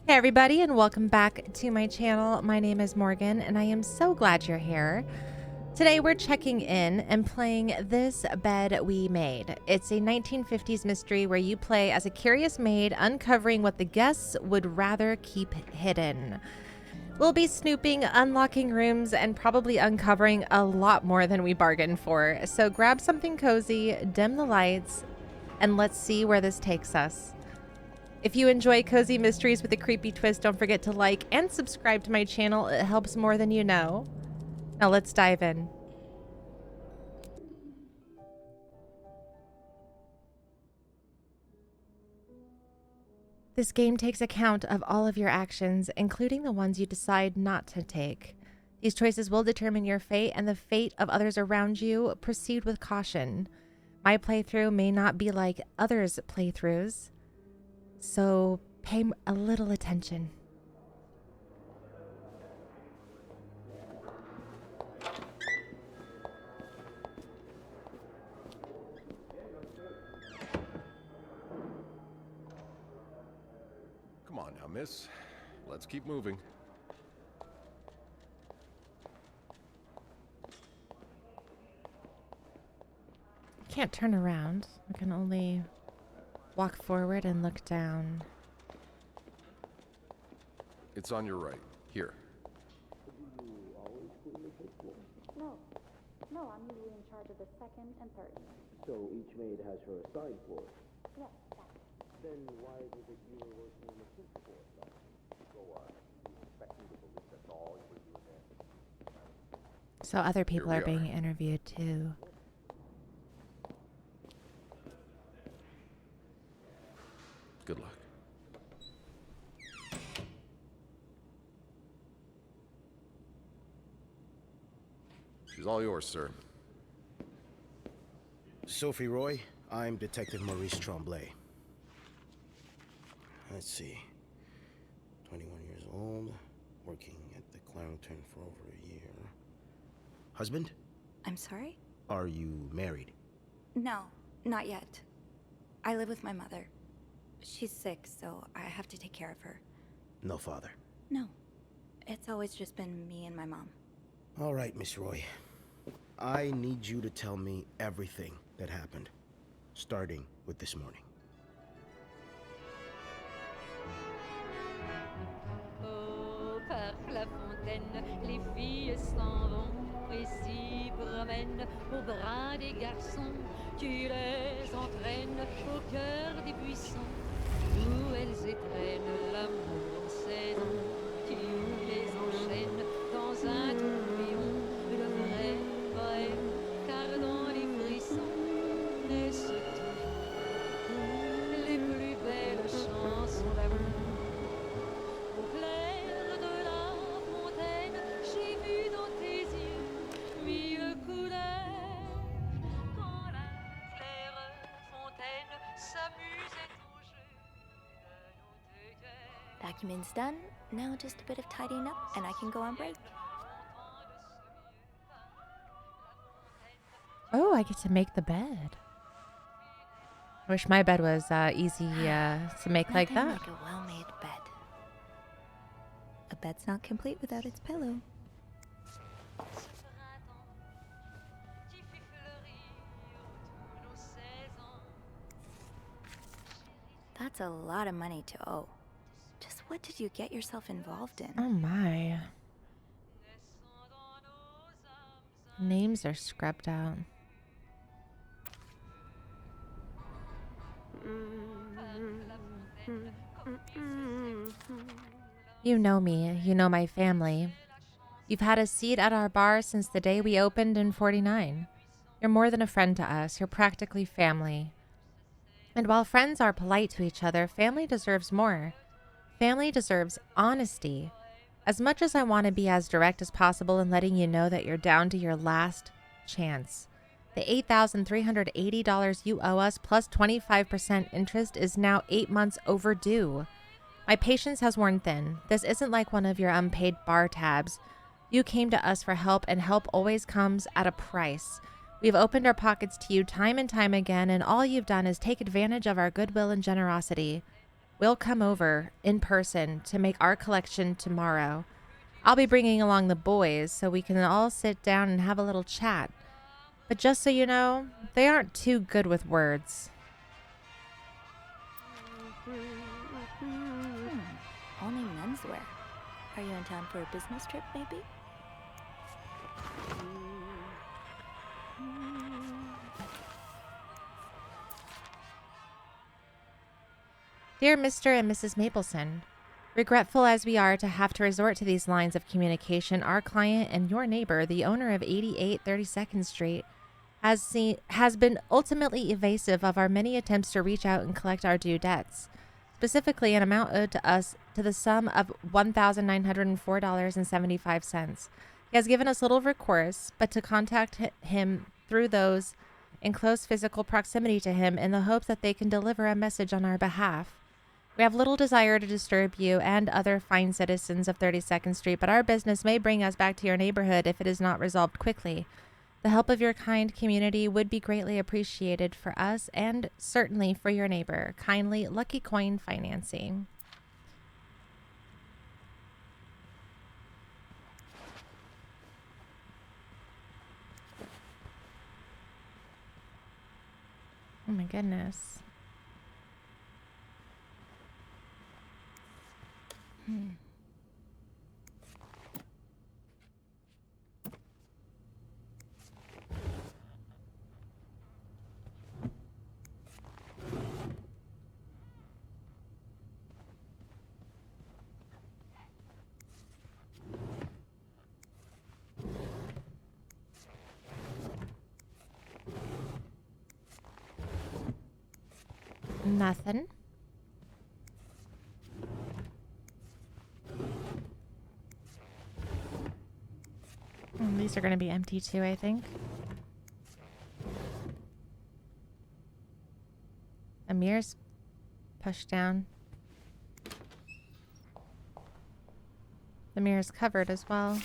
Hey everybody, and welcome back to my channel. My name is Morgan and I am so glad you're here. Today we're checking in and playing This Bed We Made. It's a 1950s mystery where you play as a curious maid uncovering what the guests would rather keep hidden. We'll be snooping, unlocking rooms, and probably uncovering a lot more than we bargained for. So grab something cozy, dim the lights, and let's see where this takes us. If you enjoy cozy mysteries with a creepy twist, don't forget to like and subscribe to my channel. It helps more than you know. Now let's dive in. This game takes account of all of your actions, including the ones you decide not to take. These choices will determine your fate and the fate of others around you. Proceed with caution. My playthrough may not be like others' playthroughs, so pay a little attention. Come on now, miss. Let's keep moving. Can't turn around. I can only walk forward and look down. It's on your right. Here. No, I'm usually in charge of the second and third. So each maid has her assigned floor. Yes, exactly. Then why was it you were working on the fifth floor? So, you expect me to believe that's all you were doing there? So other people Here are we being interviewed too. Good luck. She's all yours, sir. Sophie Roy, I'm Detective Maurice Tremblay. Let's see. 21 years old, working at the Clarendon for over a year. Husband? I'm sorry? Are you married? No, not yet. I live with my mother. She's sick, so I have to take care of her. No father. No. It's always just been me and my mom. All right, Miss Roy. I need you to tell me everything that happened, starting with this morning. Oh, par la fontaine, les filles s'en vont et s'y promènent au bras des garçons. Tu les entraînes au cœur des buissons où elles étrennent l'amour en saison. Tu les enchaînes dans un tourbillon de vrai poème, car dans les frissons naissent toujours les plus belles chansons d'amour. Au clair de la fontaine, j'ai vu dans tes yeux mille couleurs. Quand la claire fontaine s'amusait au jeu de nos deux cœurs. Document's done. Now just a bit of tidying up and I can go on break. Oh, I get to make the bed. I wish my bed was easy to make like Nothing that. like a well-made bed. A bed's not complete without its pillow. Qui fait fleurir tous nos 16 ans. That's a lot of money to owe. Just what did you get yourself involved in? Oh my. Naissant dans nos âmes Names are scrubbed out. You know me. You know my family. You've had a seat at our bar since the day we opened in 49. You're more than a friend to us. You're practically family. And while friends are polite to each other, family deserves more. Family deserves honesty. As much as I want to be as direct as possible in letting you know that you're down to your last chance, the $8,380 you owe us plus 25% interest is now 8 months overdue. My patience has worn thin. This isn't like one of your unpaid bar tabs. You came to us for help, and help always comes at a price. We've opened our pockets to you time and time again, and all you've done is take advantage of our goodwill and generosity. We'll come over in person to make our collection tomorrow. I'll be bringing along the boys so we can all sit down and have a little chat. But just so you know, they aren't too good with words. Only menswear. Are you in town for a business trip, maybe? Dear Mr. and Mrs. Mapleson, regretful as we are to have to resort to these lines of communication, our client and your neighbor, the owner of 88 32nd Street, has been ultimately evasive of our many attempts to reach out and collect our due debts, specifically an amount owed to us to the sum of $1,904.75. He has given us little recourse but to contact him through those in close physical proximity to him in the hopes that they can deliver a message on our behalf. We have little desire to disturb you and other fine citizens of 32nd Street, but our business may bring us back to your neighborhood if it is not resolved quickly. The help of your kind community would be greatly appreciated for us and certainly for your neighbor. Kindly, Lucky Coin Financing. Oh my goodness. Nothing. These are going to be empty too, I think. A mirror's pushed down. The mirror's covered as well.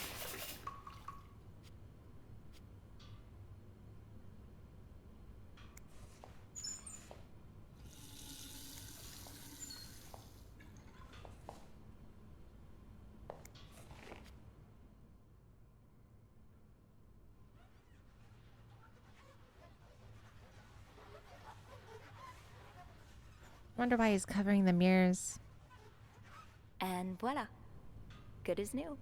Wonder why he's covering the mirrors. And voila. Good as new.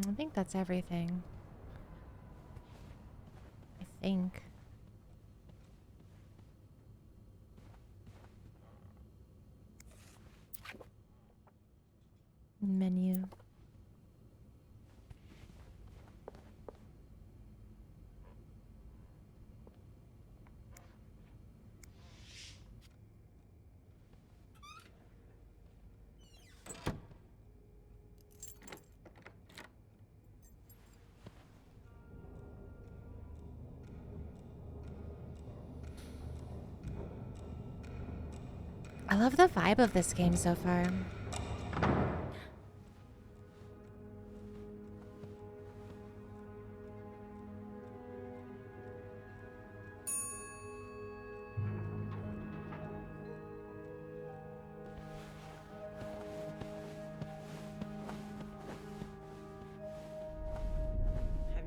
I think that's everything. I think. Menu. I love the vibe of this game so far. Have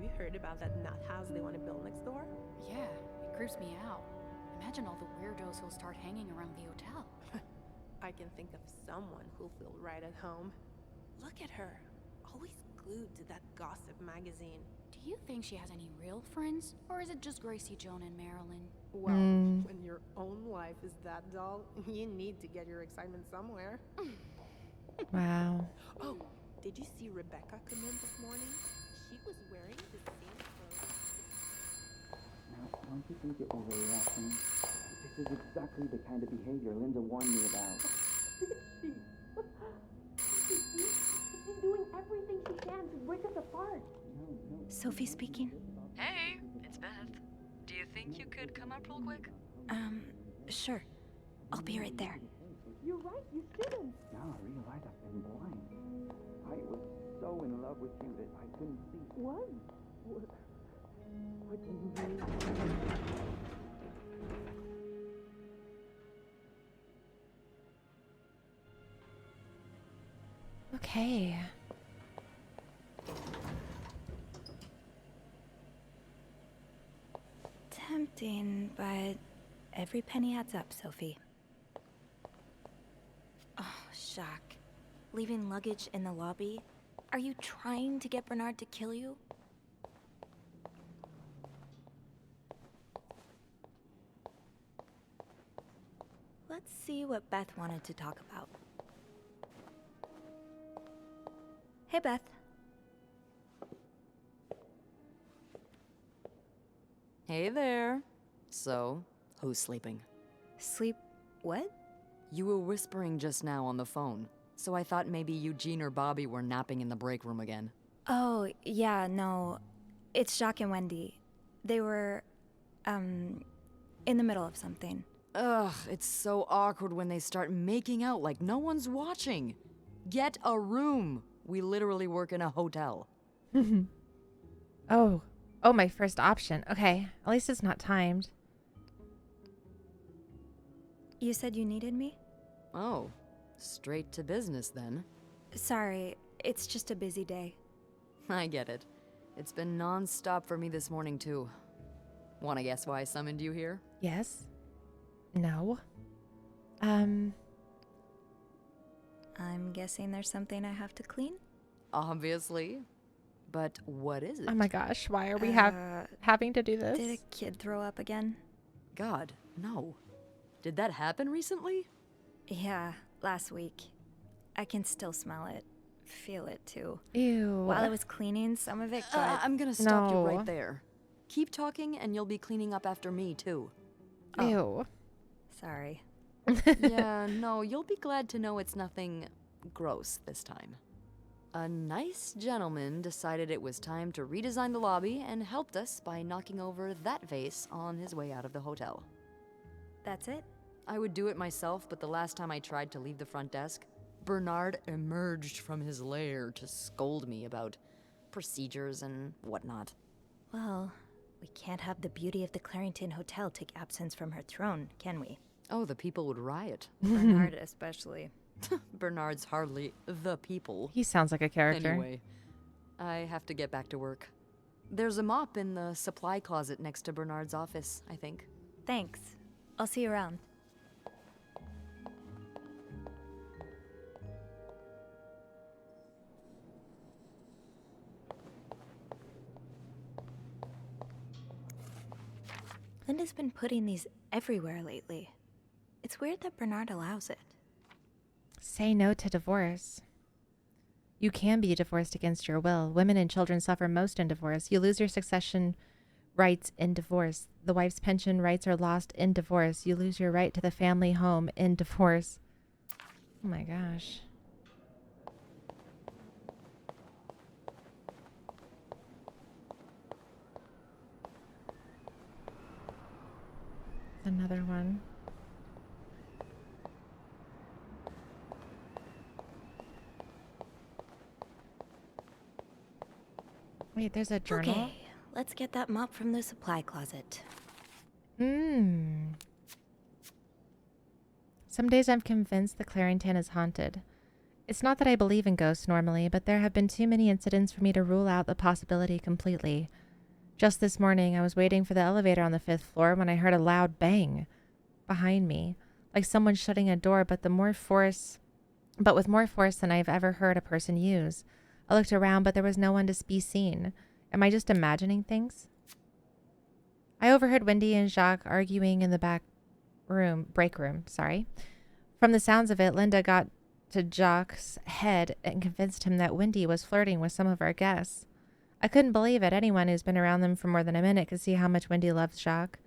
you heard about that nut house they want to build next door? Yeah, it creeps me out. Imagine all the weirdos who'll start hanging around the hotel. I can think of someone who'll feel right at home. Look at her, always glued to that gossip magazine. Do you think she has any real friends? Or is it just Gracie, Joan, and Marilyn? Well, when your own life is that dull, you need to get your excitement somewhere. Wow. Oh, did you see Rebecca come in this morning? She was wearing the same clothes. Now, don't you think you're overreacting? This is exactly the kind of behavior Linda warned me about. She's doing everything she can to break us apart. Sophie speaking. Hey, it's Beth. Do you think you could come up real quick? Sure. I'll be right there. You're right, you shouldn't. Now I realize I've been blind. I was so in love with you that I couldn't see. What? What did you do? Okay. Tempting, but every penny adds up, Sophie. Oh, Jacques. Leaving luggage in the lobby? Are you trying to get Bernard to kill you? Let's see what Beth wanted to talk about. Hey, Beth. Hey there. So, who's sleeping? Sleep... what? You were whispering just now on the phone, so I thought maybe Eugene or Bobby were napping in the break room again. Oh, yeah, no. It's Jacques and Wendy. They were, in the middle of something. Ugh, it's so awkward when they start making out like no one's watching. Get a room. We literally work in a hotel. Oh, my first option. Okay, at least it's not timed. You said you needed me? Oh, straight to business then. Sorry, it's just a busy day. I get it. It's been non-stop for me this morning too. Wanna guess why I summoned you here? Yes? No? I'm guessing there's something I have to clean? Obviously. But what is it? Oh my gosh, why are we having to do this? Did a kid throw up again? God, no. Did that happen recently? Yeah, last week. I can still smell it. Feel it too. Ew. While I was cleaning, some of it got... I'm gonna stop you No. right there. Keep talking and you'll be cleaning up after me too. Ew. Sorry. Yeah, no, you'll be glad to know it's nothing gross this time. A nice gentleman decided it was time to redesign the lobby and helped us by knocking over that vase on his way out of the hotel. That's it? I would do it myself, but the last time I tried to leave the front desk, Bernard emerged from his lair to scold me about procedures and whatnot. Well, we can't have the beauty of the Clarington Hotel take absence from her throne, can we? Oh, the people would riot. Bernard especially. Bernard's hardly the people. He sounds like a character. Anyway, I have to get back to work. There's a mop in the supply closet next to Bernard's office, I think. Thanks. I'll see you around. Linda's been putting these everywhere lately. It's weird that Bernard allows it. Say no to divorce. You can be divorced against your will. Women and children suffer most in divorce. You lose your succession rights in divorce. The wife's pension rights are lost in divorce. You lose your right to the family home in divorce. Oh my gosh. Another one. Wait, there's a journal? Okay, let's get that mop from the supply closet. Some days I'm convinced the Clarington is haunted. It's not that I believe in ghosts normally, but there have been too many incidents for me to rule out the possibility completely. Just this morning, I was waiting for the elevator on the 5th floor when I heard a loud bang behind me, like someone shutting a door, but with more force than I've ever heard a person use. I looked around, but there was no one to be seen. Am I just imagining things? I overheard Wendy and Jacques arguing in the break room. From the sounds of it, Linda got to Jacques' head and convinced him that Wendy was flirting with some of our guests. I couldn't believe it. Anyone who's been around them for more than a minute could see how much Wendy loves Jacques.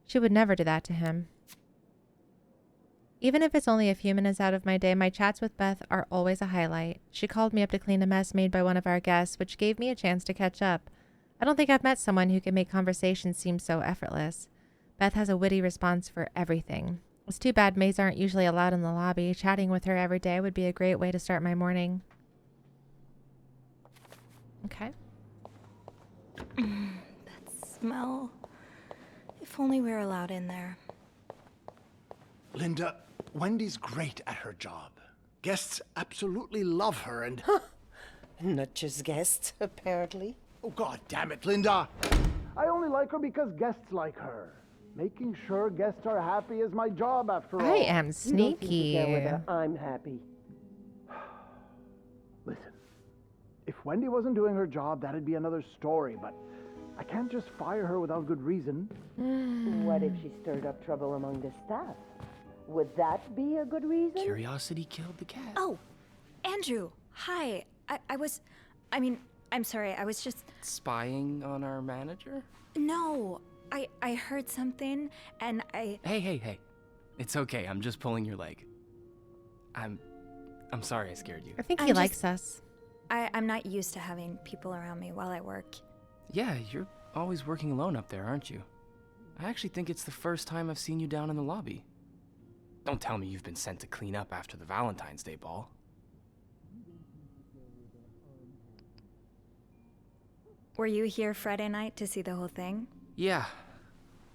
She would never do that to him. Even if it's only a few minutes out of my day, my chats with Beth are always a highlight. She called me up to clean a mess made by one of our guests, which gave me a chance to catch up. I don't think I've met someone who can make conversation seem so effortless. Beth has a witty response for everything. It's too bad maids aren't usually allowed in the lobby. Chatting with her every day would be a great way to start my morning. Okay. That smell. If only we were allowed in there. Linda, Wendy's great at her job. Guests absolutely love her and... Not just guests, apparently. Oh, God damn it, Linda! I only like her because guests like her. Making sure guests are happy is my job, after all. I am You don't seem to sneaky. care whether I'm happy. Listen, if Wendy wasn't doing her job, that'd be another story, but I can't just fire her without good reason. What if she stirred up trouble among the staff? Would that be a good reason? Curiosity killed the cat. Oh, Andrew. Hi. I'm sorry. I was just... Spying on our manager? No. I heard something, and I... Hey. It's okay. I'm just pulling your leg. I'm sorry I scared you. I think he likes us. I'm not used to having people around me while I work. Yeah, you're always working alone up there, aren't you? I actually think it's the first time I've seen you down in the lobby. Don't tell me you've been sent to clean up after the Valentine's Day ball. Were you here Friday night to see the whole thing? Yeah.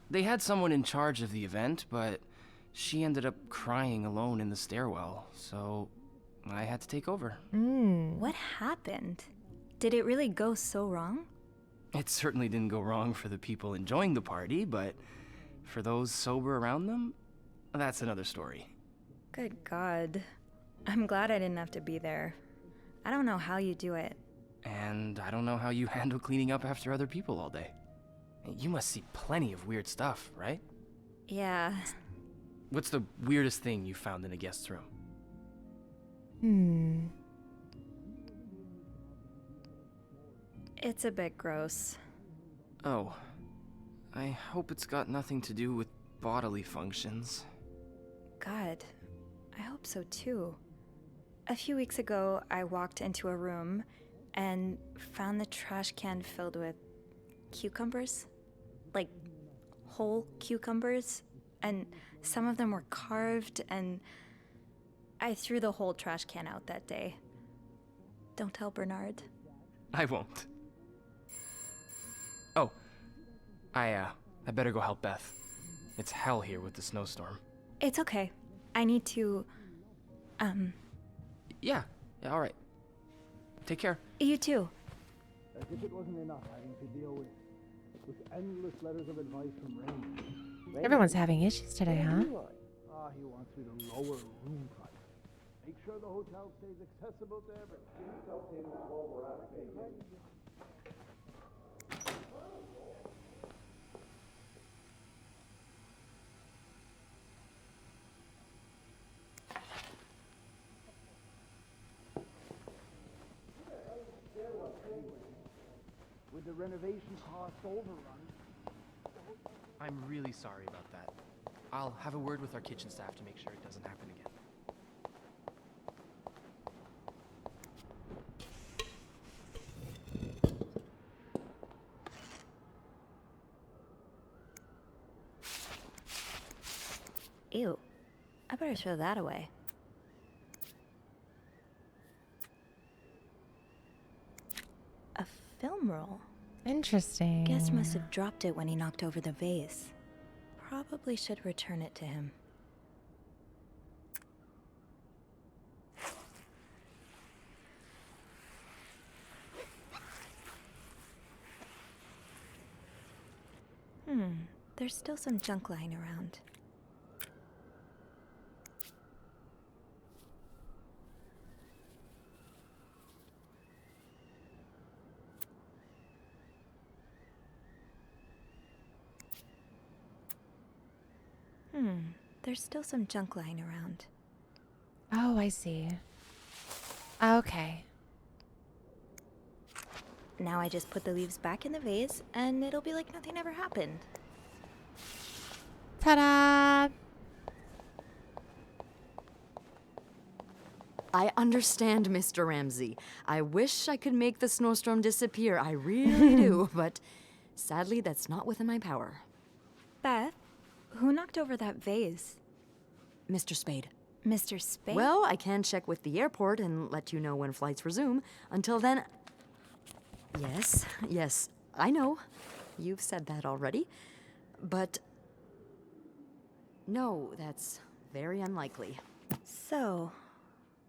They had someone in charge of the event, but she ended up crying alone in the stairwell, so I had to take over. What happened? Did it really go so wrong? It certainly didn't go wrong for the people enjoying the party, but for those sober around them, that's another story. Good God. I'm glad I didn't have to be there. I don't know how you do it. And I don't know how you handle cleaning up after other people all day. You must see plenty of weird stuff, right? Yeah. What's the weirdest thing you found in a guest's room? It's a bit gross. Oh. I hope it's got nothing to do with bodily functions. God, I hope so too. A few weeks ago, I walked into a room and found the trash can filled with cucumbers. Like, whole cucumbers. And some of them were carved, and I threw the whole trash can out that day. Don't tell Bernard. I won't. Oh. I better go help Beth. It's hell here with the snowstorm. It's okay. I need to, Yeah, all right. Take care. You too. As if it wasn't enough having to deal with endless letters of advice from Raymond. Everyone's having issues today, huh? He wants me to lower room price. Make sure the hotel stays accessible to everyone. With the renovation cost overrun. I'm really sorry about that. I'll have a word with our kitchen staff to make sure it doesn't happen again. Ew. I better throw that away. A film roll. Interesting. Guest must have dropped it when he knocked over the vase. Probably should return it to him. There's still some junk lying around. There's still some junk lying around. Oh, I see. Okay. Now I just put the leaves back in the vase, and it'll be like nothing ever happened. Ta-da! I understand, Mr. Ramsey. I wish I could make the snowstorm disappear. I really do, but sadly, that's not within my power. Beth, who knocked over that vase? Mr. Spade. Mr. Spade? Well, I can check with the airport and let you know when flights resume. Until then... Yes, I know. You've said that already. But... no, that's very unlikely. So,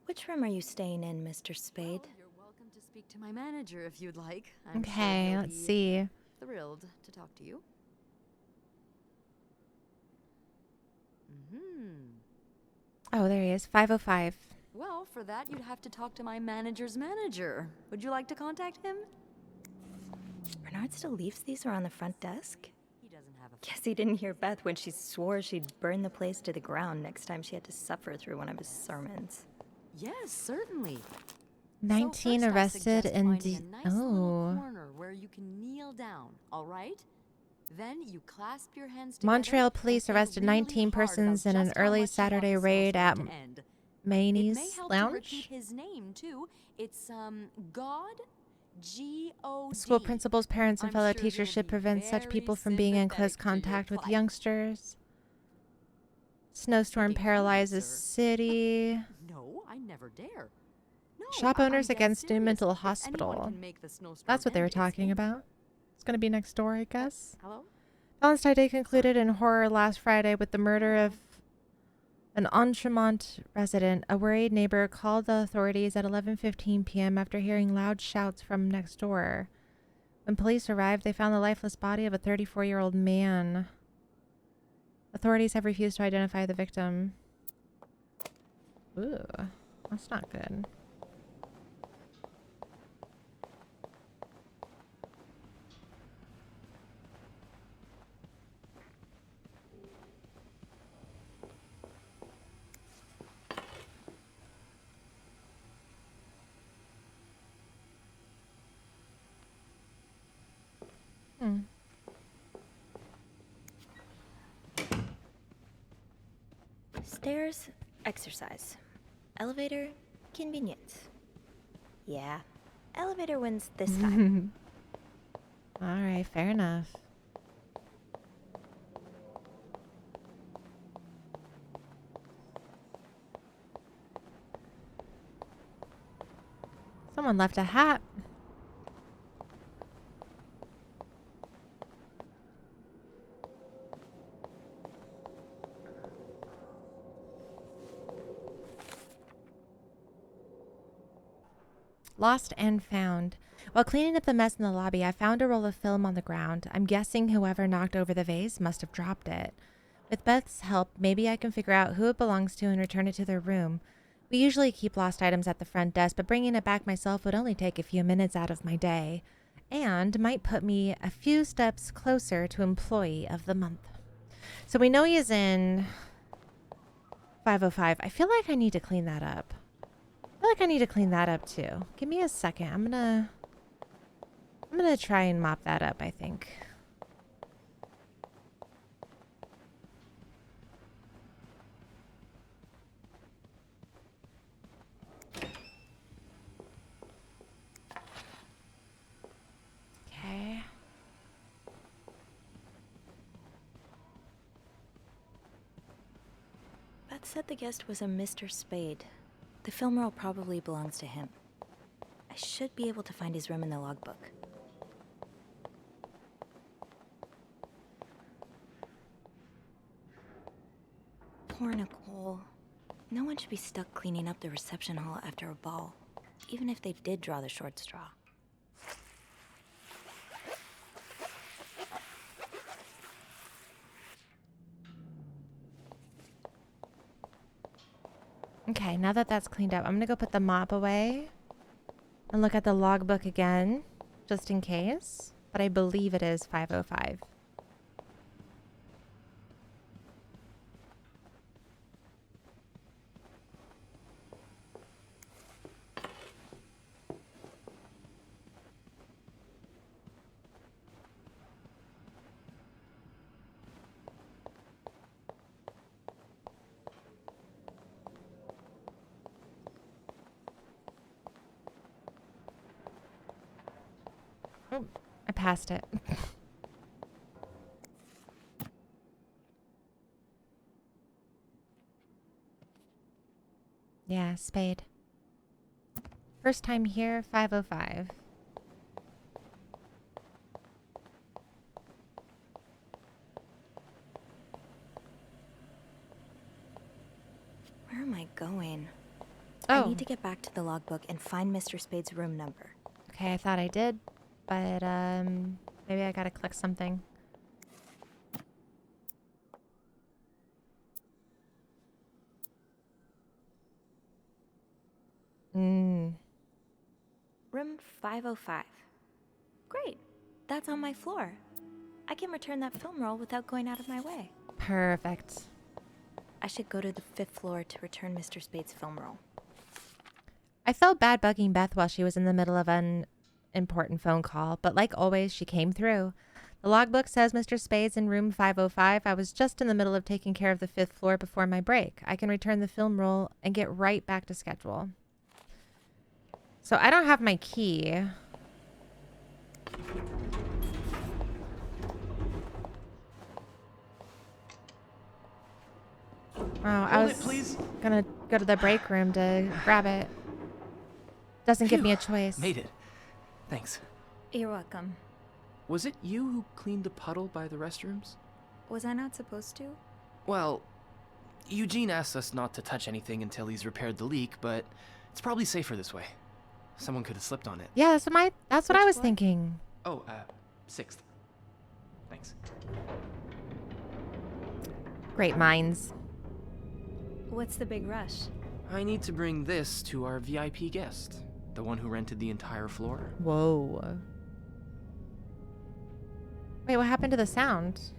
which room are you staying in, Mr. Spade? Well, you're welcome to speak to my manager if you'd like. I'm sure Okay, he'll let's be see. thrilled to talk to you. Oh, there he is. 505. Well, for that, you'd have to talk to my manager's manager. Would you like to contact him? Bernard still leaves these around the front desk? He doesn't have a... Guess he didn't hear Beth when she swore she'd burn the place to the ground next time she had to suffer through one of his sermons. Yes, certainly. 19 so first, arrested I suggest in finding a nice little oh. corner where you can kneel down, all right? Then you clasp your hands together. Montreal police and think arrested really 19 hard persons about in an just how early much you want Saturday the raid at snowstorm to end. It Manny's may help to repeat Lounge. his name too. It's God, G-O-D. School principals, parents, and I'm fellow sure teachers he'll should be prevent such very people from being in close sympathetic to your contact with plight. youngsters. Snowstorm Thinking paralyzes sir. city. No, I never dare. No, Shop I'm owners dead against new serious. mental If anyone hospital. can make the snowstorm That's what they were end, it's talking me. about. It's going to be next door, I guess. Hello? Valentine's Day concluded in horror last Friday with the murder of an Entremont resident. A worried neighbor called the authorities at 11:15 p.m. after hearing loud shouts from next door. When police arrived, they found the lifeless body of a 34-year-old man. Authorities have refused to identify the victim. Ooh, that's not good. Stairs, exercise. Elevator, convenience. Yeah, elevator wins this time. All right, fair enough. Someone left a hat. Lost and found. While cleaning up the mess in the lobby, I found a roll of film on the ground. I'm guessing whoever knocked over the vase must have dropped it. With Beth's help, maybe I can figure out who it belongs to and return it to their room. We usually keep lost items at the front desk, but bringing it back myself would only take a few minutes out of my day, and might put me a few steps closer to Employee of the Month. So we know he is in 505. I feel like I need to clean that up. I feel like I need to clean that up too. Give me a second. I'm gonna try and mop that up, I think. Okay. Beth said the guest was a Mr. Spade. The film roll probably belongs to him. I should be able to find his room in the logbook. Poor Nicole. No one should be stuck cleaning up the reception hall after a ball, even if they did draw the short straw. Okay, now that that's cleaned up, I'm gonna go put the mop away and look at the logbook again, just in case. But I believe it is 505. Oh, I passed it. Yeah, Spade. First time here, 505. Where am I going? Oh. I need to get back to the logbook and find Mr. Spade's room number. Okay, I thought I did, but maybe I gotta click something. Room 505. Great. That's on my floor. I can return that film roll without going out of my way. Perfect. I should go to the 5th floor to return Mr. Spade's film roll. I felt bad bugging Beth while she was in the middle of an important phone call, but like always, she came through. The logbook says Mr. Spade's in room 505. I was just in the middle of taking care of the 5th floor before my break. I can return the film roll and get right back to schedule. So I don't have my key. Oh, I was gonna go to the break room to grab it. Doesn't give me a choice. Made it. Thanks. You're welcome. Was it you who cleaned the puddle by the restrooms? Was I not supposed to? Well, Eugene asked us not to touch anything until he's repaired the leak, but it's probably safer this way. Someone could have slipped on it. Yeah, that's what I was floor? thinking. Oh, 6th. Thanks. Great minds. What's the big rush? I need to bring this to our VIP guest, the one who rented the entire floor. Whoa. Wait, what happened to the sound?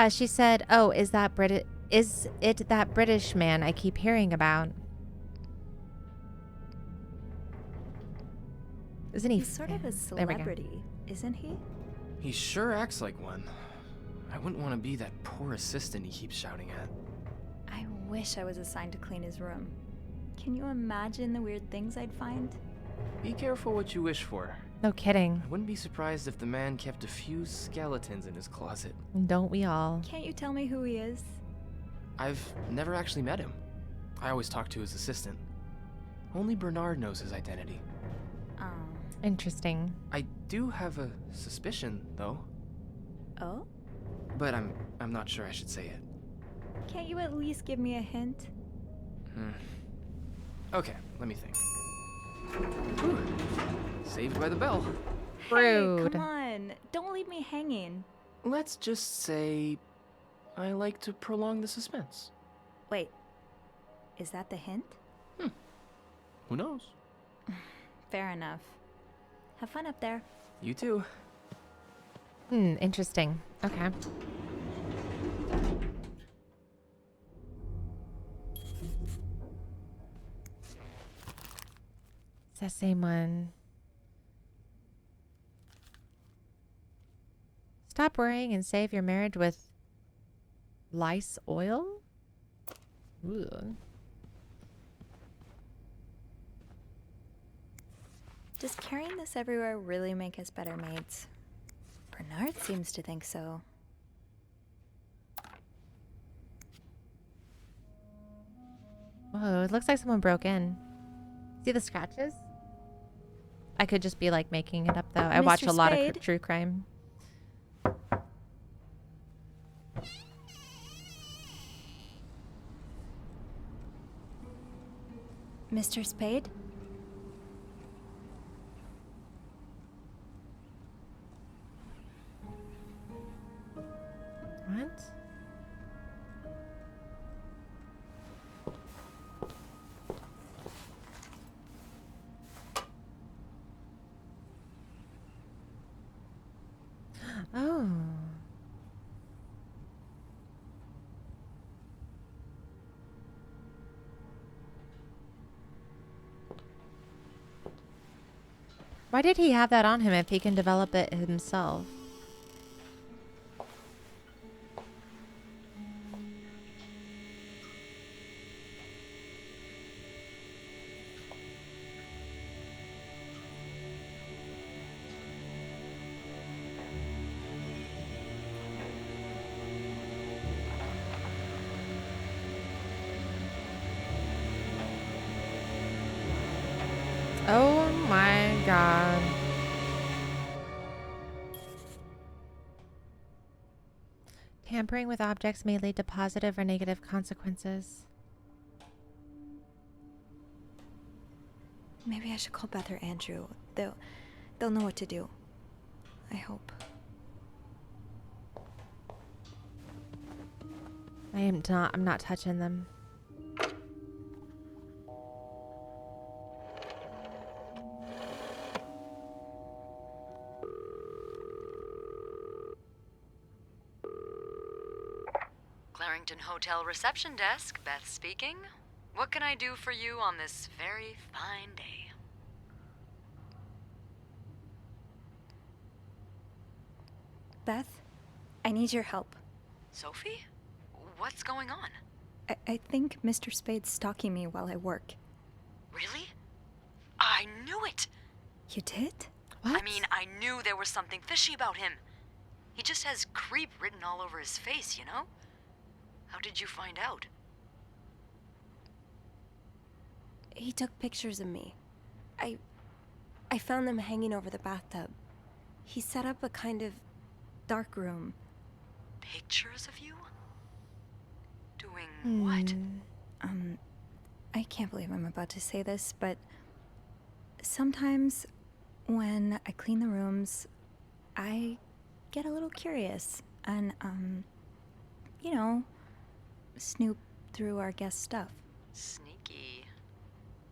She said, "Oh, is it that British man I keep hearing about?" Isn't he? He's sort of a There we go. celebrity, isn't he? He sure acts like one. I wouldn't want to be that poor assistant he keeps shouting at. I wish I was assigned to clean his room. Can you imagine the weird things I'd find? Be careful what you wish for. No kidding. I wouldn't be surprised if the man kept a few skeletons in his closet. Don't we all? Can't you tell me who he is? I've never actually met him. I always talk to his assistant. Only Bernard knows his identity. Oh. Interesting. I do have a suspicion, though. Oh? But I'm not sure I should say it. Can't you at least give me a hint? Okay, let me think. Whew. Saved by the bell. Rude. Hey, come on. Don't leave me hanging. Let's just say I like to prolong the suspense. Wait. Is that the hint? Who knows? Fair enough. Have fun up there. You too. Interesting. Okay. It's that same one. Stop worrying and save your marriage with lice oil? Ugh. Does carrying this everywhere really make us better maids? Bernard seems to think so. Whoa, it looks like someone broke in. See the scratches? I could just be like making it up though. I watch Mr. a lot of Spade? true crime. Mr. Spade? What? Oh. Why did he have that on him if he can develop it himself? Oh my god. Tampering with objects may lead to positive or negative consequences. Maybe I should call Beth or Andrew. They'll know what to do. I hope. I'm not touching them. Clarington Hotel reception desk, Beth speaking. What can I do for you on this very fine day? Beth, I need your help. Sophie? What's going on? I think Mr. Spade's stalking me while I work. Really? I knew it! You did? What? I mean, I knew there was something fishy about him. He just has creep written all over his face, you know? How did you find out? He took pictures of me. I found them hanging over the bathtub. He set up a kind of dark room. Pictures of you? Doing what? I can't believe I'm about to say this, but sometimes when I clean the rooms, I get a little curious and, you know, snoop through our guest stuff. Sneaky.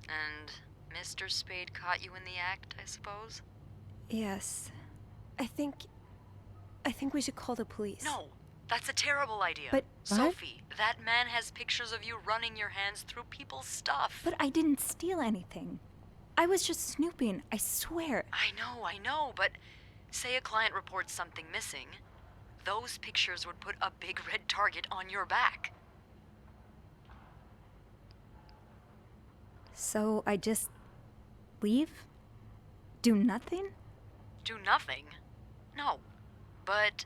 And Mr. Spade caught you in the act, I suppose? Yes. I think we should call the police. No, that's a terrible idea. But Sophie, that man has pictures of you running your hands through people's stuff. But I didn't steal anything. I was just snooping, I swear. I know, but say a client reports something missing, those pictures would put a big red target on your back. So I just leave? Do nothing? Do nothing? No. But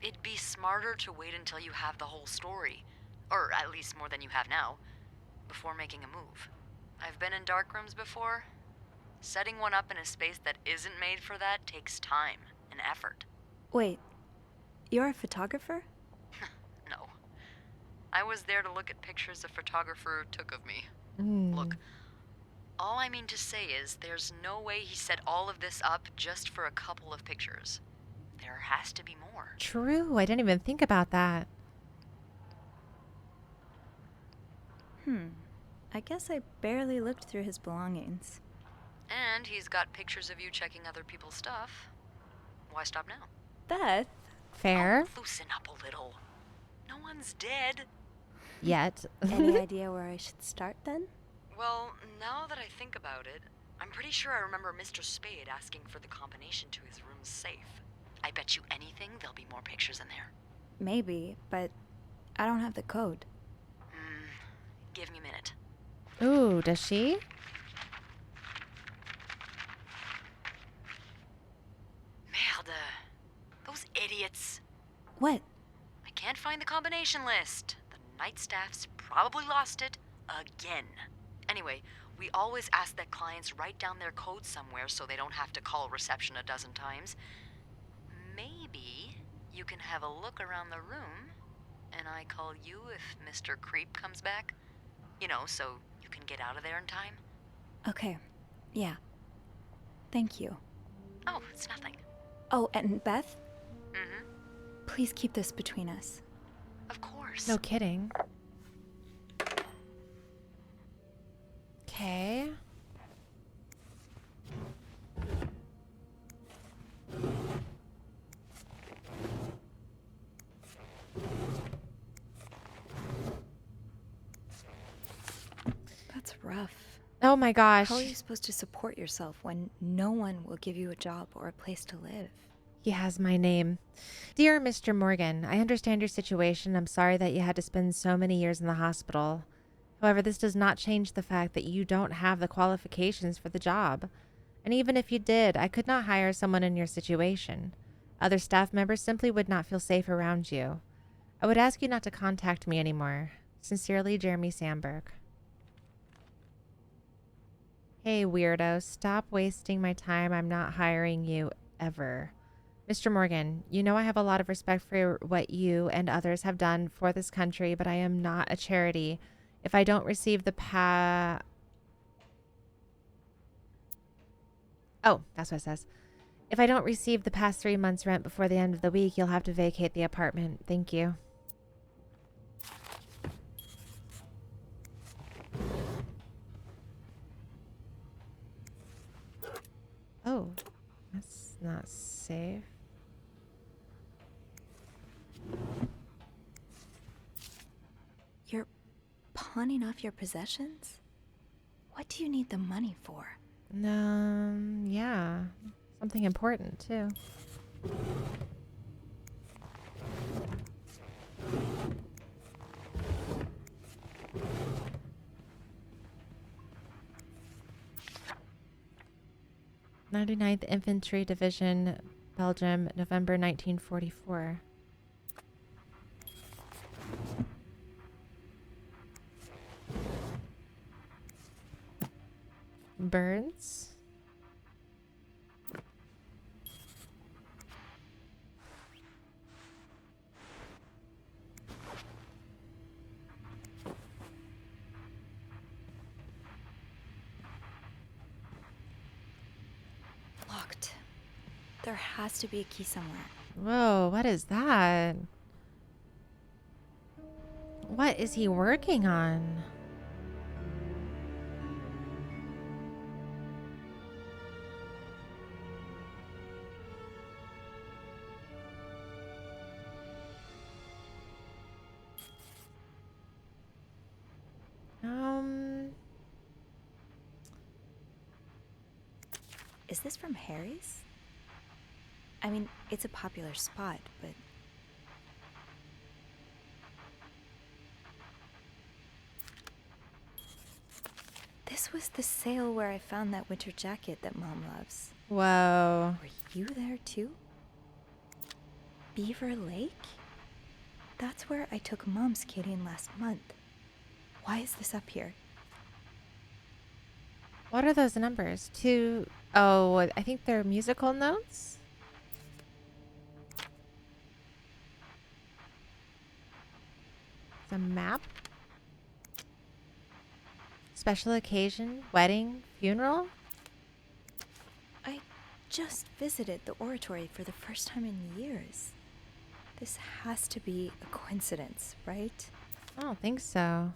it'd be smarter to wait until you have the whole story. Or at least more than you have now. Before making a move. I've been in dark rooms before. Setting one up in a space that isn't made for that takes time and effort. Wait, you're a photographer? No. I was there to look at pictures a photographer took of me. Look, all I mean to say is there's no way he set all of this up just for a couple of pictures. There has to be more. True. I didn't even think about that. I guess I barely looked through his belongings. And he's got pictures of you checking other people's stuff. Why stop now? Beth? Fair. Oh, loosen up a little. No one's dead. Yet. Any idea where I should start then? Well, now that I think about it, I'm pretty sure I remember Mr. Spade asking for the combination to his room's safe. I bet you anything there'll be more pictures in there. Maybe, but I don't have the code. Give me a minute. Ooh, does she? Merde. Those idiots. What? I can't find the combination list. The night staff's probably lost it again. Anyway, we always ask that clients write down their code somewhere so they don't have to call reception a dozen times. Maybe you can have a look around the room, and I call you if Mr. Creep comes back. You know, so you can get out of there in time. Okay, yeah. Thank you. Oh, it's nothing. Oh, and Beth? Mm-hmm. Please keep this between us. Of course. No kidding. Okay. That's rough. Oh my gosh. How are you supposed to support yourself when no one will give you a job or a place to live? He has my name. Dear Mr. Morgan, I understand your situation. I'm sorry that you had to spend so many years in the hospital. However, this does not change the fact that you don't have the qualifications for the job. And even if you did, I could not hire someone in your situation. Other staff members simply would not feel safe around you. I would ask you not to contact me anymore. Sincerely, Jeremy Sandberg. Hey, weirdo, stop wasting my time. I'm not hiring you ever. Mr. Morgan, you know I have a lot of respect for what you and others have done for this country, but I am not a charity. If I don't receive the Oh, that's what it says. If I don't receive the past 3 months' rent before the end of the week, you'll have to vacate the apartment. Thank you. Oh, that's not safe. You're pawning off your possessions? What do you need the money for? Yeah. Something important, too. "99th Infantry Division, Belgium, November 1944. Birds? Locked. There has to be a key somewhere. Whoa, what is that? What is he working on? Is this from Harry's? I mean, it's a popular spot, but... This was the sale where I found that winter jacket that Mom loves. Whoa. Were you there too? Beaver Lake? That's where I took Mom skating last month. Why is this up here? What are those numbers? Oh, I think they're musical notes? It's a map? Special occasion? Wedding? Funeral? I just visited the oratory for the first time in years. This has to be a coincidence, right? I don't think so.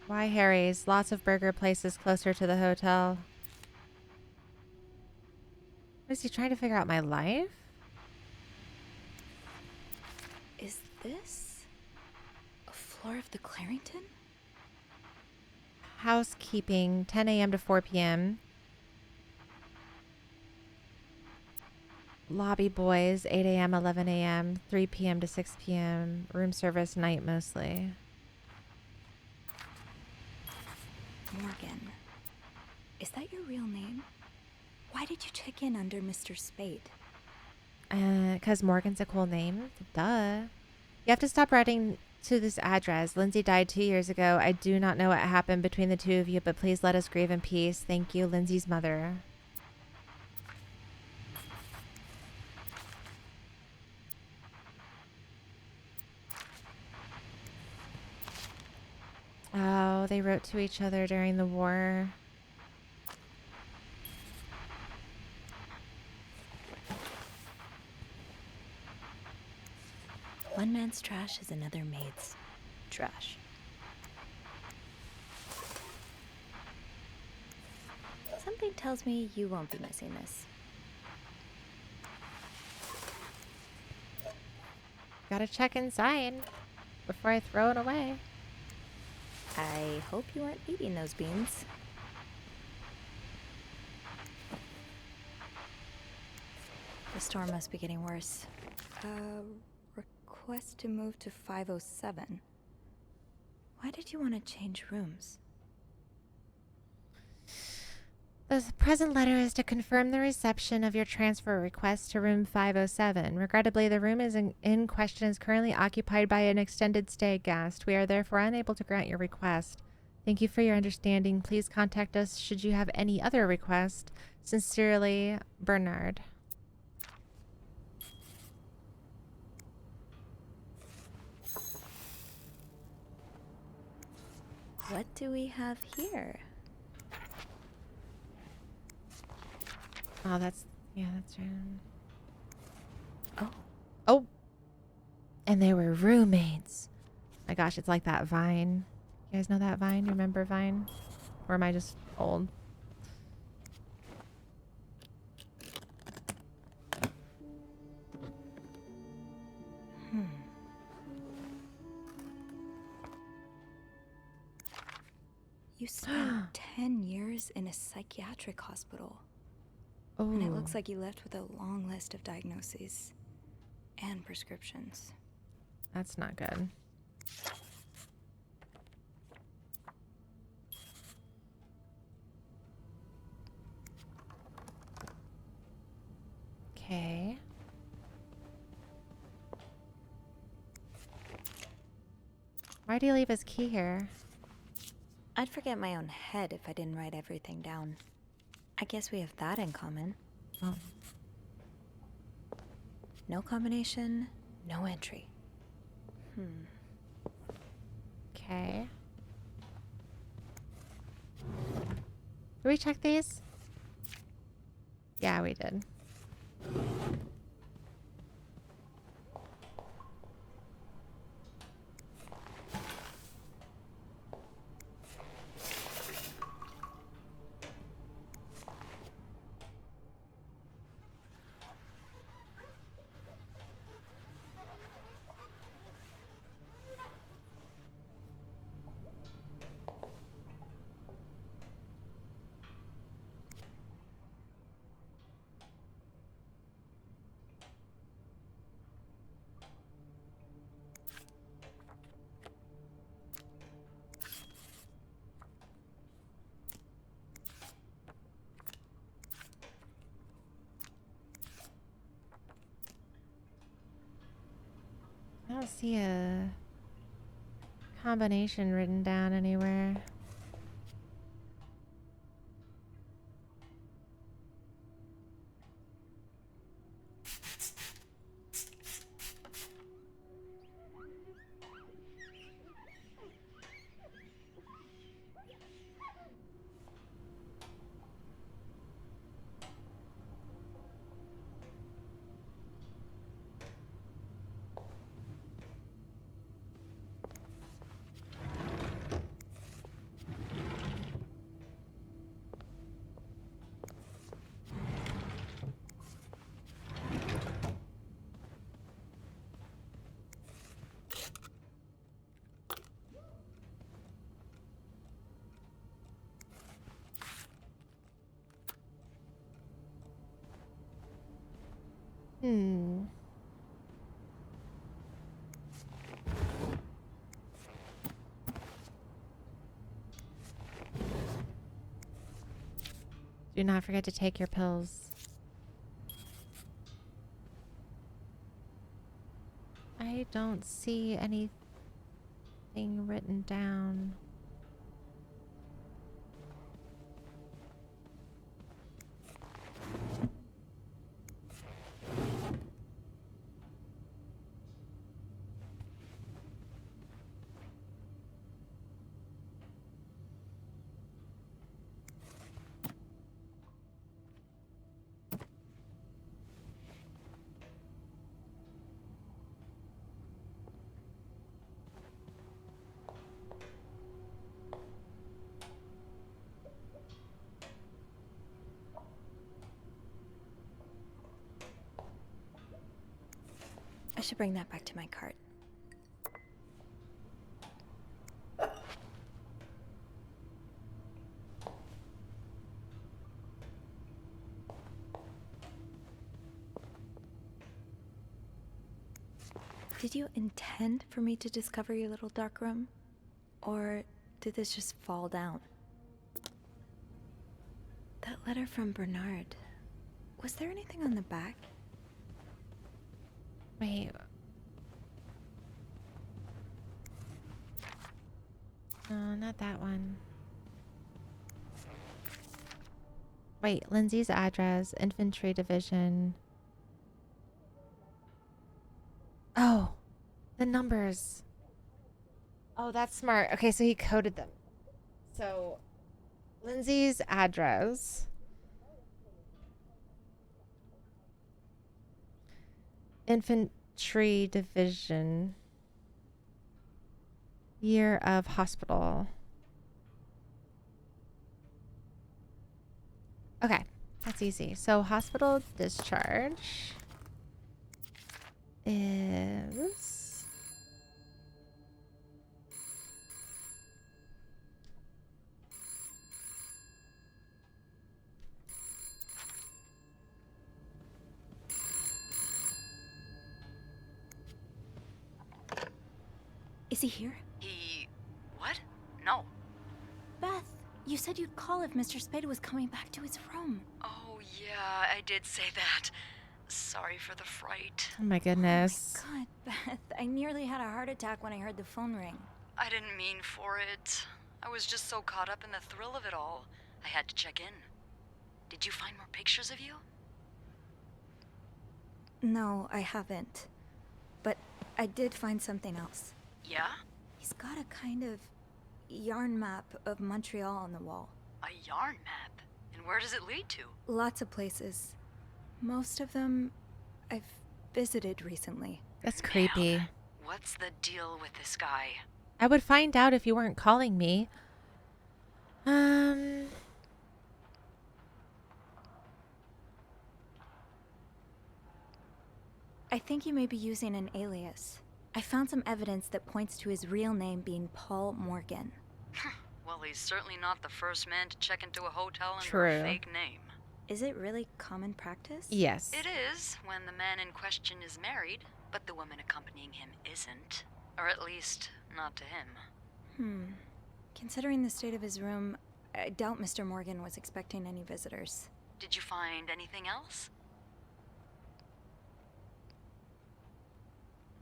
Why Harry's? Lots of burger places closer to the hotel. Is he trying to figure out my life? Is this a floor of the Clarington? Housekeeping, 10 a.m. to 4 p.m. Lobby boys, 8 a.m., 11 a.m., 3 p.m. to 6 p.m. Room service, night mostly. Morgan. Is that your real name? Why did you check in under Mr. Spade? 'Cause Morgan's a cool name. Duh. You have to stop writing to this address. Lindsay died 2 years ago. I do not know what happened between the two of you, but please let us grieve in peace. Thank you, Lindsay's mother. Oh, they wrote to each other during the war. One man's trash is another maid's trash. Something tells me you won't be missing this. Gotta check inside before I throw it away. I hope you aren't eating those beans. The storm must be getting worse. Request to move to 507. Why did you want to change rooms? The present letter is to confirm the reception of your transfer request to room 507. Regrettably, the room in question is currently occupied by an extended stay guest. We are therefore unable to grant your request. Thank you for your understanding. Please contact us should you have any other request. Sincerely, Bernard. What do we have here? Oh, that's right. Oh. Oh. And they were roommates. My gosh, it's like that Vine. You guys know that Vine? You remember Vine? Or am I just old? You spent 10 years in a psychiatric hospital. Oh. And it looks like you left with a long list of diagnoses and prescriptions. That's not good. Okay. Why do you leave his key here? I'd forget my own head if I didn't write everything down. I guess we have that in common. Oh. No combination, no entry. Okay. Did we check these? Yeah, we did. I don't see a combination written down anywhere. Do not forget to take your pills. I don't see anything written down. I should bring that back to my cart. Did you intend for me to discover your little dark room? Or did this just fall down? That Letter from Bernard. Was there anything on the back? Wait. No, not that one. Wait, Lindsay's address, infantry division. Oh, the numbers. Oh, that's smart. Okay, so he coded them. So, Lindsay's address. Infantry division. Year of hospital. Okay, that's easy. So, hospital discharge is Is he here? He. What? No. Beth, you said you'd call if Mr. Spade was coming back to his room. Oh, yeah, I did say that. Sorry for the fright. oh my goodness. Oh my God, Beth, I nearly had a heart attack when I heard the phone ring. I didn't mean for it. I was just so caught up in the thrill of it all. I had to check in. Did you find more pictures of you? No, I haven't. But I did find something else. Yeah? He's got a kind of yarn map of Montreal on the wall. A yarn map? And where does it lead to? Lots of places. Most of them I've visited recently. That's creepy. Man, what's the deal with this guy? I would find out if you weren't calling me. I think he may be using an alias. I found some evidence that points to his real name being Paul Morgan. Well, he's certainly not the first man to check into a hotel under True. a fake name. Is it really common practice? Yes. It is when the man in question is married, but the woman accompanying him isn't. Or at least, not to him. Considering the state of his room, I doubt Mr. Morgan was expecting any visitors. Did you find anything else?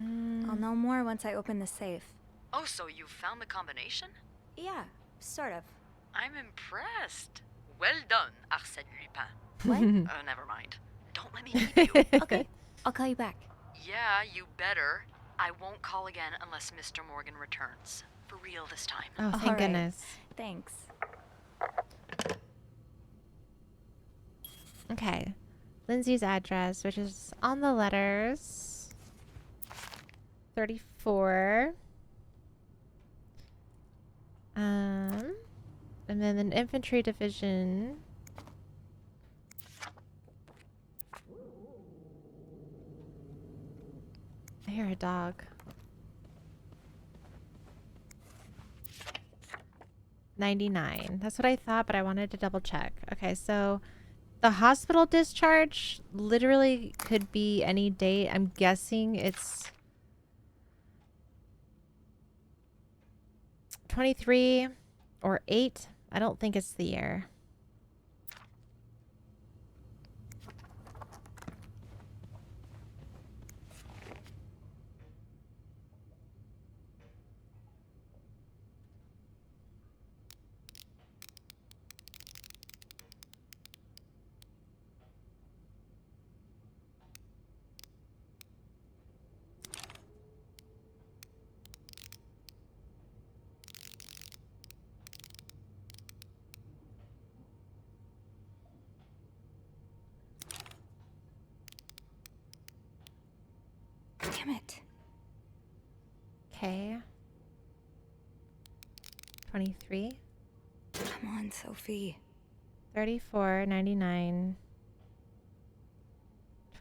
I'll know more once I open the safe. Oh, so you found the combination? Yeah, sort of. I'm impressed. Well done, Arsène Lupin. What? Never mind. Don't let me keep you. Okay, I'll call you back. Yeah, you better. I won't call again unless Mr. Morgan returns. For real this time. Oh, thank All right. goodness. Thanks. Okay. Lindsay's address, which is on the letters. 34. And then an infantry division. I hear a dog. 99. That's what I thought, but I wanted to double check. Okay, so the hospital discharge literally could be any date. I'm guessing it's 23 or 8. I don't think it's the year. Damn it. Okay. 23. Come on, Sophie. 34, 99.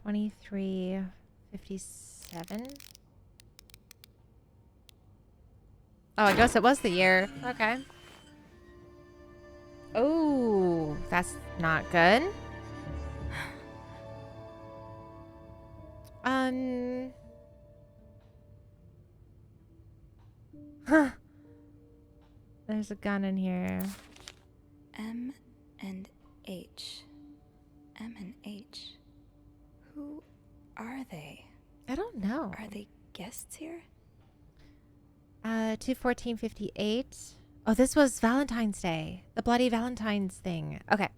23, 57. Oh, I guess it was the year. Okay. Oh, that's not good. Huh. There's a gun in here. M and H. Are they guests here? 2:14:58. Oh, this was Valentine's Day. The bloody Valentine's thing. Okay.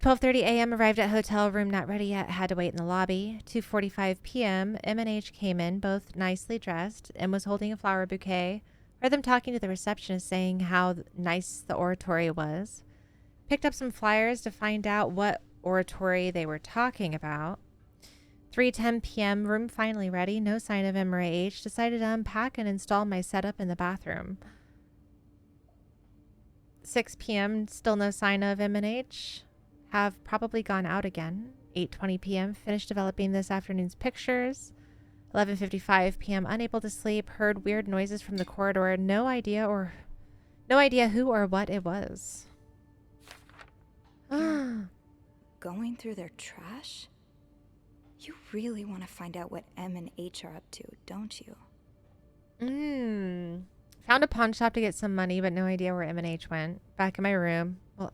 12:30 a.m. arrived at hotel room not ready yet. Had to wait in the lobby. 2:45 p.m. M and H came in, both nicely dressed. M was holding a flower bouquet. Heard them talking to the receptionist, saying how nice the oratory was. Picked up some flyers to find out what oratory they were talking about. 3:10 p.m. Room finally ready. No sign of M or H. Decided to unpack and install my setup in the bathroom. 6 p.m. Still no sign of M and H. Have probably gone out again. 8:20 p.m. Finished developing this afternoon's pictures. 11:55 p.m. Unable to sleep. Heard weird noises from the corridor. No idea who or what it was. Going through their trash? You really want to find out what M and H are up to, don't you? Found a pawn shop to get some money, but no idea where M and H went. Back in my room. Well,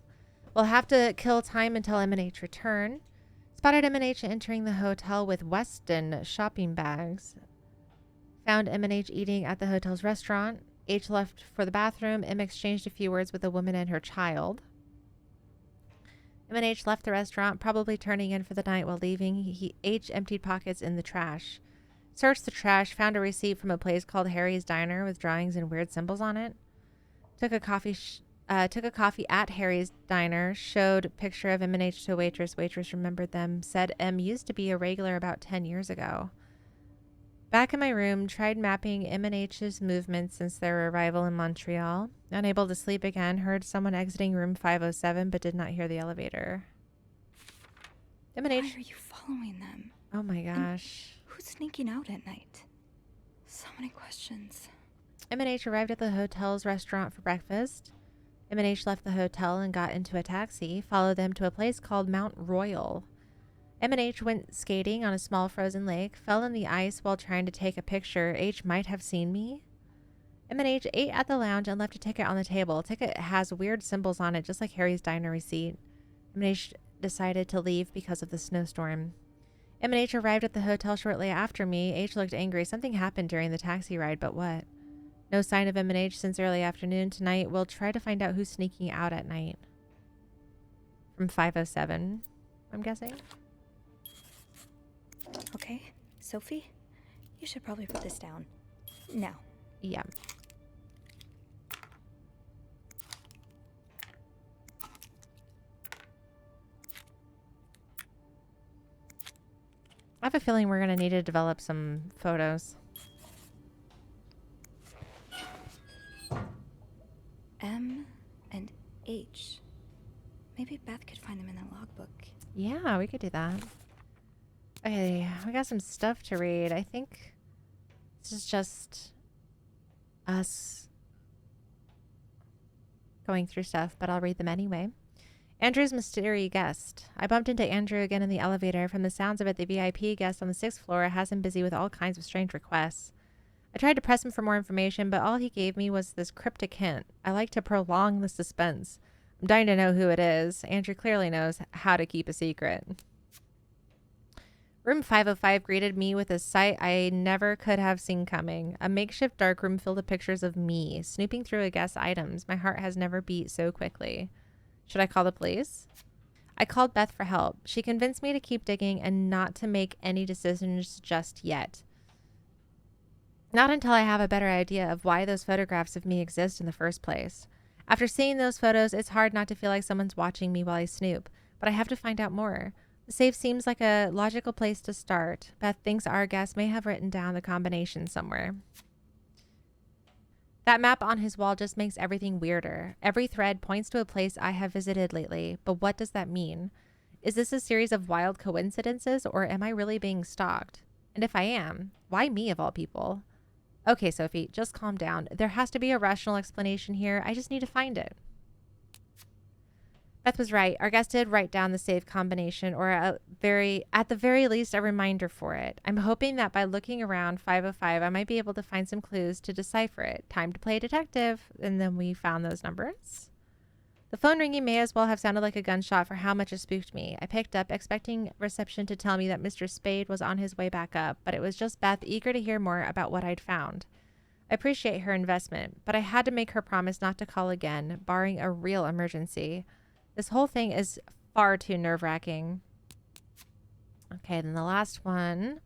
we'll have to kill time until M and H return. Spotted M and H entering the hotel with Weston shopping bags. Found M and H eating at the hotel's restaurant. H left for the bathroom. M exchanged a few words with a woman and her child. M and H left the restaurant, probably turning in for the night. While leaving, H emptied pockets in the trash. Searched the trash, found a receipt from a place called Harry's Diner with drawings and weird symbols on it. Took a coffee at Harry's Diner, showed a picture of M and H to a waitress. Waitress remembered them, said M used to be a regular about 10 years ago. Back in my room, tried mapping M and H's movements since their arrival in Montreal. Unable to sleep again, heard someone exiting room 507 but did not hear the elevator. M and H. Why are you following them? Oh my gosh. And who's sneaking out at night? So many questions. M and H arrived at the hotel's restaurant for breakfast. M and H left the hotel and got into a taxi, followed them to a place called Mount Royal. M and H went skating on a small frozen lake, fell in the ice while trying to take a picture. H might have seen me. M and H ate at the lounge and left a ticket on the table. Ticket has weird symbols on it, just like Harry's Diner receipt. M and H decided to leave because of the snowstorm. M and H arrived at the hotel shortly after me. H looked angry. Something happened during the taxi ride, but what? No sign of M and H since early afternoon. Tonight, we'll try to find out who's sneaking out at night. From 507, I'm guessing. Okay, Sophie, you should probably put this down. Now. Yeah. I have a feeling we're going to need to develop some photos. M and H. Maybe Beth could find them in the logbook. Yeah, we could do that. Okay, we got some stuff to read. I think this is just us going through stuff, but I'll read them anyway. Andrew's mysterious guest. I bumped into Andrew again in the elevator. From the sounds of it, the VIP guest on the 6th floor has him busy with all kinds of strange requests. I tried to press him for more information, but all he gave me was this cryptic hint. I like to prolong the suspense. I'm dying to know who it is. Andrew clearly knows how to keep a secret. Room 505 greeted me with a sight I never could have seen coming. A makeshift darkroom filled with pictures of me, snooping through a guest's items. My heart has never beat so quickly. Should I call the police? I called Beth for help. She convinced me to keep digging and not to make any decisions just yet. Not until I have a better idea of why those photographs of me exist in the first place. After seeing those photos, it's hard not to feel like someone's watching me while I snoop, but I have to find out more. The safe seems like a logical place to start. Beth thinks our guest may have written down the combination somewhere. That map on his wall just makes everything weirder. Every thread points to a place I have visited lately, but what does that mean? Is this a series of wild coincidences, or am I really being stalked? And if I am, why me of all people? Okay, Sophie, just calm down. There has to be a rational explanation here. I just need to find it. Beth was right. Our guest did write down the safe combination, or at the very least, a reminder for it. I'm hoping that by looking around 505, I might be able to find some clues to decipher it. Time to play detective. And then we found those numbers. The phone ringing may as well have sounded like a gunshot for how much it spooked me. I picked up, expecting reception to tell me that Mr. Spade was on his way back up, but it was just Beth, eager to hear more about what I'd found. I appreciate her investment, but I had to make her promise not to call again, barring a real emergency. This whole thing is far too nerve-wracking. Okay, then the last one.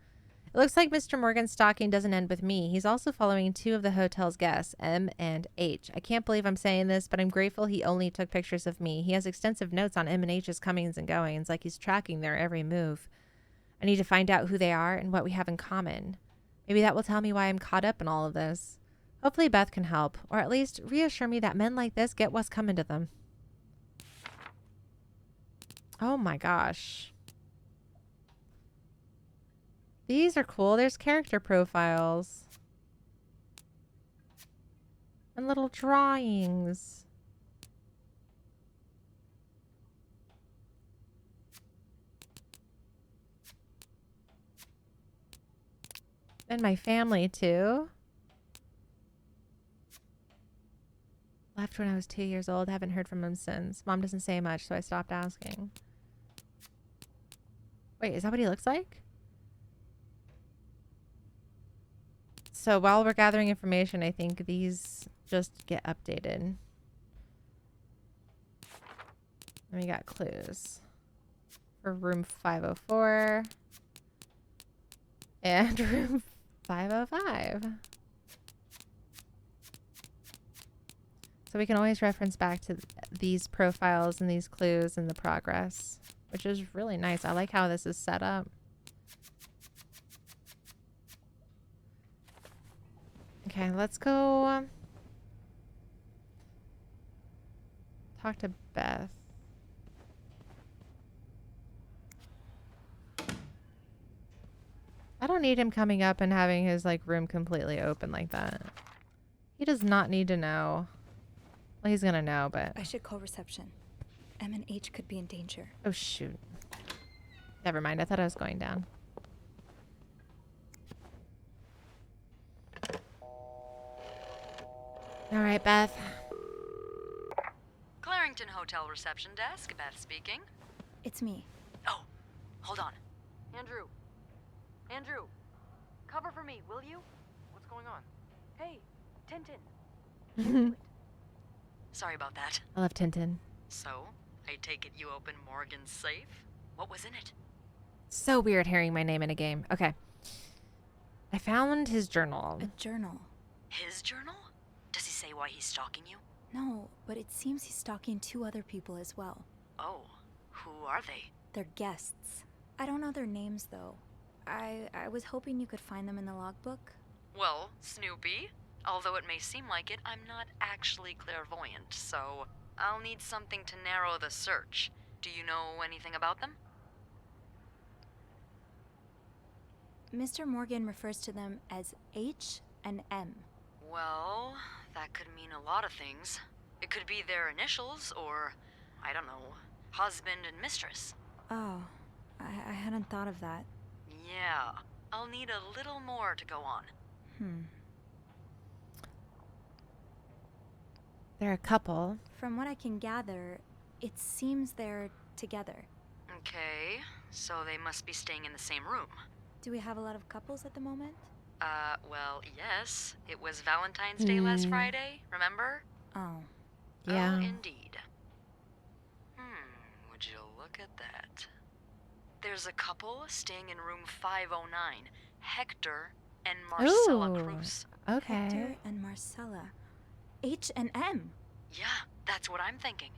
It looks like Mr. Morgan's stalking doesn't end with me. He's also following two of the hotel's guests, M and H. I can't believe I'm saying this, but I'm grateful he only took pictures of me. He has extensive notes on M and H's comings and goings, like he's tracking their every move. I need to find out who they are and what we have in common. Maybe that will tell me why I'm caught up in all of this. Hopefully Beth can help, or at least reassure me that men like this get what's coming to them. Oh my gosh. These are cool. There's character profiles. And little drawings. And my family too. Left when I was 2 years old. Haven't heard from him since. Mom doesn't say much, so I stopped asking. Wait, is that what he looks like? So while we're gathering information, I think these just get updated. And we got clues for room 504 and room 505. So we can always reference back to these profiles and these clues in the progress, which is really nice. I like how this is set up. Okay, let's go talk to Beth. I don't need him coming up and having his like room completely open like that. He does not need to know. Well, he's gonna know, but I should call reception. M and H could be in danger. oh shoot. Never mind. I thought I was going down. All right, Beth. Clarington Hotel reception desk, Beth speaking. It's me. Oh, hold on. Andrew. Andrew. Cover for me, will you? What's going on? Hey, Tintin. Sorry about that. I love Tintin. So, I take it you opened Morgan's safe? What was in it? So weird hearing my name in a game. Okay. I found his journal. A journal. His journal? Does he say why he's stalking you? No, but it seems he's stalking two other people as well. Oh, who are they? They're guests. I don't know their names, though. I was hoping you could find them in the logbook. Well, Snoopy. Although it may seem like it, I'm not actually clairvoyant, so I'll need something to narrow the search. Do you know anything about them? Mr. Morgan refers to them as H and M. Well, that could mean a lot of things. It could be their initials, or, I don't know, husband and mistress. Oh, I hadn't thought of that. Yeah, I'll need a little more to go on. They're a couple. From what I can gather, it seems they're together. Okay, so they must be staying in the same room. Do we have a lot of couples at the moment? Well, yes. It was Valentine's Day last Friday, remember? Oh. Yeah. Oh, indeed. Would you look at that? There's a couple staying in room 509. Hector and Marcella Ooh, Cruz. okay. Hector and Marcella. H and M. Yeah, that's what I'm thinking.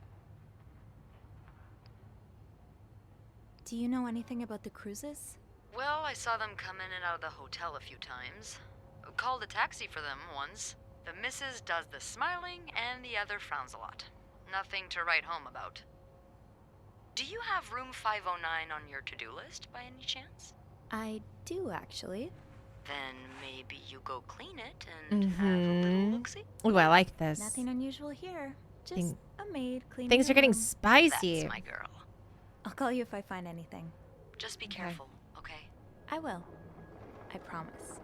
Do you know anything about the Cruzes? Well, I saw them come in and out of the hotel a few times. Called a taxi for them once. The missus does the smiling and the other frowns a lot. Nothing to write home about. Do you have room 509 on your to-do list by any chance? I do, actually. Then maybe you go clean it and have a little look-see? Ooh, I like this. Nothing unusual here. Just a maid cleaning. Things her are getting room. spicy. That's my girl. I'll call you if I find anything. Just be careful, okay? I will. I promise.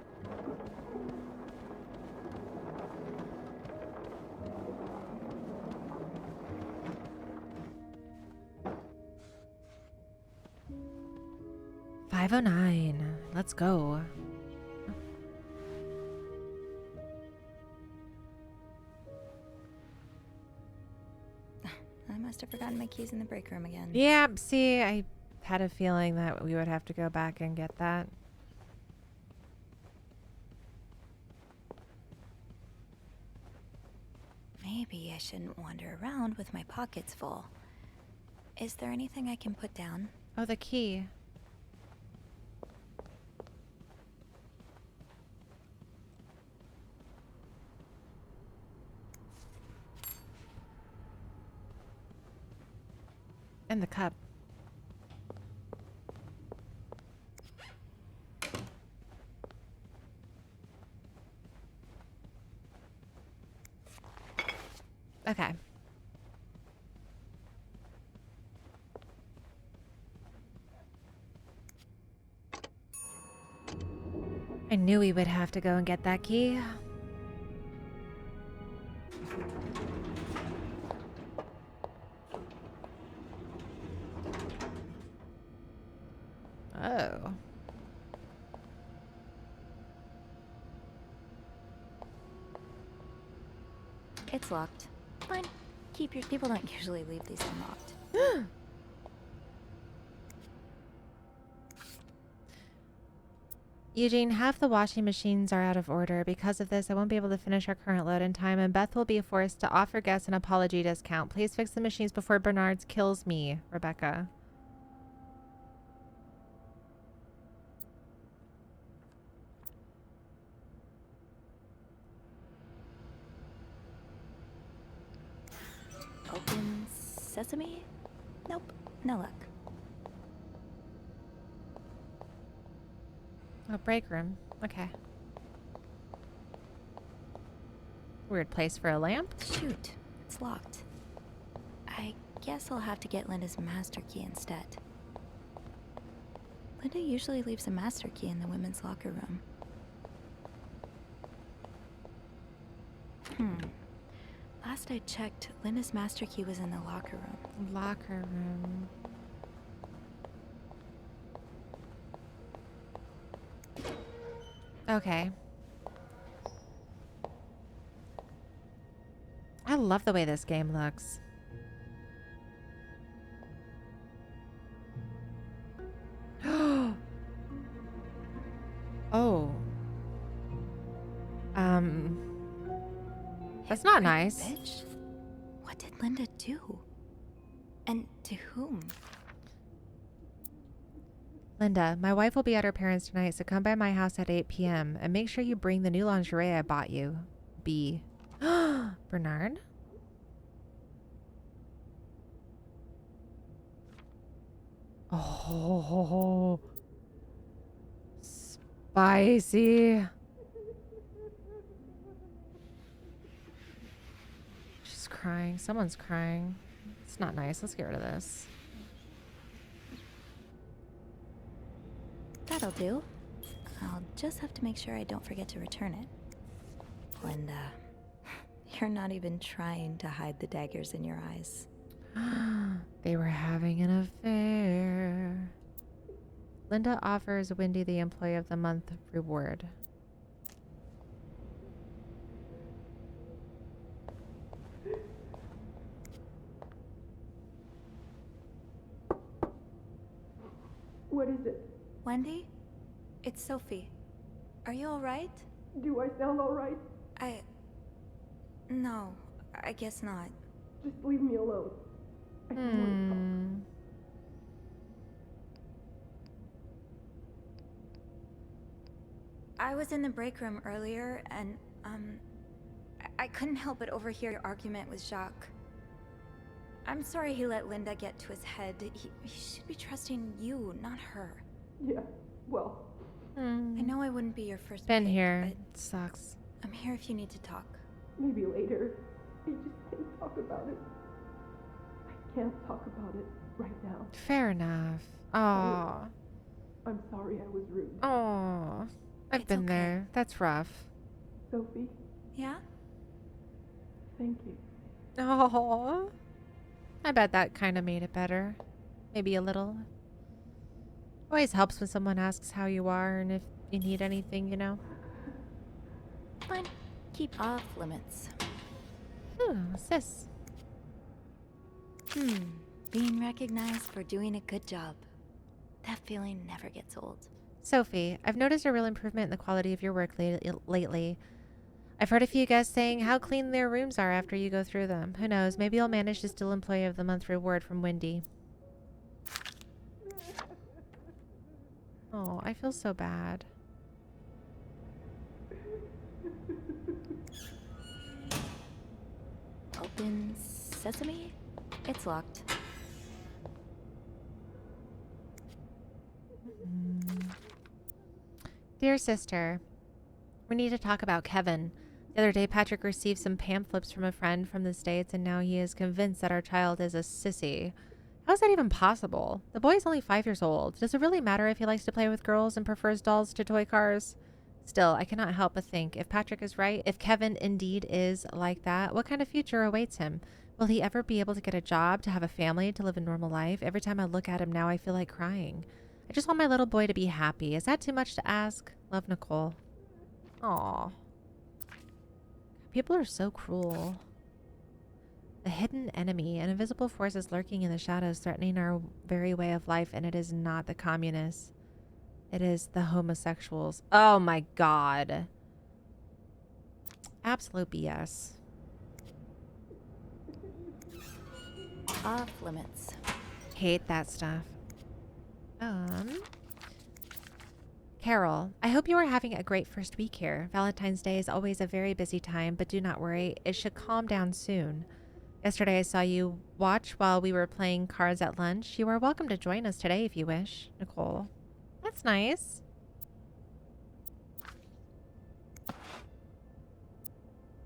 5:09. Let's go. I must have forgotten my keys in the break room again. Yeah, see, I had a feeling that we would have to go back and get that. Maybe I shouldn't wander around with my pockets full. Is there anything I can put down? Oh, the key. And the cup. Okay. I knew we would have to go and get that key. Oh. It's locked. Fine. Keep your people don't usually leave these unlocked. Eugene, half the washing machines are out of order. Because of this, I won't be able to finish our current load in time, and Beth will be forced to offer guests an apology discount. Please fix the machines before Bernard's kills me, Rebecca. Open sesame? Nope, no luck. Oh, break room. Okay. Weird place for a lamp. Shoot, it's locked. I guess I'll have to get Linda's master key instead. Linda usually leaves a master key in the women's locker room. Last I checked, Linda's master key was in the locker room. Locker room. Okay. I love the way this game looks. Oh. That's not nice. Bitch? What did Linda do? And to whom? Linda, my wife will be at her parents' tonight, so come by my house at 8 p.m. and make sure you bring the new lingerie I bought you. B. Bernard? Oh. Spicy. She's crying. Someone's crying. It's not nice. Let's get rid of this. That'll do. I'll just have to make sure I don't forget to return it. Linda, you're not even trying to hide the daggers in your eyes. They were having an affair. Linda offers Wendy the Employee of the Month reward. What is it? Wendy? It's Sophie. Are you alright? Do I sound alright? No, I guess not. Just leave me alone. I don't want to talk. I was in the break room earlier, and, I couldn't help but overhear your argument with Jacques. I'm sorry he let Linda get to his head. He should be trusting you, not her. Yeah, well. I know I wouldn't be your first Been pick, here. but It sucks. I'm here if you need to talk. Maybe later. I just can't talk about it. I can't talk about it right now. Fair enough. Aw. I'm sorry I was rude. Aw. I've It's been okay. there. That's rough. Sophie, Yeah? thank you. Oh. I bet that kind of made it better. Maybe a little. Always helps when someone asks how you are and if you need anything, you know? Fine. Keep off limits. Ooh, sis. Being recognized for doing a good job. That feeling never gets old. Sophie, I've noticed a real improvement in the quality of your work lately. I've heard a few guests saying how clean their rooms are after you go through them. Who knows, maybe you'll manage to steal Employee of the Month reward from Wendy. Oh, I feel so bad. Open sesame? It's locked. Dear sister, we need to talk about Kevin. The other day, Patrick received some pamphlets from a friend from the States, and now he is convinced that our child is a sissy. How is that even possible? The boy is only 5 years old. Does it really matter if he likes to play with girls and prefers dolls to toy cars? Still, I cannot help but think, if Patrick is right, if Kevin indeed is like that, what kind of future awaits him? Will he ever be able to get a job, to have a family, to live a normal life? Every time I look at him now, I feel like crying. I just want my little boy to be happy. Is that too much to ask? Love, Nicole. Aw. People are so cruel. The hidden enemy, an invisible force is lurking in the shadows, threatening our very way of life, and it is not the communists. It is the homosexuals. Oh my god. Absolute BS. Off limits. Hate that stuff. Carol, I hope you are having a great first week here. Valentine's Day is always a very busy time, but do not worry, it should calm down soon. Yesterday I saw you watch while we were playing cards at lunch. You are welcome to join us today if you wish. Nicole. That's nice.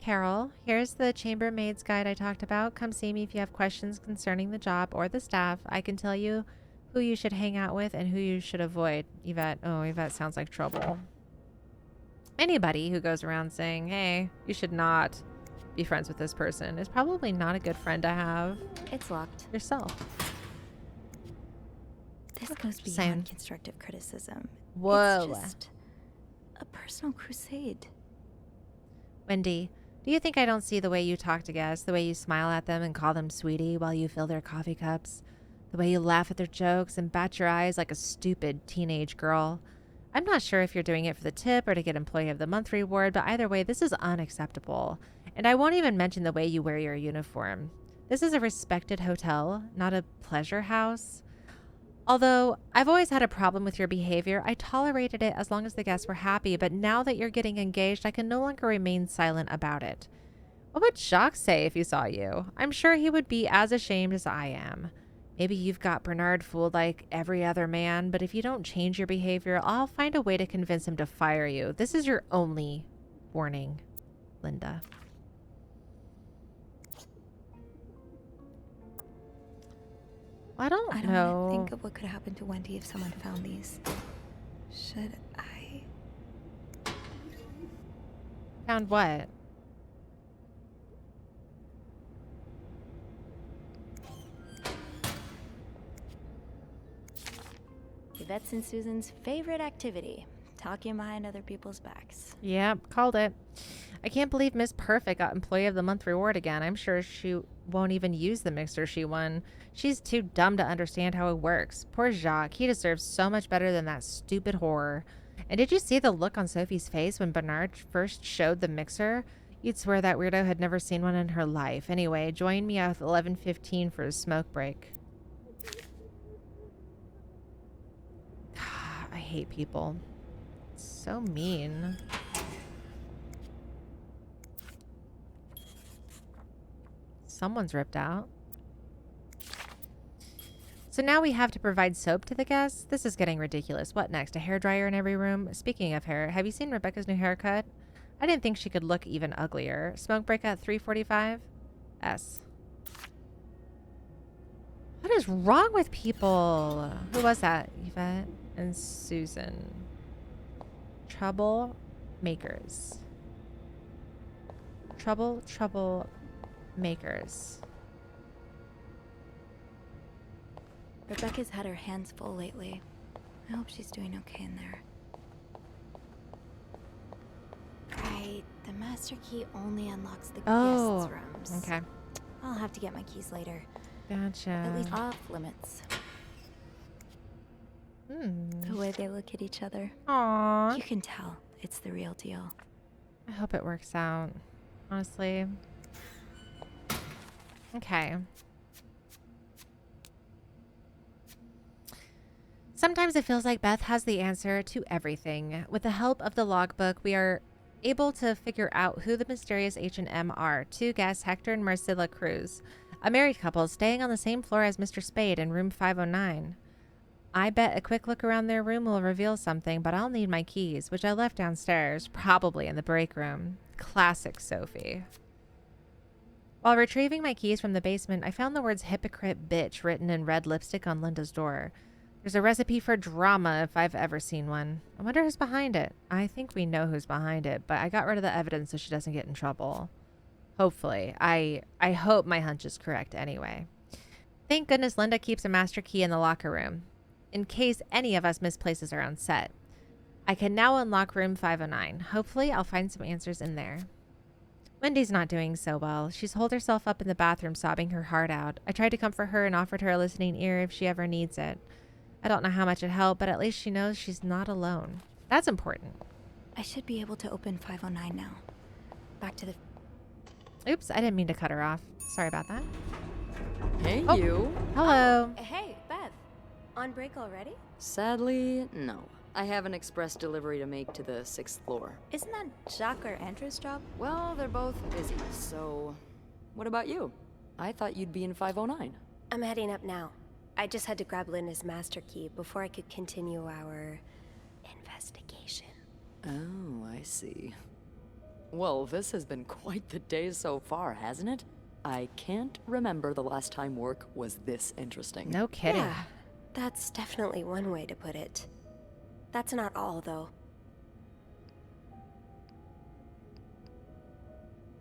Carol, here's the chambermaid's guide I talked about. Come see me if you have questions concerning the job or the staff. I can tell you who you should hang out with and who you should avoid. Yvette. Oh, Yvette sounds like trouble. Anybody who goes around saying, hey, you should not be friends with this person is probably not a good friend to have. It's locked. Yourself. This goes beyond Same. constructive criticism. Whoa. It's just a personal crusade. Wendy, do you think I don't see the way you talk to guests, the way you smile at them and call them sweetie while you fill their coffee cups? The way you laugh at their jokes and bat your eyes like a stupid teenage girl. I'm not sure if you're doing it for the tip or to get Employee of the Month reward, but either way, this is unacceptable. And I won't even mention the way you wear your uniform. This is a respected hotel, not a pleasure house. Although I've always had a problem with your behavior, I tolerated it as long as the guests were happy, but now that you're getting engaged, I can no longer remain silent about it. What would Jacques say if he saw you? I'm sure he would be as ashamed as I am. Maybe you've got Bernard fooled like every other man, but if you don't change your behavior, I'll find a way to convince him to fire you. This is your only warning, Linda. I don't know. Want to think of what could happen to Wendy if someone found these. Should I? Found what? Yvette's and Susan's favorite activity. Talking behind other people's backs. Yep, called it. I can't believe Miss Perfect got Employee of the Month reward again. I'm sure she won't even use the mixer she won. She's too dumb to understand how it works. Poor Jacques. He deserves so much better than that stupid whore. And did you see the look on Sophie's face when Bernard first showed the mixer? You'd swear that weirdo had never seen one in her life. Anyway, join me at 11:15 for a smoke break. I hate people. So mean. Someone's ripped out. So now we have to provide soap to the guests? This is getting ridiculous. What next? A hairdryer in every room? Speaking of hair, have you seen Rebecca's new haircut? I didn't think she could look even uglier. Smoke break at 3:45? S. What is wrong with people? Who was that? Yvette and Susan. Trouble makers. Trouble makers. Rebecca's had her hands full lately. I hope she's doing okay in there. Right, the master key only unlocks the guests' rooms. Okay. I'll have to get my keys later. Gotcha. At least off limits. The way they look at each other. Aww. You can tell it's the real deal. I hope it works out. Honestly. Okay. Sometimes it feels like Beth has the answer to everything. With the help of the logbook, we are able to figure out who the mysterious H&M are. 2 guests, Hector and Marcilla Cruz, a married couple staying on the same floor as Mr. Spade in room 509. I bet a quick look around their room will reveal something, but I'll need my keys, which I left downstairs, probably in the break room. Classic Sophie. While retrieving my keys from the basement, I found the words hypocrite bitch written in red lipstick on Linda's door. There's a recipe for drama if I've ever seen one. I wonder who's behind it. I think we know who's behind it, but I got rid of the evidence so she doesn't get in trouble. Hopefully. I hope my hunch is correct anyway. Thank goodness Linda keeps a master key in the locker room, in case any of us misplaces her on set. I can now unlock room 509. Hopefully I'll find some answers in there. Wendy's not doing so well. She's holed herself up in the bathroom sobbing her heart out. I tried to comfort her and offered her a listening ear if she ever needs it. I don't know how much it helped, but at least she knows she's not alone. That's important. I should be able to open 509 now. Back to the... Oops, I didn't mean to cut her off. Sorry about that. Hey, Oh, you. Hello. Oh, hey, Beth. On break already? Sadly, no. I have an express delivery to make to the 6th floor. Isn't that Jacques or Andrew's job? Well, they're both busy, so... What about you? I thought you'd be in 509. I'm heading up now. I just had to grab Linda's master key before I could continue our investigation. Oh, I see. Well, this has been quite the day so far, hasn't it? I can't remember the last time work was this interesting. No kidding. Yeah, that's definitely one way to put it. That's not all, though.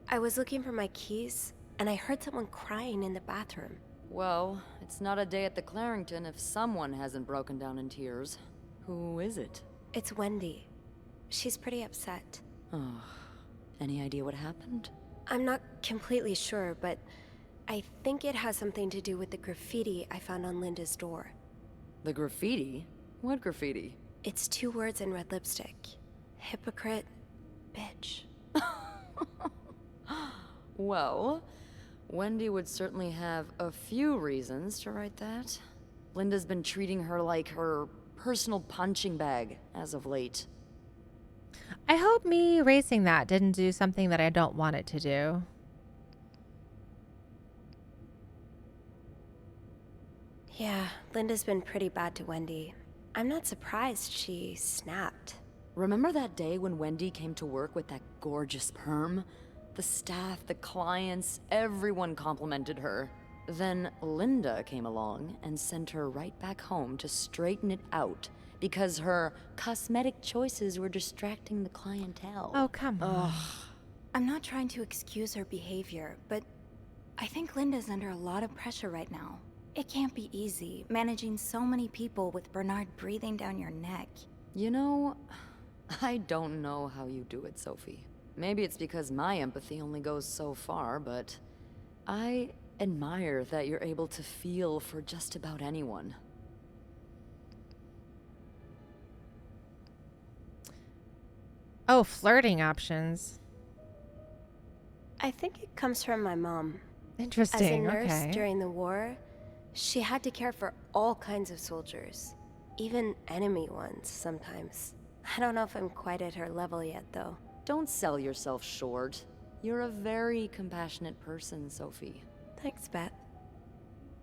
I was looking for my keys, and I heard someone crying in the bathroom. Well, it's not a day at the Clarington if someone hasn't broken down in tears. Who is it? It's Wendy. She's pretty upset. Oh, any idea what happened? I'm not completely sure, but I think it has something to do with the graffiti I found on Linda's door. The graffiti? What graffiti? It's 2 words in red lipstick. Hypocrite, bitch. Well, Wendy would certainly have a few reasons to write that. Linda's been treating her like her personal punching bag as of late. I hope me erasing that didn't do something that I don't want it to do. Yeah, Linda's been pretty bad to Wendy. I'm not surprised she snapped. Remember that day when Wendy came to work with that gorgeous perm? The staff, the clients, everyone complimented her. Then Linda came along and sent her right back home to straighten it out because her cosmetic choices were distracting the clientele. Oh, come on. I'm not trying to excuse her behavior, but I think Linda's under a lot of pressure right now. It can't be easy, managing so many people with Bernard breathing down your neck. You know, I don't know how you do it, Sophie. Maybe it's because my empathy only goes so far, but I admire that you're able to feel for just about anyone. Oh, flirting options. I think it comes from my mom. Interesting. As a nurse Okay. during the war, she had to care for all kinds of soldiers, even enemy ones sometimes. I don't know if I'm quite at her level yet, though. Don't sell yourself short. You're a very compassionate person, Sophie. Thanks, Beth.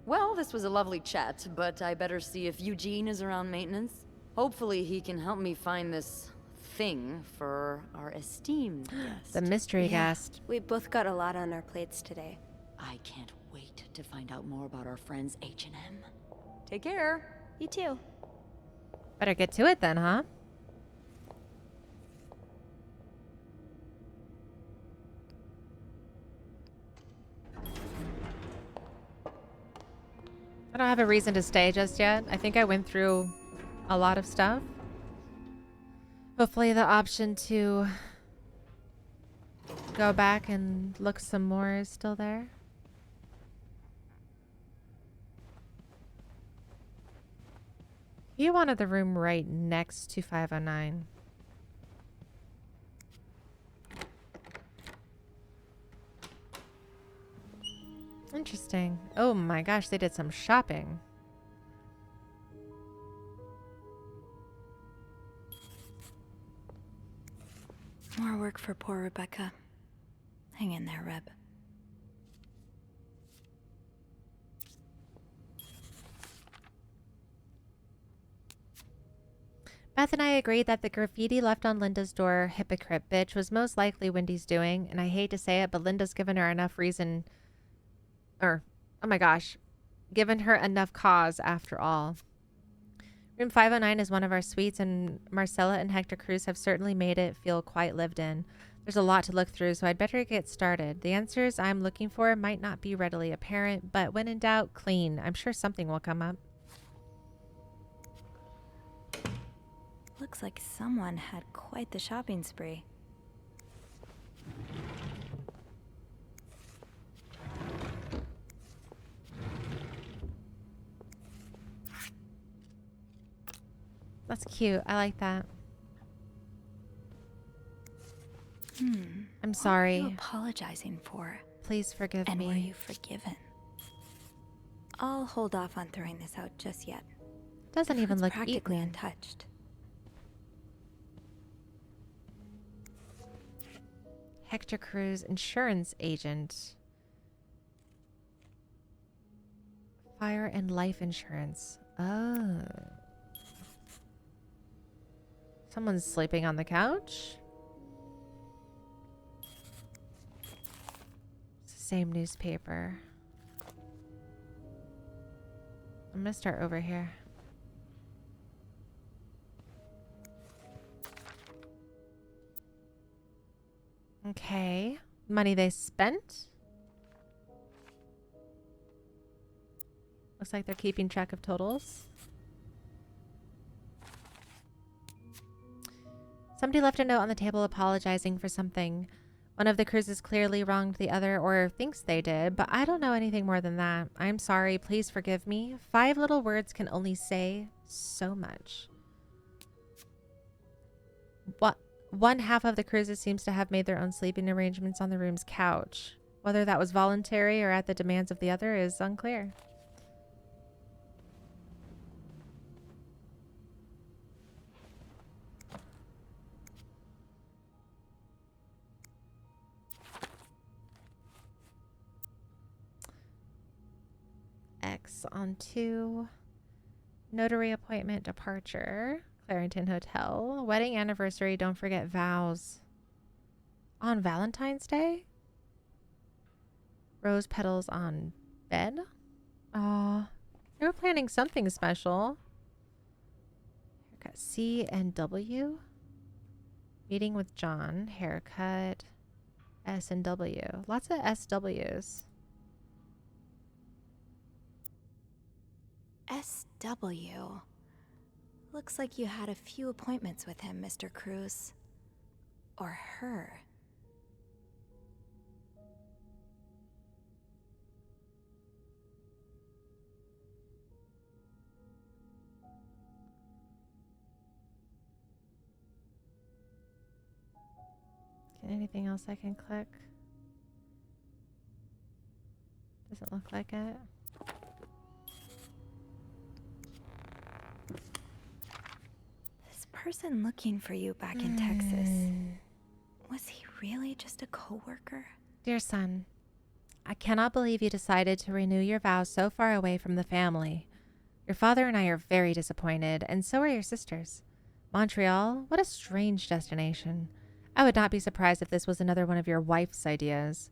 Well, this was a lovely chat, but I better see if Eugene is around maintenance. Hopefully he can help me find this thing for our esteemed guest. The mystery guest. We both got a lot on our plates today. I can't wait to find out more about our friends H&M. Take care. You too. Better get to it then, huh? I don't have a reason to stay just yet. I think I went through a lot of stuff. Hopefully the option to go back and look some more is still there. You wanted the room right next to 509. Interesting. Oh my gosh, they did some shopping. More work for poor Rebecca. Hang in there, Reb. Beth and I agreed that the graffiti left on Linda's door, hypocrite bitch, was most likely Wendy's doing, and I hate to say it, but Linda's given her enough reason, or, oh my gosh, given her enough cause after all. Room 509 is one of our suites, and Marcella and Hector Cruz have certainly made it feel quite lived in. There's a lot to look through, so I'd better get started. The answers I'm looking for might not be readily apparent, but when in doubt, clean. I'm sure something will come up. Looks like someone had quite the shopping spree. That's cute. I like that. I'm sorry. What are you apologizing for? Please forgive and me. were you forgiven? I'll hold off on throwing this out just yet. Doesn't even look practically eaten. untouched. Hector Cruz, insurance agent. Fire and life insurance. Oh. Someone's sleeping on the couch. It's the same newspaper. I'm gonna start over here. Okay. Money they spent. Looks like they're keeping track of totals. Somebody left a note on the table apologizing for something. One of the Cruzes clearly wronged the other, or thinks they did, but I don't know anything more than that. I'm sorry, please forgive me. 5 little words can only say so much. One half of the Cruzes seems to have made their own sleeping arrangements on the room's couch. Whether that was voluntary or at the demands of the other is unclear. X on 2. Notary appointment departure. Clarington Hotel. Wedding anniversary. Don't forget vows. On Valentine's Day? Rose petals on bed? Aw. They were planning something special. Haircut C and W. Meeting with John. Haircut. S and W. Lots of SWs. SW. Looks like you had a few appointments with him, Mr. Cruz. Or her. Anything else I can click? Doesn't look like it. This person looking for you back in Texas. Was he really just a coworker? Dear son, I cannot believe you decided to renew your vows so far away from the family. Your father and I are very disappointed, and so are your sisters. Montreal? What a strange destination. I would not be surprised if this was another one of your wife's ideas.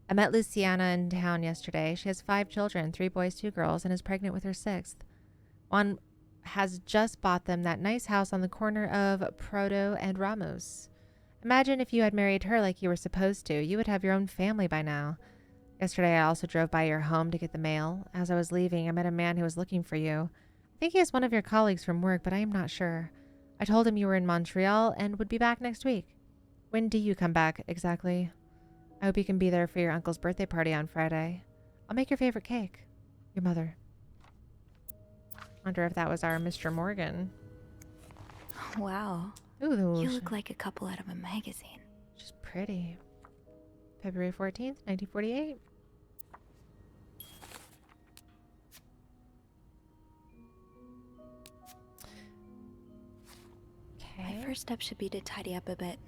I met Luciana in town yesterday. She has 5 children, 3 boys, 2 girls, and is pregnant with her 6th. Juan has just bought them that nice house on the corner of Proto and Ramos. Imagine if you had married her like you were supposed to. You would have your own family by now. Yesterday, I also drove by your home to get the mail. As I was leaving, I met a man who was looking for you. I think he is one of your colleagues from work, but I am not sure. I told him you were in Montreal and would be back next week. When do you come back exactly? I hope you can be there for your uncle's birthday party on Friday. I'll make your favorite cake. Your mother. Wonder if that was our Mr. Morgan. Wow. Ooh, You look like a couple out of a magazine. She's pretty. February 14th, 1948. My first step should be to tidy up a bit.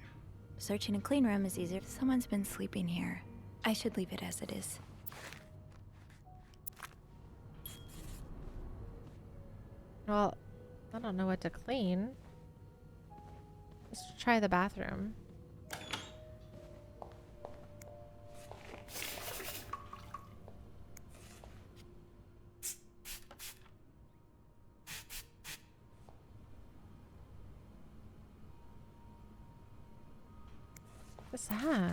Searching a clean room is easier. Someone's been sleeping here. I should leave it as it is. Well, I don't know what to clean. Let's try the bathroom. What's that?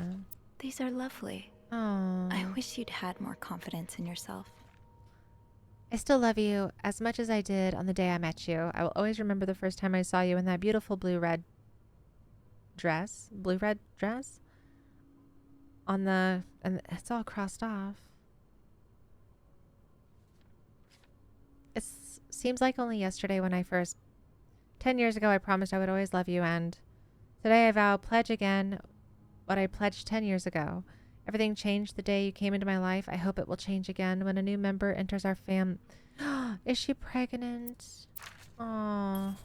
These are lovely. Oh. I wish you'd had more confidence in yourself. I still love you as much as I did on the day I met you. I will always remember the first time I saw you in that beautiful blue-red dress. Blue-red dress? And it's all crossed off. It seems like only yesterday when 10 years ago I promised I would always love you, and today I vow, pledge again what I pledged 10 years ago. Everything changed the day you came into my life. I hope it will change again when a new member enters our fam. Is she pregnant? Aww.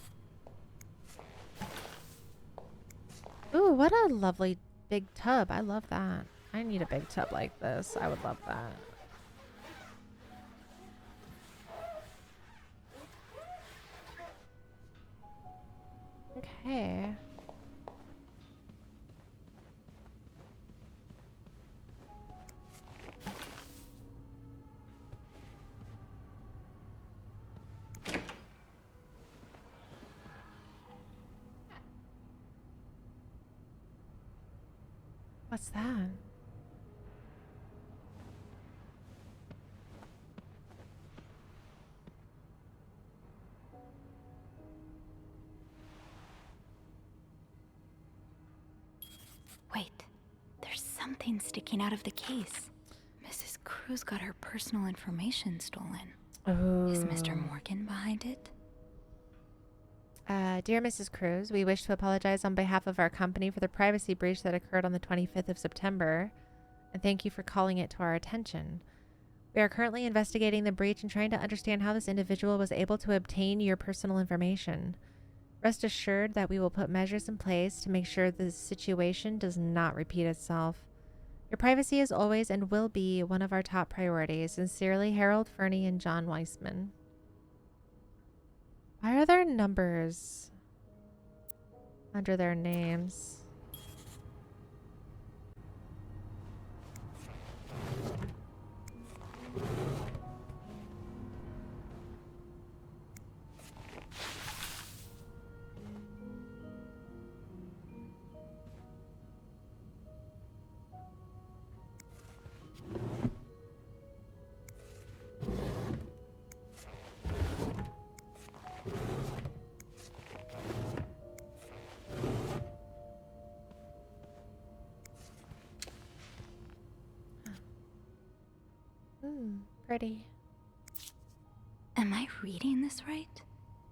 Ooh, what a lovely big tub. I love that. I need a big tub like this. I would love that. Okay. What's that? Wait, there's something sticking out of the case. Mrs. Cruz got her personal information stolen. Oh. Is Mr. Morgan behind it? Dear Mrs. Cruz, we wish to apologize on behalf of our company for the privacy breach that occurred on the 25th of September, and thank you for calling it to our attention. We are currently investigating the breach and trying to understand how this individual was able to obtain your personal information. Rest assured that we will put measures in place to make sure this situation does not repeat itself. Your privacy is always and will be one of our top priorities. Sincerely, Harold Fernie and John Weissman. Why are there numbers under their names? Pretty. Am I reading this right?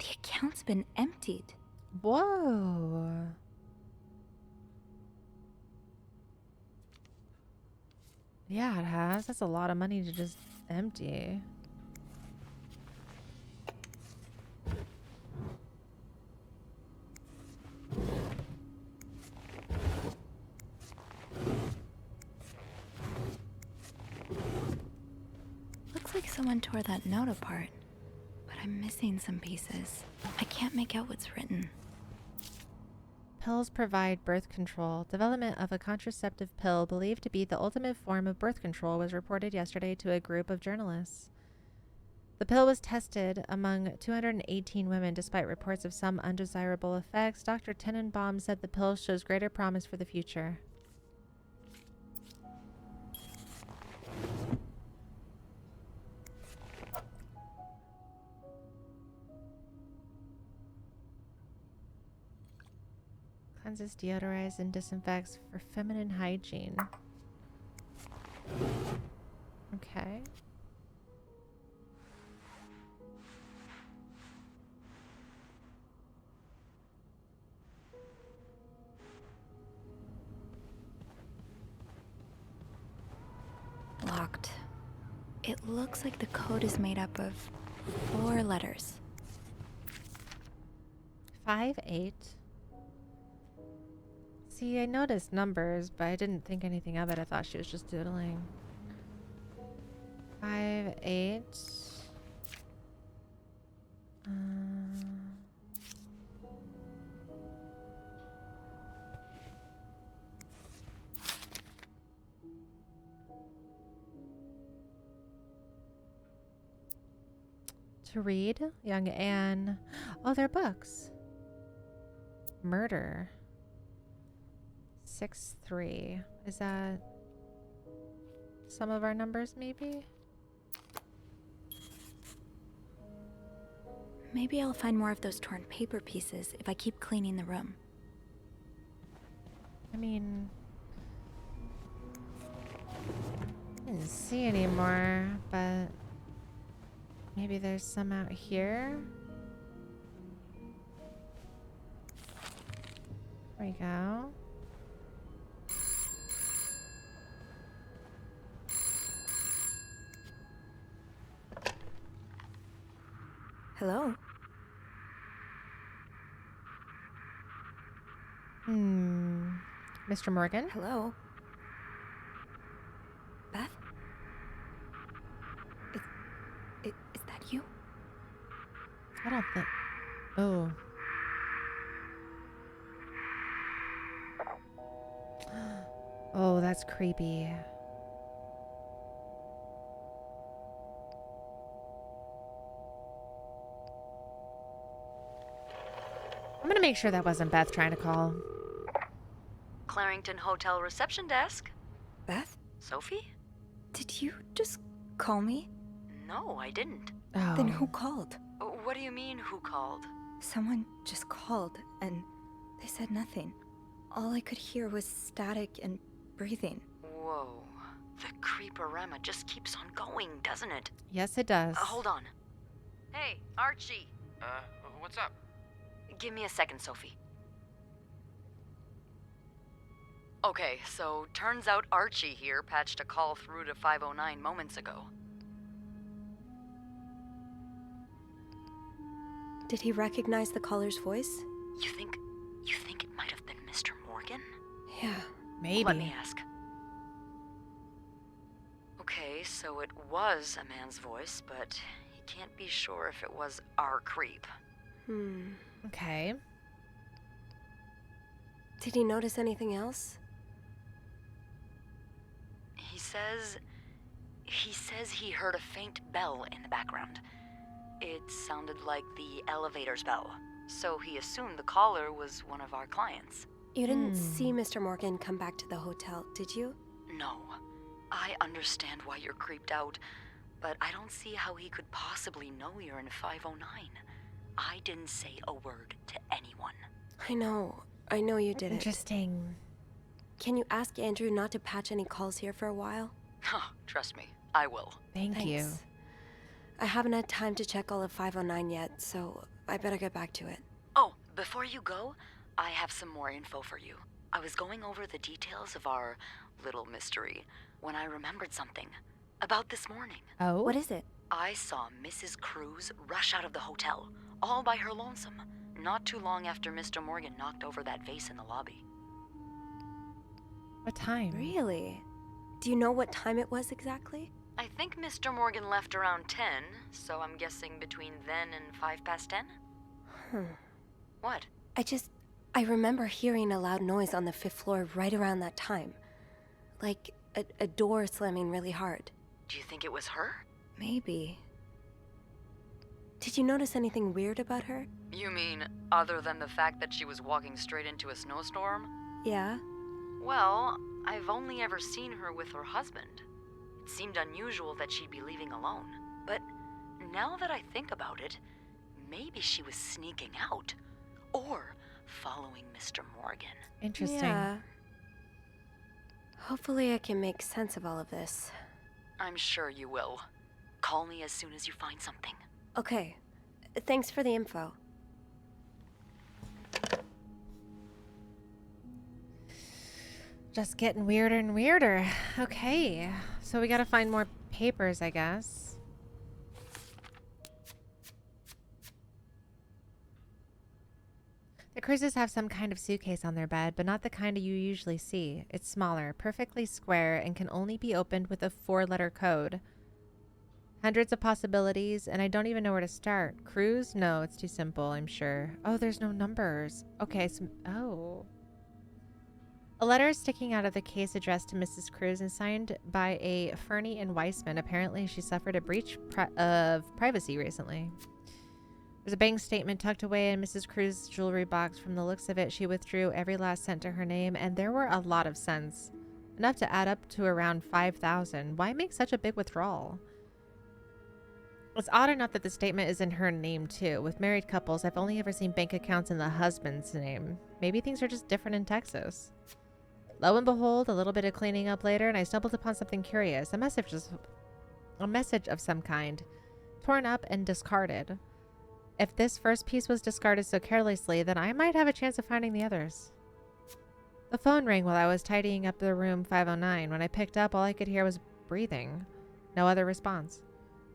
The account's been emptied. Whoa. Yeah, it has. That's a lot of money to just empty. Looks like someone tore that note apart, but I'm missing some pieces. I can't make out what's written. Pills provide birth control. Development of a contraceptive pill believed to be the ultimate form of birth control was reported yesterday to a group of journalists. The pill was tested among 218 women despite reports of some undesirable effects. Dr. Tenenbaum said the pill shows greater promise for the future. Cleanses, deodorizes, and disinfects for feminine hygiene. Okay. Locked. It looks like the code is made up of 4 letters. 5-8. See, I noticed numbers, but I didn't think anything of it. I thought she was just doodling. 5-8. To read, young Anne. Oh, they're books. Murder. 6-3. Is that some of our numbers, maybe? Maybe I'll find more of those torn paper pieces if I keep cleaning the room. I mean, I didn't see any more, but maybe there's some out here. There we go. Hello? Mr. Morgan? Hello? Beth? Is that you? I don't think. Oh. Oh, that's creepy. I'm gonna make sure that wasn't Beth trying to call. Clarington Hotel reception desk. Beth? Sophie? Did you just call me? No, I didn't. Oh. Then who called? What do you mean, who called? Someone just called, and they said nothing. All I could hear was static and breathing. Whoa. The creeporama just keeps on going, doesn't it? Yes, it does. Hold on. Hey, Archie. What's up? Give me a second, Sophie. Okay, so turns out Archie here patched a call through to 509 moments ago. Did he recognize the caller's voice? You think it might have been Mr. Morgan? Yeah. Maybe. Let me ask. Okay, so it was a man's voice, but he can't be sure if it was our creep. Okay. Did he notice anything else? He says he heard a faint bell in the background. It sounded like the elevator's bell, so he assumed the caller was one of our clients. You didn't see Mr. Morgan come back to the hotel, did you? No. I understand why you're creeped out, but I don't see how he could possibly know you're in 509. I didn't say a word to anyone. I know you didn't. Interesting. Can you ask Andrew not to patch any calls here for a while? Trust me, I will. Thank you. I haven't had time to check all of 509 yet, so I better get back to it. Oh, before you go, I have some more info for you. I was going over the details of our little mystery when I remembered something. About this morning. Oh? What is it? I saw Mrs. Cruz rush out of the hotel, all by her lonesome, not too long after Mr. Morgan knocked over that vase in the lobby. What time? Really? Do you know what time it was exactly? I think Mr. Morgan left around 10, so I'm guessing between then and 10:05? What? I remember hearing a loud noise on the 5th floor right around that time. Like a door slamming really hard. Do you think it was her? Maybe. Did you notice anything weird about her? You mean, other than the fact that she was walking straight into a snowstorm? Yeah? Well, I've only ever seen her with her husband. It seemed unusual that she'd be leaving alone. But now that I think about it, maybe she was sneaking out. Or following Mr. Morgan. Interesting. Yeah. Hopefully I can make sense of all of this. I'm sure you will. Call me as soon as you find something. Okay. Thanks for the info. Just getting weirder and weirder. Okay. So we gotta find more papers, I guess. The Cruises have some kind of suitcase on their bed, but not the kind you usually see. It's smaller, perfectly square, and can only be opened with a 4-letter code. Hundreds of possibilities, and I don't even know where to start. Cruise? No, it's too simple, I'm sure. Oh, there's no numbers. Okay, so... Oh. A letter is sticking out of the case addressed to Mrs. Cruz and signed by a Fernie and Weissman. Apparently, she suffered a breach of privacy recently. There's a bank statement tucked away in Mrs. Cruz's jewelry box. From the looks of it, she withdrew every last cent to her name, and there were a lot of cents. Enough to add up to around $5,000. Why make such a big withdrawal? It's odd enough that the statement is in her name, too. With married couples, I've only ever seen bank accounts in the husband's name. Maybe things are just different in Texas. Lo and behold, a little bit of cleaning up later, and I stumbled upon something curious. A message of some kind. Torn up and discarded. If this first piece was discarded so carelessly, then I might have a chance of finding the others. The phone rang while I was tidying up the room 509. When I picked up, all I could hear was breathing. No other response.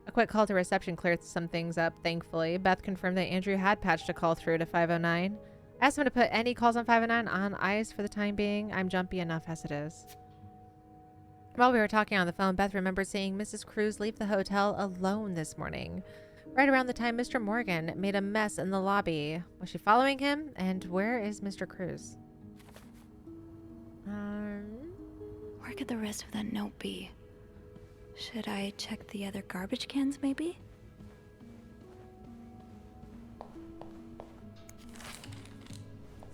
A quick call to reception cleared some things up, thankfully. Beth confirmed that Andrew had patched a call through to 509. I asked him to put any calls on 509 on ice for the time being. I'm jumpy enough as it is. While we were talking on the phone, Beth remembered seeing Mrs. Cruz leave the hotel alone this morning. Right around the time Mr. Morgan made a mess in the lobby. Was she following him? And where is Mr. Cruz? Where could the rest of that note be? Should I check the other garbage cans, maybe?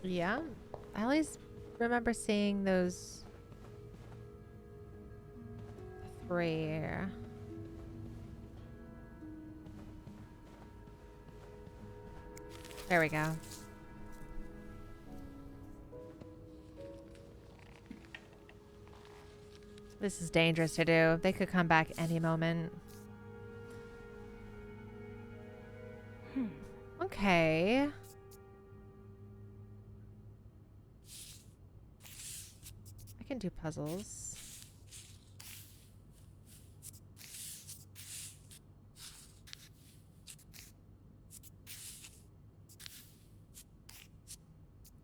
Yeah. I always remember seeing those 3. There we go. This is dangerous to do. They could come back any moment. Okay. I can do puzzles.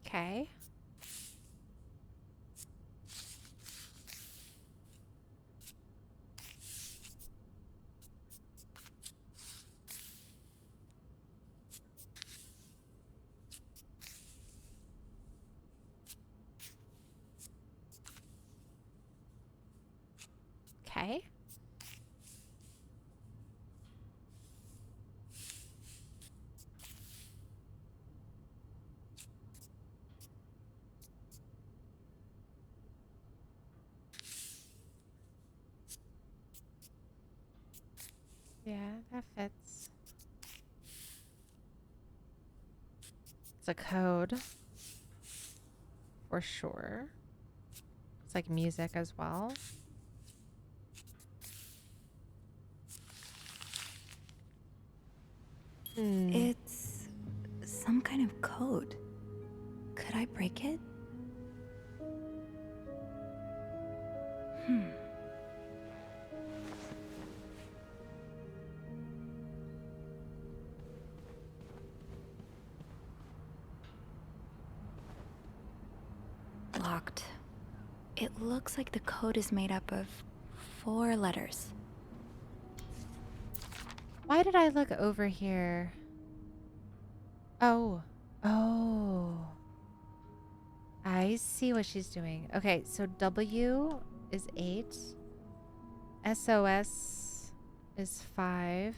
Okay. Okay. Yeah, that fits. It's a code. For sure. It's like music as well. It's some kind of code. Could I break it? Locked. It looks like the code is made up of 4 letters. Why did I look over here? Oh. Oh. I see what she's doing. Okay, so W is 8. SOS is 5.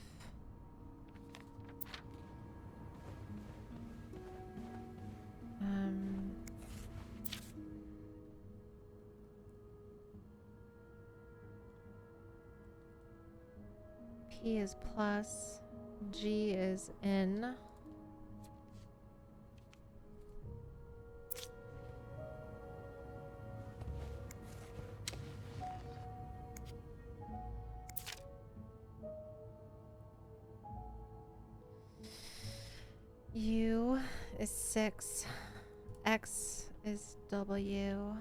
P is plus. G is in. U is 6. X is W.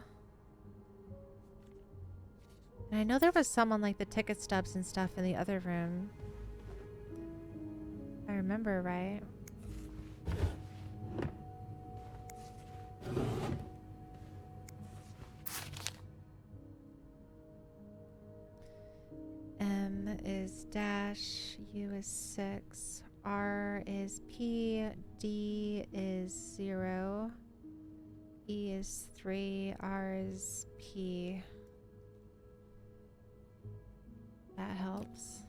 And I know there was some on like the ticket stubs and stuff in the other room. If I remember right. M is dash, U is 6, R is P, D is 0, E is 3, R is P. That helps.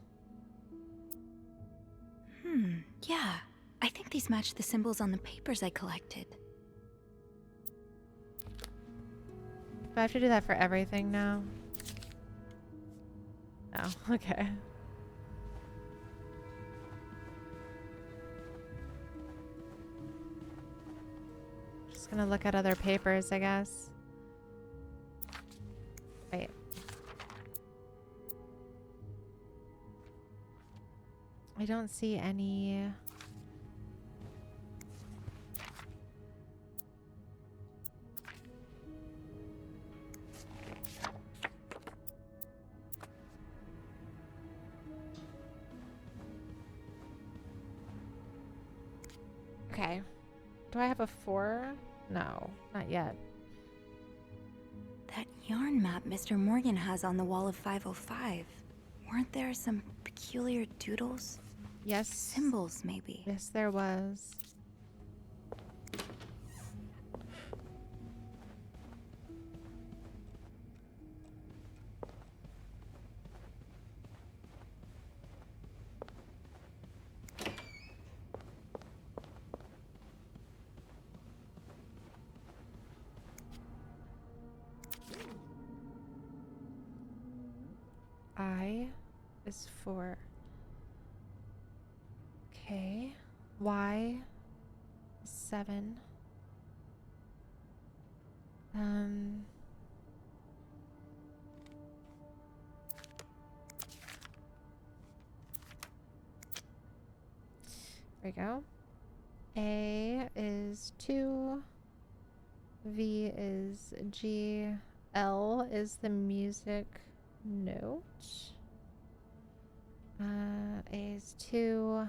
Yeah. I think these match the symbols on the papers I collected. Do I have to do that for everything now? Oh, okay. Just gonna look at other papers, I guess. Wait. I don't see any. Okay. Do I have a 4? No, not yet. That yarn map Mr. Morgan has on the wall of 505. Weren't there some peculiar doodles? Yes. Symbols, maybe. Yes, there was. I is 4. Okay. Y is 7. There we go. A is 2. V is G. L is the music note. A is 2.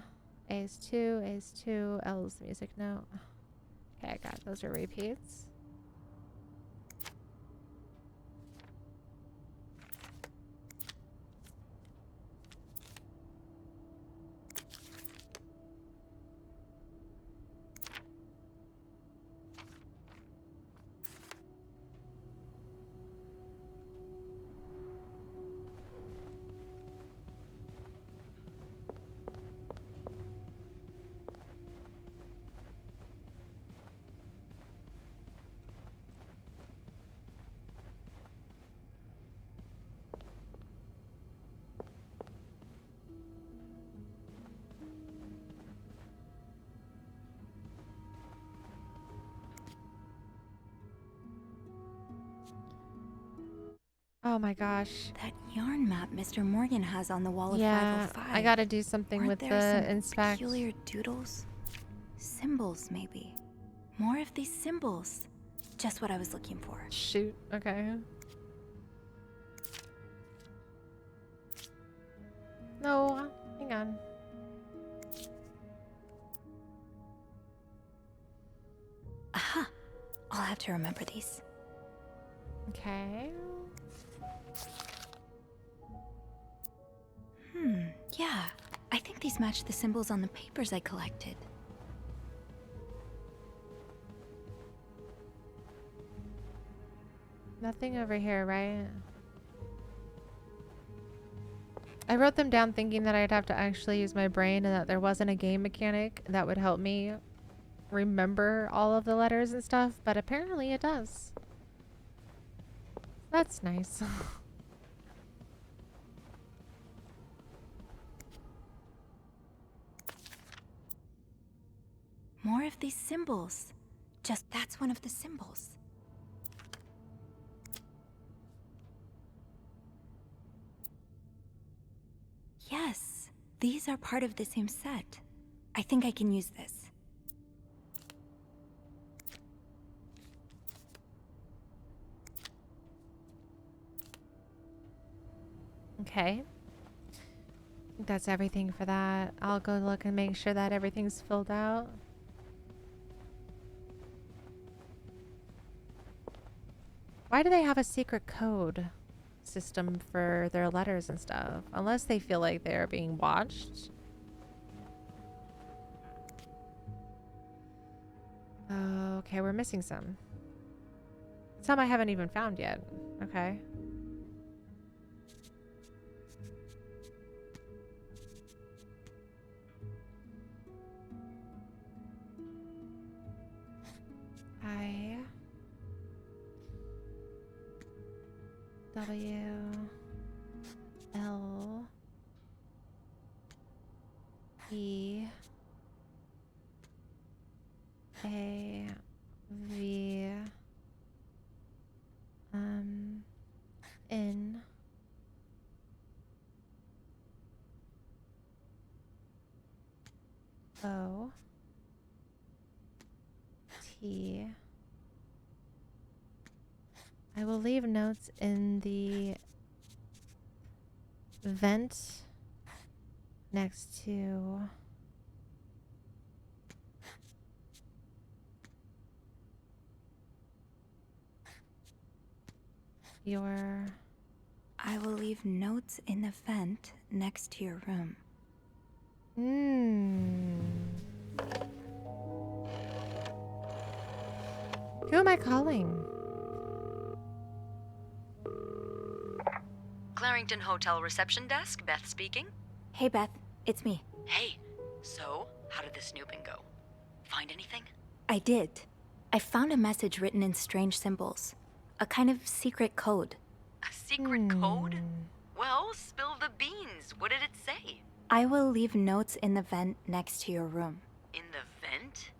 A is 2. A is 2. L is the music note. Okay, I got it. Those are repeats. Oh my gosh. That yarn map Mr. Morgan has on the wall of Yeah, 505. I gotta do something Weren't with there the some inspect. peculiar doodles? Symbols, maybe. More of these symbols. Just what I was looking for. Shoot. Okay. No, hang on. Aha! I'll have to remember these. Okay. Yeah. I think these match the symbols on the papers I collected. Nothing over here, right? I wrote them down thinking that I'd have to actually use my brain and that there wasn't a game mechanic that would help me remember all of the letters and stuff, but apparently it does. That's nice. More of these symbols. Just that's one of the symbols. Yes, these are part of the same set. I think I can use this. Okay. That's everything for that. I'll go look and make sure that everything's filled out. Why do they have a secret code system for their letters and stuff? Unless they feel like they're being watched. Okay, we're missing some. Some I haven't even found yet. Okay. I W L E A V N O T. I will leave notes in the vent next to your... I will leave notes in the vent next to your room. Who am I calling? Clarington Hotel reception desk, Beth speaking. Hey, Beth. It's me. Hey, so how did the snooping go? Find anything? I did. I found a message written in strange symbols. A kind of secret code. A secret code? Well, spill the beans. What did it say? I will leave notes in the vent next to your room. In the vent?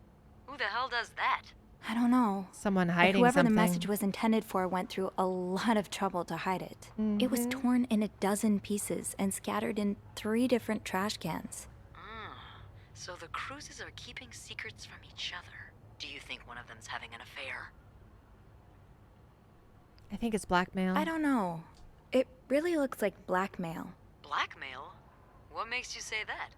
Who the hell does that? I don't know. Someone But hiding whoever something. the message was intended for went through a lot of trouble to hide it. It was torn in a dozen pieces and scattered in 3 different trash cans. So the Cruises are keeping secrets from each other. Do you think one of them's having an affair? I think it's blackmail. I don't know. It really looks like blackmail. Blackmail? What makes you say that?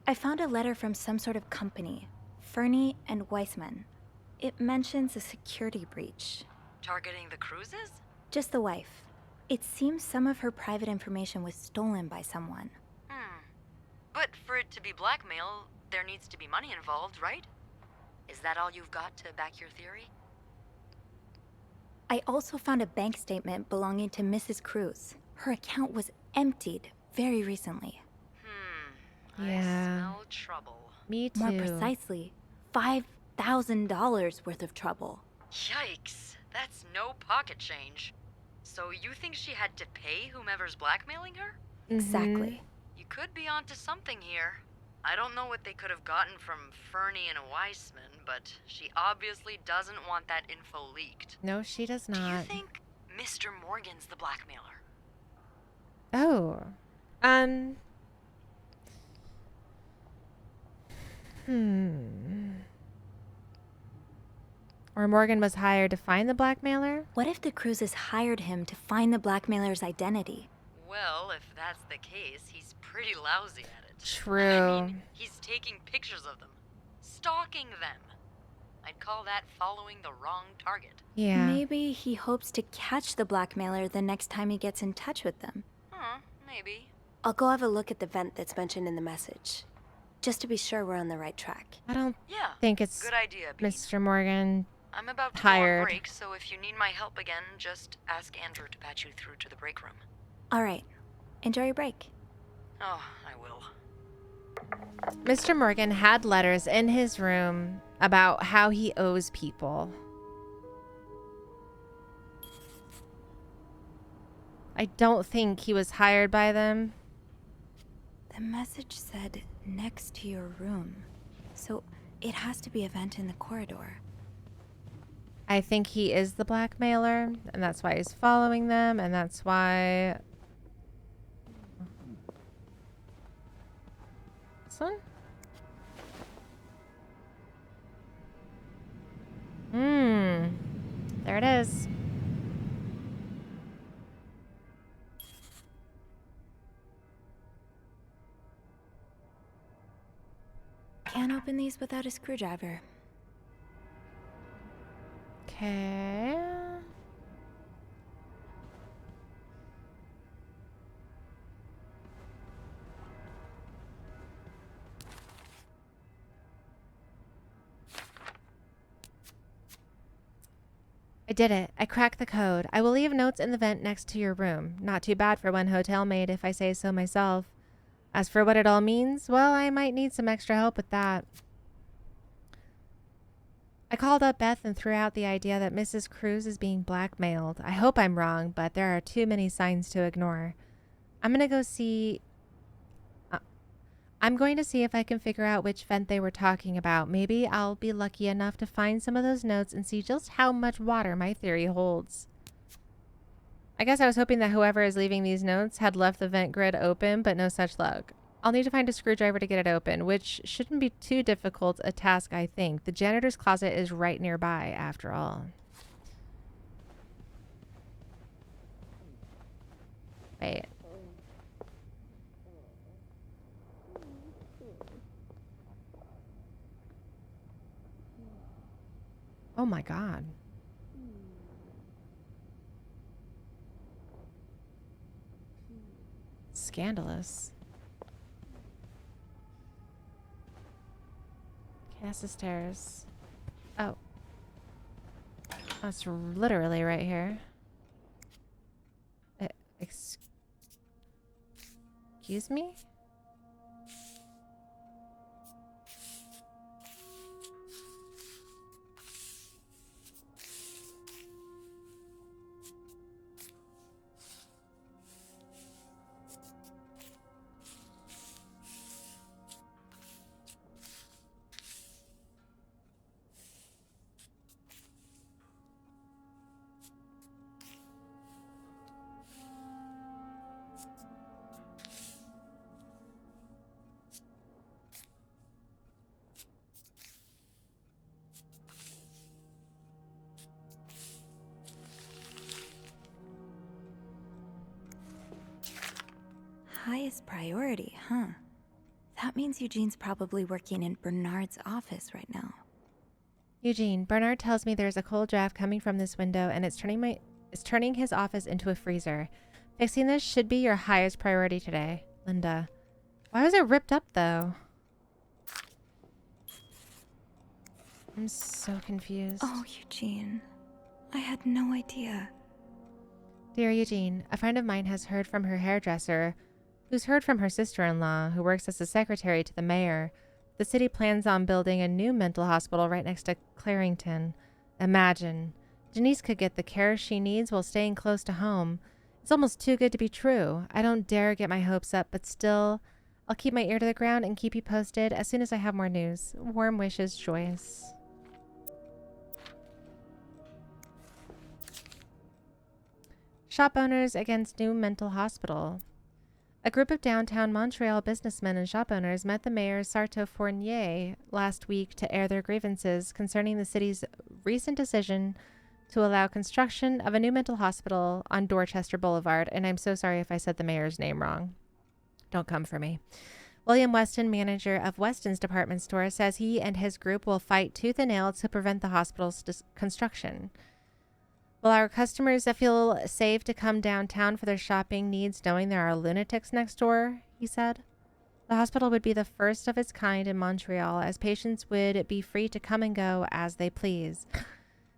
I found a letter from some sort of company, Fernie and Weissman. It mentions a security breach. Targeting the Cruises? Just the wife. It seems some of her private information was stolen by someone. But for it to be blackmail, there needs to be money involved, right? Is that all you've got to back your theory? I also found a bank statement belonging to Mrs. Cruz. Her account was emptied very recently. Yeah. I smell trouble. Me too. More precisely, $5,000 worth of trouble. Yikes, that's no pocket change. So you think she had to pay whomever's blackmailing her? Exactly. You could be onto something here. I don't know what they could have gotten from Fernie and Weissman, but she obviously doesn't want that info leaked. No, she does not. Do you think Mr. Morgan's the blackmailer? Oh. Or Morgan was hired to find the blackmailer? What if the Cruzes hired him to find the blackmailer's identity? Well, if that's the case, he's pretty lousy at it. True. I mean, he's taking pictures of them, stalking them. I'd call that following the wrong target. Yeah. Maybe he hopes to catch the blackmailer the next time he gets in touch with them. Maybe. I'll go have a look at the vent that's mentioned in the message, just to be sure we're on the right track. I don't Yeah, think it's good idea, Bean. Mr. Morgan. I'm about to Tired. go on break, so if you need my help again, just ask Andrew to patch you through to the break room. All right. Enjoy your break. Oh, I will. Mr. Morgan had letters in his room about how he owes people. I don't think he was hired by them. The message said next to your room, so it has to be a vent in the corridor. I think he is the blackmailer, and that's why he's following them, and that's why... This one? There it it is. Can't open these without a screwdriver. Okay. I did it. I cracked the code. I will leave notes in the vent next to your room. Not too bad for one hotel maid, if I say so myself. As for what it all means, well, I might need some extra help with that. I called up Beth and threw out the idea that Mrs. Cruz is being blackmailed. I hope I'm wrong, but there are too many signs to ignore. I'm going to go see... I'm going to see if I can figure out which vent they were talking about. Maybe I'll be lucky enough to find some of those notes and see just how much water my theory holds. I guess I was hoping that whoever is leaving these notes had left the vent grid open, but no such luck. I'll need to find a screwdriver to get it open, which shouldn't be too difficult a task, I think. The janitor's closet is right nearby, after all. Wait. Oh my god. Scandalous. Okay, that's the stairs. Oh. That's literally right here. Excuse me? Highest priority, huh? That means Eugene's probably working in Bernard's office right now. Eugene, Bernard tells me there's a cold draft coming from this window and it's turning his office into a freezer. Fixing this should be your highest priority today. Linda. Why was it ripped up though? I'm so confused. Oh, Eugene. I had no idea. Dear Eugene, a friend of mine has heard from her hairdresser, who's heard from her sister-in-law, who works as a secretary to the mayor. The city plans on building a new mental hospital right next to Clarington. Imagine. Janice could get the care she needs while staying close to home. It's almost too good to be true. I don't dare get my hopes up, but still, I'll keep my ear to the ground and keep you posted as soon as I have more news. Warm wishes, Joyce. Shop owners against new mental hospital. A group of downtown Montreal businessmen and shop owners met the mayor Sarto Fournier last week to air their grievances concerning the city's recent decision to allow construction of a new mental hospital on Dorchester Boulevard. And I'm so sorry if I said the mayor's name wrong. Don't come for me. William Weston, manager of Weston's department store, says he and his group will fight tooth and nail to prevent the hospital's construction. Will our customers feel safe to come downtown for their shopping needs knowing there are lunatics next door? He said. The hospital would be the first of its kind in Montreal, as patients would be free to come and go as they please.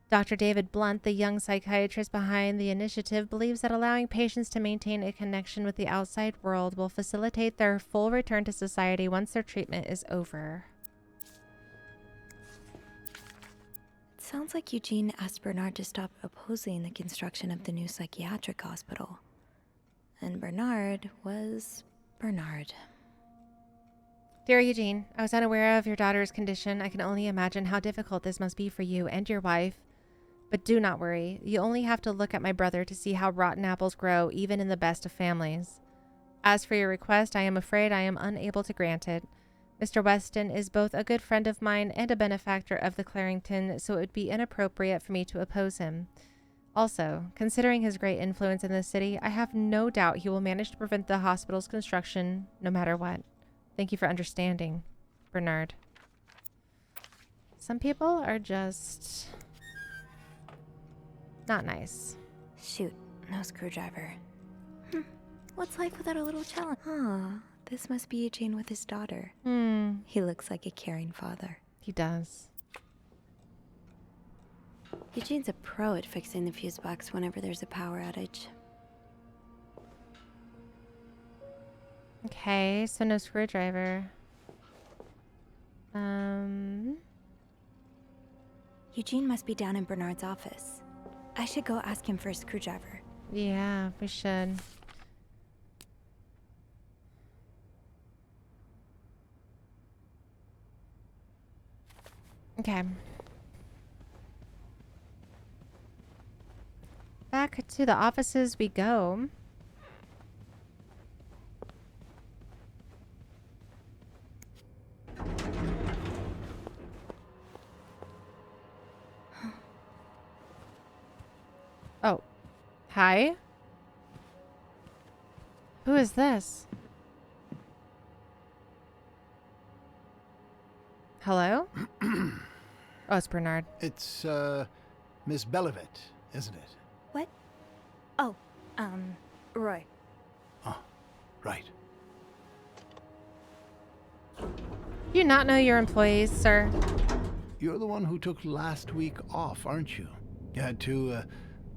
Dr. David Blunt, the young psychiatrist behind the initiative, believes that allowing patients to maintain a connection with the outside world will facilitate their full return to society once their treatment is over. Sounds like Eugene asked Bernard to stop opposing the construction of the new psychiatric hospital. And Bernard was Bernard. Dear Eugene, I was unaware of your daughter's condition. I can only imagine how difficult this must be for you and your wife. But do not worry. You only have to look at my brother to see how rotten apples grow, even in the best of families. As for your request, I am afraid I am unable to grant it. Mr. Weston is both a good friend of mine and a benefactor of the Clarington, so it would be inappropriate for me to oppose him. Also, considering his great influence in this city, I have no doubt he will manage to prevent the hospital's construction no matter what. Thank you for understanding, Bernard. Some people are just not nice. Shoot, no screwdriver. What's life without a little challenge? This must be Eugene with his daughter. He looks like a caring father. He does. Eugene's a pro at fixing the fuse box whenever there's a power outage. Okay, so no screwdriver. Eugene must be down in Bernard's office. I should go ask him for a screwdriver. Yeah, we should. Okay. Back to the offices we go. Oh. Hi? Who is this? Hello? Oh, it's Bernard. It's, Miss Belivet, isn't it? What? Oh, Roy. Oh, right. You not know your employees, sir? You're the one who took last week off, aren't you? You had to,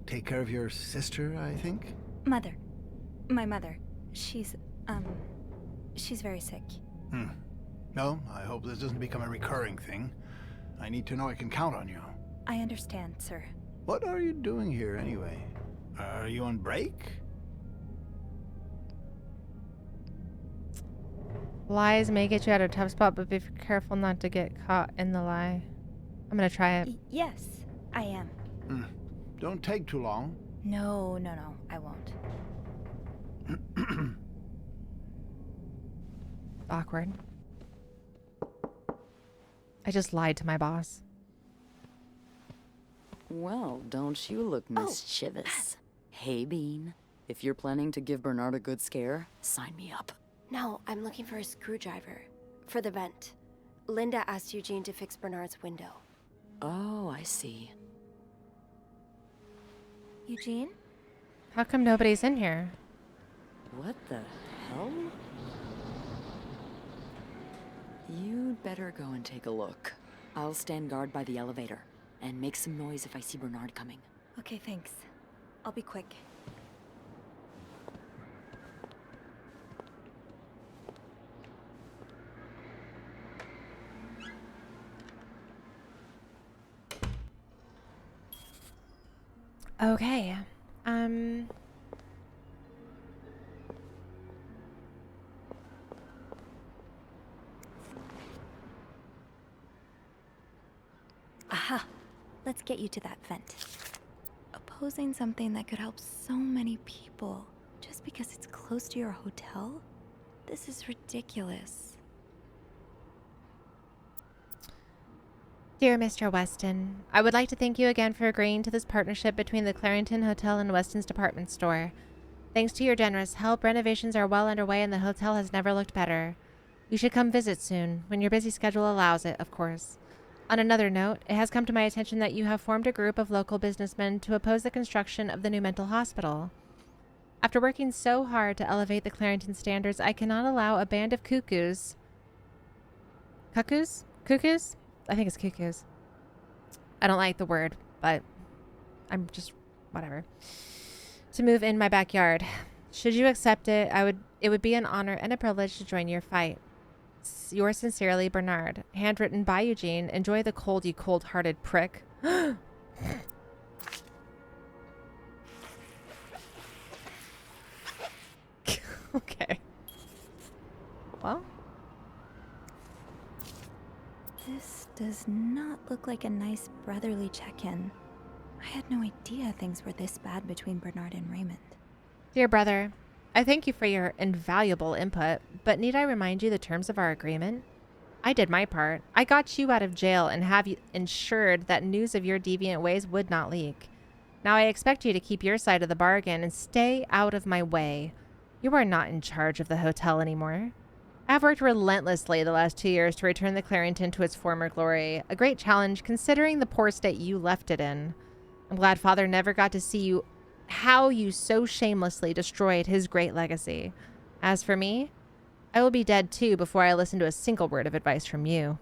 take care of your sister, I think? Mother. My mother. She's very sick. No, I hope this doesn't become a recurring thing. I need to know I can count on you. I understand, sir. What are you doing here, anyway? Are you on break? Lies may get you out of a tough spot, but be careful not to get caught in the lie. I'm gonna try it. Yes, I am. Don't take too long. No, I won't. Awkward. I just lied to my boss. Well, don't you look mischievous. Hey, Bean. If you're planning to give Bernard a good scare, sign me up. No, I'm looking for a screwdriver. For the vent. Linda asked Eugene to fix Bernard's window. Oh, I see. Eugene? How come nobody's in here? What the hell? You'd better go and take a look. I'll stand guard by the elevator and make some noise if I see Bernard coming. Okay, thanks. I'll be quick. Okay. Aha! Let's get you to that vent. Opposing something that could help so many people just because it's close to your hotel? This is ridiculous. Dear Mr. Weston, I would like to thank you again for agreeing to this partnership between the Clarington Hotel and Weston's department store. Thanks to your generous help, renovations are well underway and the hotel has never looked better. You should come visit soon, when your busy schedule allows it, of course. On another note, it has come to my attention that you have formed a group of local businessmen to oppose the construction of the new mental hospital. After working so hard to elevate the Clarington standards, I cannot allow a band of cuckoos. Cuckoos? Cuckoos? I think it's cuckoos. I don't like the word, but I'm just whatever. To move in my backyard. Should you accept it, it would be an honor and a privilege to join your fight. Yours sincerely, Bernard. Handwritten by Eugene. Enjoy the cold, you cold-hearted prick. Okay. Well. This does not look like a nice brotherly check-in. I had no idea things were this bad between Bernard and Raymond. Dear brother, I thank you for your invaluable input, but need I remind you the terms of our agreement? I did my part. I got you out of jail and have you ensured that news of your deviant ways would not leak. Now I expect you to keep your side of the bargain and stay out of my way. You are not in charge of the hotel anymore. I've worked relentlessly the last 2 years to return the Clarington to its former glory. A great challenge considering the poor state you left it in. I'm glad Father never got to see you how you so shamelessly destroyed his great legacy. As for me, I will be dead too before I listen to a single word of advice from you.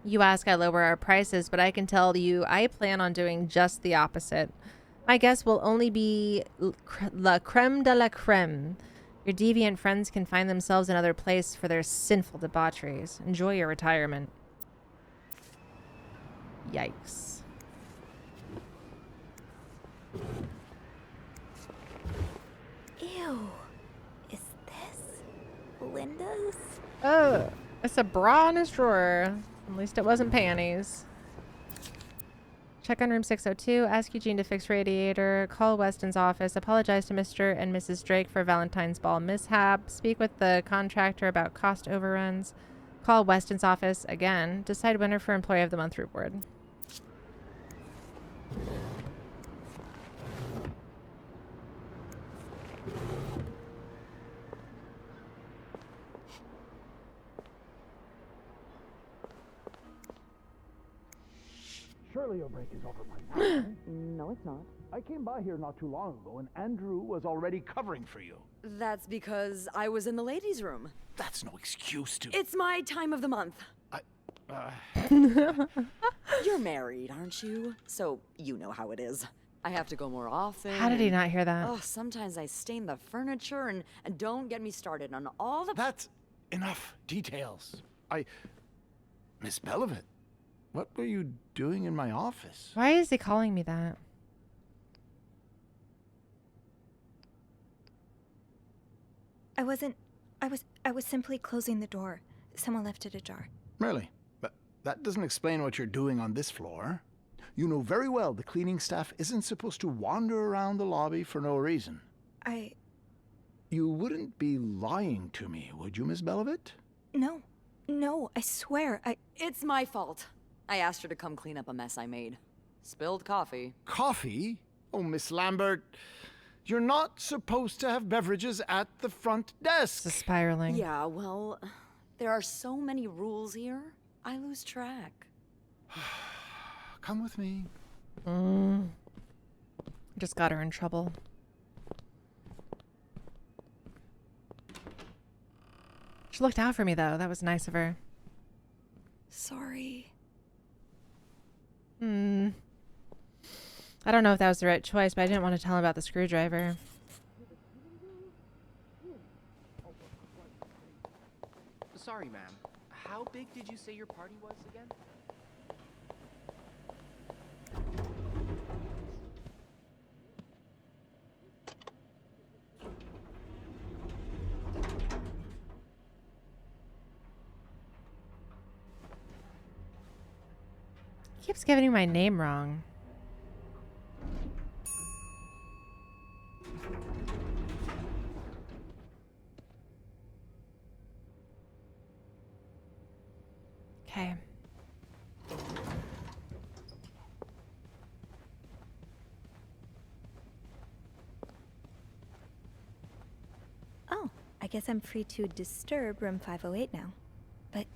You ask I lower our prices, but I can tell you I plan on doing just the opposite. My guests will only be la creme de la creme. Your deviant friends can find themselves another place for their sinful debaucheries. Enjoy your retirement. Yikes. Ew. Is this Linda's? Oh, it's a bra in his drawer. At least it wasn't panties. Check on room 602. Ask Eugene to fix radiator. Call Weston's office. Apologize to Mr. and Mrs. Drake for Valentine's Ball mishap. Speak with the contractor about cost overruns. Call Weston's office again. Decide winner for Employee of the Month reward. Surely your break is over by now. No, it's not. I came by here not too long ago, and Andrew was already covering for you. That's because I was in the ladies' room. That's no excuse to... It's my time of the month. You're married, aren't you? So you know how it is. I have to go more often. How did he not hear that? Oh, sometimes I stain the furniture and don't get me started on all the... That's enough details. Miss Belivet, what were you doing in my office? Why is he calling me that? I was simply closing the door. Someone left it ajar. Really? But that doesn't explain what you're doing on this floor. You know very well the cleaning staff isn't supposed to wander around the lobby for no reason. You wouldn't be lying to me, would you, Miss Belivet? No, I swear, It's my fault. I asked her to come clean up a mess I made. Spilled coffee. Coffee? Oh, Miss Lambert, you're not supposed to have beverages at the front desk. It's spiraling. Yeah, well, there are so many rules here, I lose track. Come with me. Just got her in trouble. She looked out for me, though. That was nice of her. Sorry. I don't know if that was the right choice, but I didn't want to tell him about the screwdriver. Sorry, ma'am. How big did you say your party was again? He keeps giving my name wrong. Okay. Oh, I guess I'm free to disturb room 508 now. But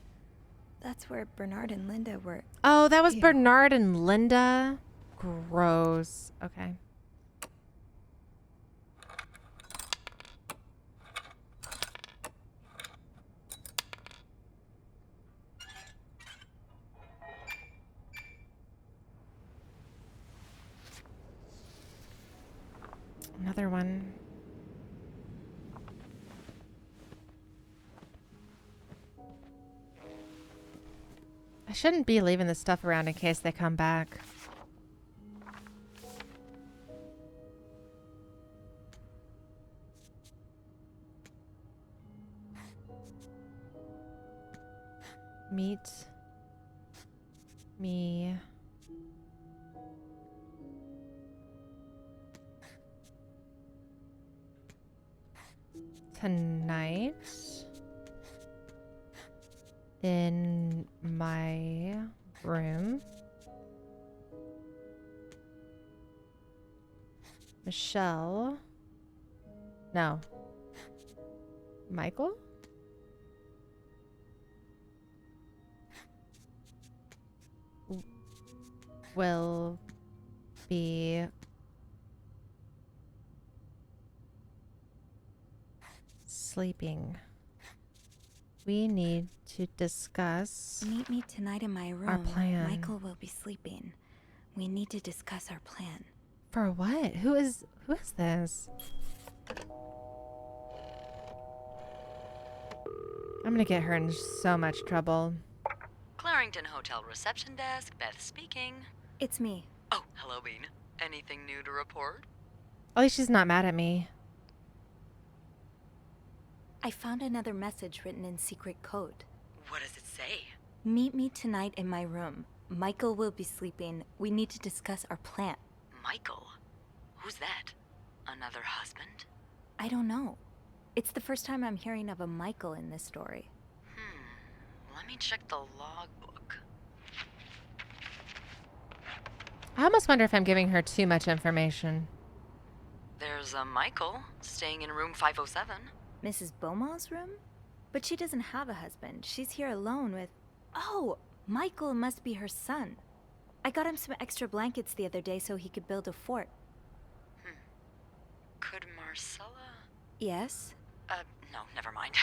that's where Bernard and Linda were. Oh, that was Ew. Bernard and Linda? Gross. Okay. Another one. I shouldn't be leaving this stuff around in case they come back. Meet me tonight in my room Michelle. No. Michael? Will be sleeping. We need to discuss Meet me tonight in my room. our plan. Michael will be sleeping. We need to discuss our plan. For what? Who is this? I'm gonna get her in so much trouble. Clarington Hotel reception desk, Beth speaking. It's me. Oh, hello, Bean. Anything new to report? At least she's not mad at me. I found another message written in secret code. What does it say? Meet me tonight in my room. Michael will be sleeping. We need to discuss our plan. Michael? Who's that? Another husband? I don't know. It's the first time I'm hearing of a Michael in this story. Let me check the logbook. I almost wonder if I'm giving her too much information. There's a Michael staying in room 507. Mrs. Beaumont's room? But she doesn't have a husband. She's here alone with... Oh, Michael must be her son. I got him some extra blankets the other day so he could build a fort. Could Marcella? Yes? No, never mind.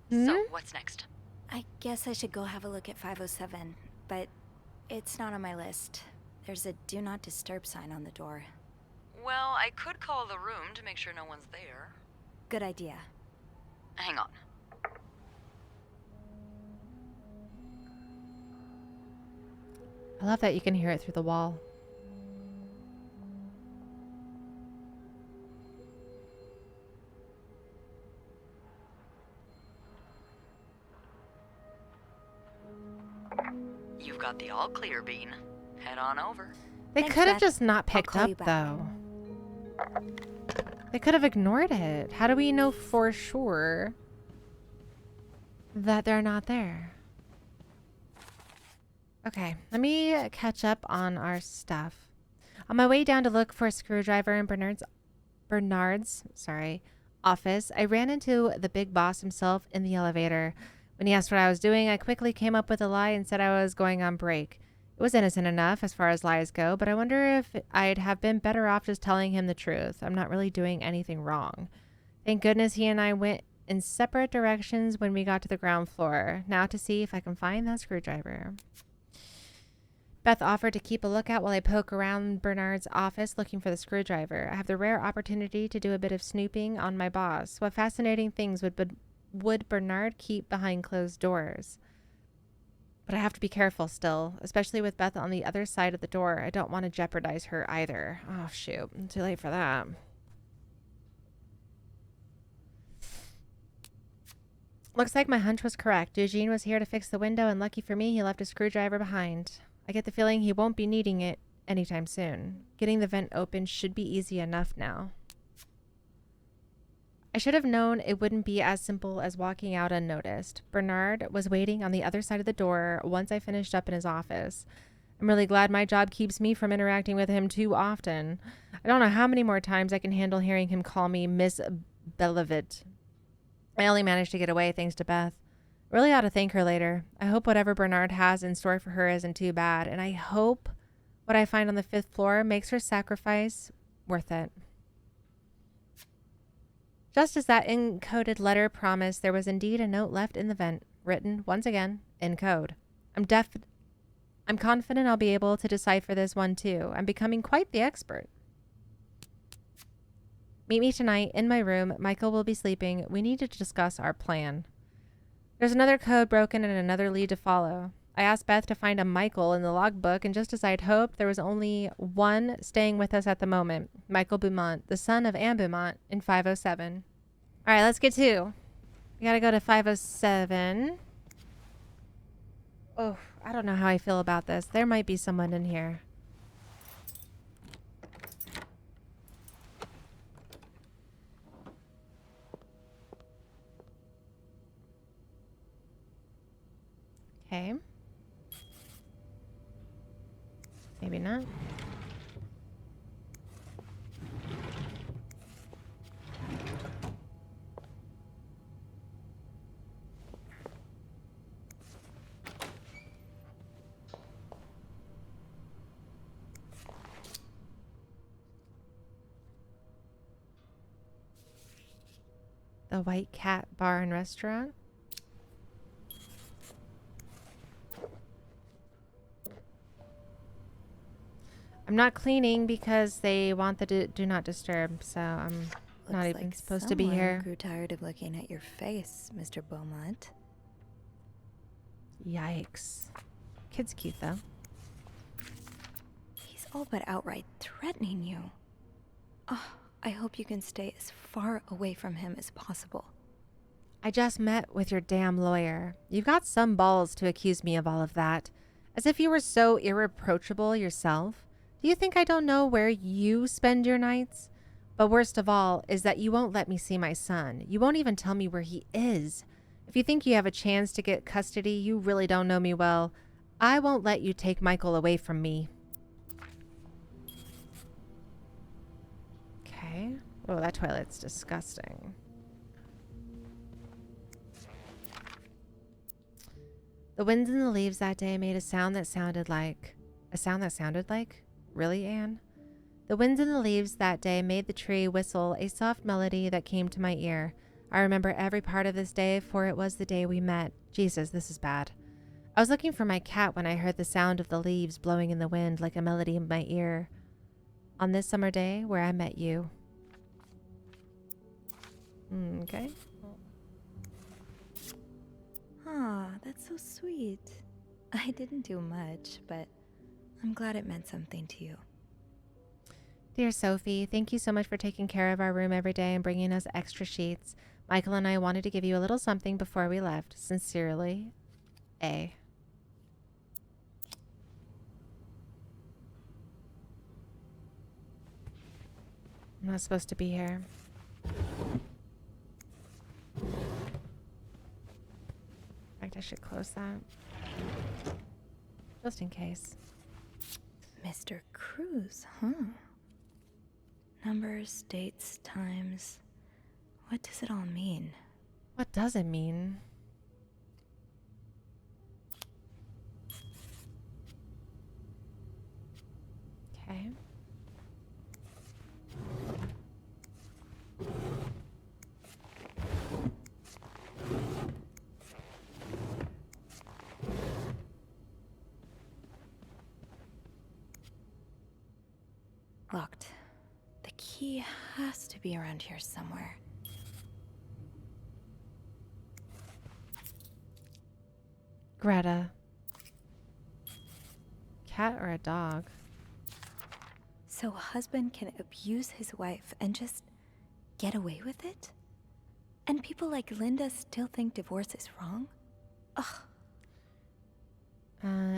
Hmm? So, what's next? I guess I should go have a look at 507, but it's not on my list. There's a do not disturb sign on the door. Well, I could call the room to make sure no one's there. Good idea. Hang on. I love that you can hear it through the wall. You've got the all clear, Bean. Head on over. They Thanks, could have Beth. just not picked call you up, back. though. They could have ignored it. How do we know for sure that they're not there? Okay, let me catch up on our stuff. On my way down to look for a screwdriver in Bernard's office, I ran into the big boss himself in the elevator. When he asked what I was doing, I quickly came up with a lie and said I was going on break. It was innocent enough as far as lies go, but I wonder if I'd have been better off just telling him the truth. I'm not really doing anything wrong. Thank goodness he and I went in separate directions when we got to the ground floor. Now to see if I can find that screwdriver. Beth offered to keep a lookout while I poke around Bernard's office looking for the screwdriver. I have the rare opportunity to do a bit of snooping on my boss. What fascinating things would Bernard keep behind closed doors? But I have to be careful still, especially with Beth on the other side of the door. I don't want to jeopardize her either. Oh, shoot. Too late for that. Looks like my hunch was correct. Eugene was here to fix the window, and lucky for me, he left a screwdriver behind. I get the feeling he won't be needing it anytime soon. Getting the vent open should be easy enough now. I should have known it wouldn't be as simple as walking out unnoticed. Bernard was waiting on the other side of the door once I finished up in his office. I'm really glad my job keeps me from interacting with him too often. I don't know how many more times I can handle hearing him call me Miss Bellevit. I only managed to get away thanks to Beth. I really ought to thank her later. I hope whatever Bernard has in store for her isn't too bad, and I hope what I find on the 5th floor makes her sacrifice worth it. Just as that encoded letter promised, there was indeed a note left in the vent, written, once again, in code. I'm confident I'll be able to decipher this one, too. I'm becoming quite the expert. Meet me tonight in my room. Michael will be sleeping. We need to discuss our plan. There's another code broken and another lead to follow. I asked Beth to find a Michael in the logbook, and just as I'd hoped, there was only one staying with us at the moment. Michael Beaumont, the son of Anne Beaumont, in 507. All right, let's get to. We gotta go to 507. Oh, I don't know how I feel about this. There might be someone in here. Okay. Maybe not. The White Cat Bar and Restaurant. I'm not cleaning because they want the do not disturb, so I'm not even like supposed to be someone here. grew tired of looking at your face, Mr. Beaumont. Yikes. Kid's cute though. He's all but outright threatening you. Oh, I hope you can stay as far away from him as possible. I just met with your damn lawyer. You've got some balls to accuse me of all of that. As if you were so irreproachable yourself. Do you think I don't know where you spend your nights? But worst of all is that you won't let me see my son. You won't even tell me where he is. If you think you have a chance to get custody, you really don't know me well. I won't let you take Michael away from me. Okay. Oh, that toilet's disgusting. The winds and the leaves that day made a sound that sounded like... A sound that sounded like? Really, Anne? The winds and the leaves that day made the tree whistle a soft melody that came to my ear. I remember every part of this day, for it was the day we met. Jesus, this is bad. I was looking for my cat when I heard the sound of the leaves blowing in the wind like a melody in my ear. On this summer day where I met you. Okay. Ah, that's so sweet. I didn't do much, but I'm glad it meant something to you. Dear Sophie, thank you so much for taking care of our room every day and bringing us extra sheets. Michael and I wanted to give you a little something before we left. Sincerely, A. I'm not supposed to be here. In fact, I should close that. Just in case. Mr. Cruz, huh? Numbers, dates, times. What does it all mean? What does it mean? Okay. Locked. The key has to be around here somewhere. Greta. Cat or a dog? So a husband can abuse his wife and just get away with it? And people like Linda still think divorce is wrong? Ugh.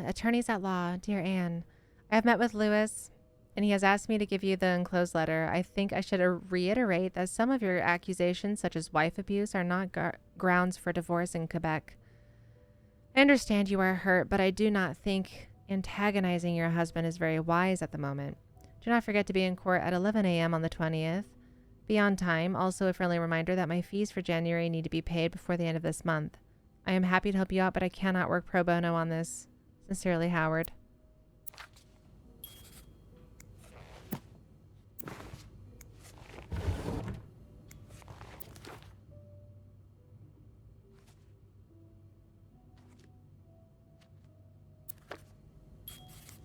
Attorneys at law, dear Anne. I have met with Lewis, and he has asked me to give you the enclosed letter. I think I should reiterate that some of your accusations, such as wife abuse, are not grounds for divorce in Quebec. I understand you are hurt, but I do not think antagonizing your husband is very wise at the moment. Do not forget to be in court at 11 a.m. on the 20th. Be on time. Also, a friendly reminder that my fees for January need to be paid before the end of this month. I am happy to help you out, but I cannot work pro bono on this. Sincerely, Howard.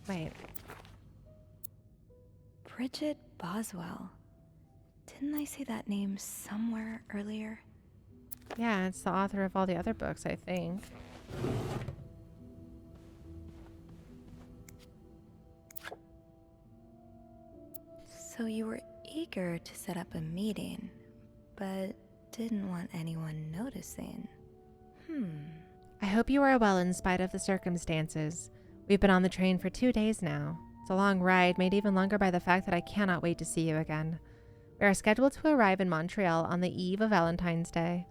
Wait. Bridget Boswell. Didn't I see that name somewhere earlier? Yeah, it's the author of all the other books, I think. So you were eager to set up a meeting, but didn't want anyone noticing. I hope you are well in spite of the circumstances. We've been on the train for 2 days now. It's a long ride, made even longer by the fact that I cannot wait to see you again. We are scheduled to arrive in Montreal on the eve of Valentine's Day.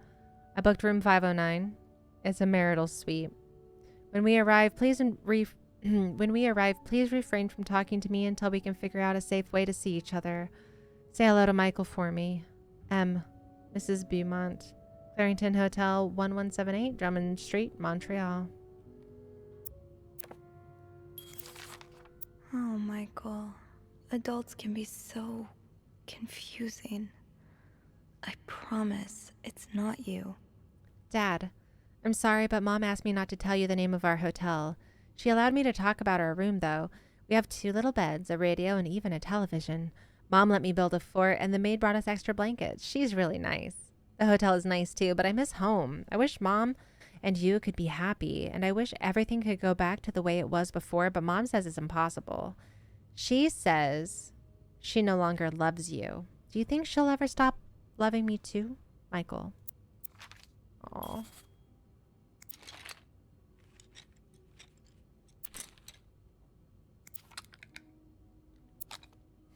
I booked room 509. It's a marital suite. When we arrive, please refrain from talking to me until we can figure out a safe way to see each other. Say hello to Michael for me. M. Mrs. Beaumont. Clarington Hotel, 1178, Drummond Street, Montreal. Oh, Michael. Adults can be so confusing. I promise it's not you. Dad, I'm sorry, but Mom asked me not to tell you the name of our hotel. She allowed me to talk about our room, though. We have 2 little beds, a radio, and even a television. Mom let me build a fort, and the maid brought us extra blankets. She's really nice. The hotel is nice, too, but I miss home. I wish Mom and you could be happy, and I wish everything could go back to the way it was before, but Mom says it's impossible. She says she no longer loves you. Do you think she'll ever stop loving me, too, Michael? Aw.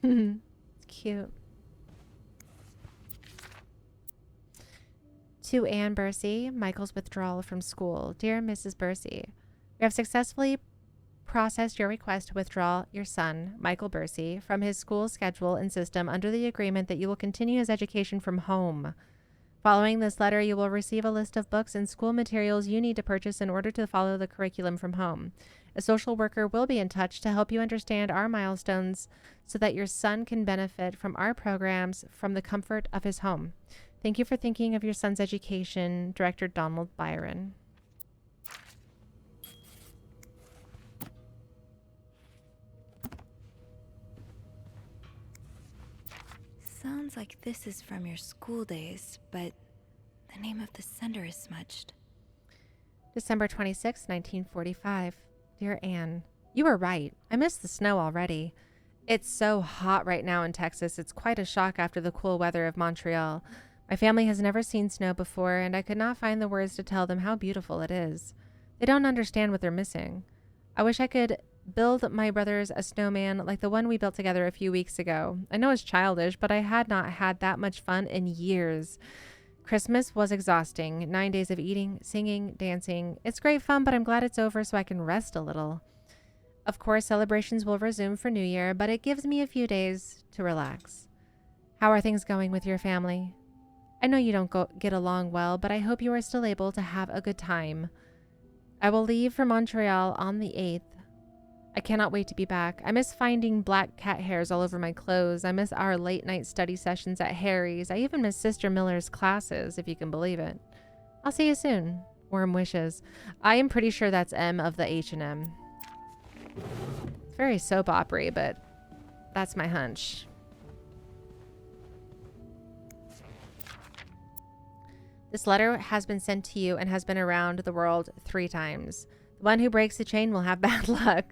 It's cute. To Anne Bursey, Michael's withdrawal from school. Dear Mrs. Bursey, we have successfully processed your request to withdraw your son, Michael Bursey, from his school schedule and system under the agreement that you will continue his education from home. Following this letter, you will receive a list of books and school materials you need to purchase in order to follow the curriculum from home. A social worker will be in touch to help you understand our milestones so that your son can benefit from our programs from the comfort of his home. Thank you for thinking of your son's education, Director Donald Byron. Sounds like this is from your school days, but the name of the sender is smudged. December 26, 1945. Dear Anne, you were right. I miss the snow already. It's so hot right now in Texas. It's quite a shock after the cool weather of Montreal. My family has never seen snow before, and I could not find the words to tell them how beautiful it is. They don't understand what they're missing. I wish I could build my brothers a snowman like the one we built together a few weeks ago. I know it's childish, but I had not had that much fun in years. Christmas was exhausting. 9 days of eating, singing, dancing. It's great fun, but I'm glad it's over so I can rest a little. Of course, celebrations will resume for New Year, but it gives me a few days to relax. How are things going with your family? I know you don't get along well, but I hope you are still able to have a good time. I will leave for Montreal on the 8th. I cannot wait to be back. I miss finding black cat hairs all over my clothes. I miss our late night study sessions at Harry's. I even miss Sister Miller's classes, if you can believe it. I'll see you soon. Warm wishes. I am pretty sure that's M of the H&M. It's very soap opera, but that's my hunch. This letter has been sent to you and has been around the world 3 times. The one who breaks the chain will have bad luck.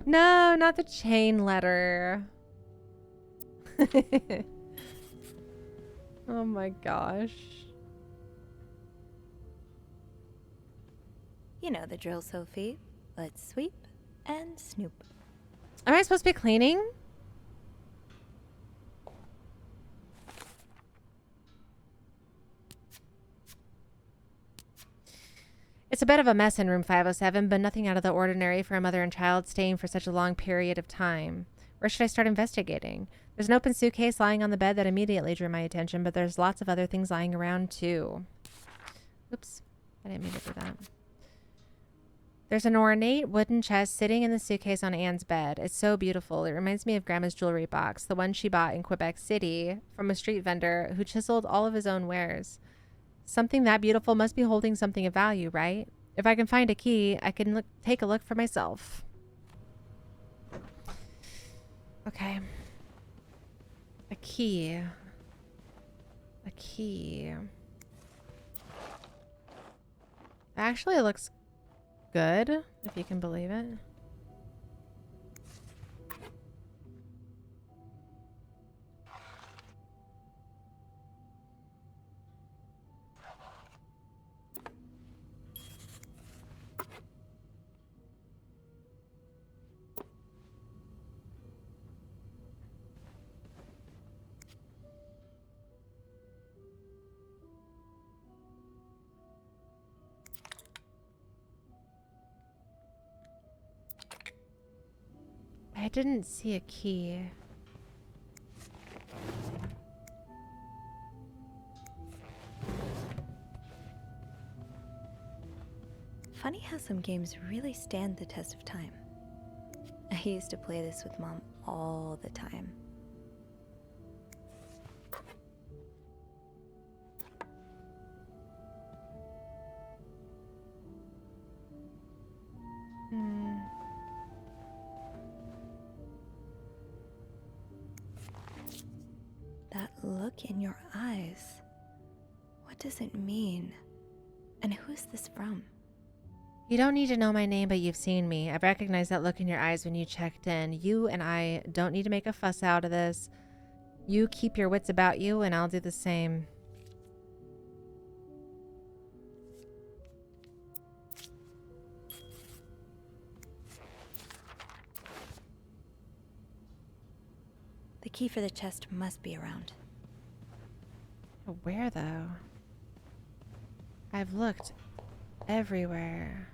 No, not the chain letter. Oh my gosh. You know the drill, Sophie. Let's sweep and snoop. Am I supposed to be cleaning? It's a bit of a mess in room 507, but nothing out of the ordinary for a mother and child staying for such a long period of time. Where should I start investigating? There's an open suitcase lying on the bed that immediately drew my attention, but there's lots of other things lying around too. Oops, I didn't mean to do that. There's an ornate wooden chest sitting in the suitcase on Anne's bed. It's so beautiful. It reminds me of Grandma's jewelry box, the one she bought in Quebec City from a street vendor who chiseled all of his own wares. Something that beautiful must be holding something of value, right? If I can find a key, I can take a look for myself. Okay. A key. A key. Actually, it looks good, if you can believe it. I didn't see a key. Funny how some games really stand the test of time. I used to play this with Mom all the time. look in your eyes. What does it mean? And who is this from? You don't need to know my name, but you've seen me. I've recognized that look in your eyes when you checked in. You and I don't need to make a fuss out of this. You keep your wits about you, and I'll do the same. The key for the chest must be around. Where, though? I've looked everywhere.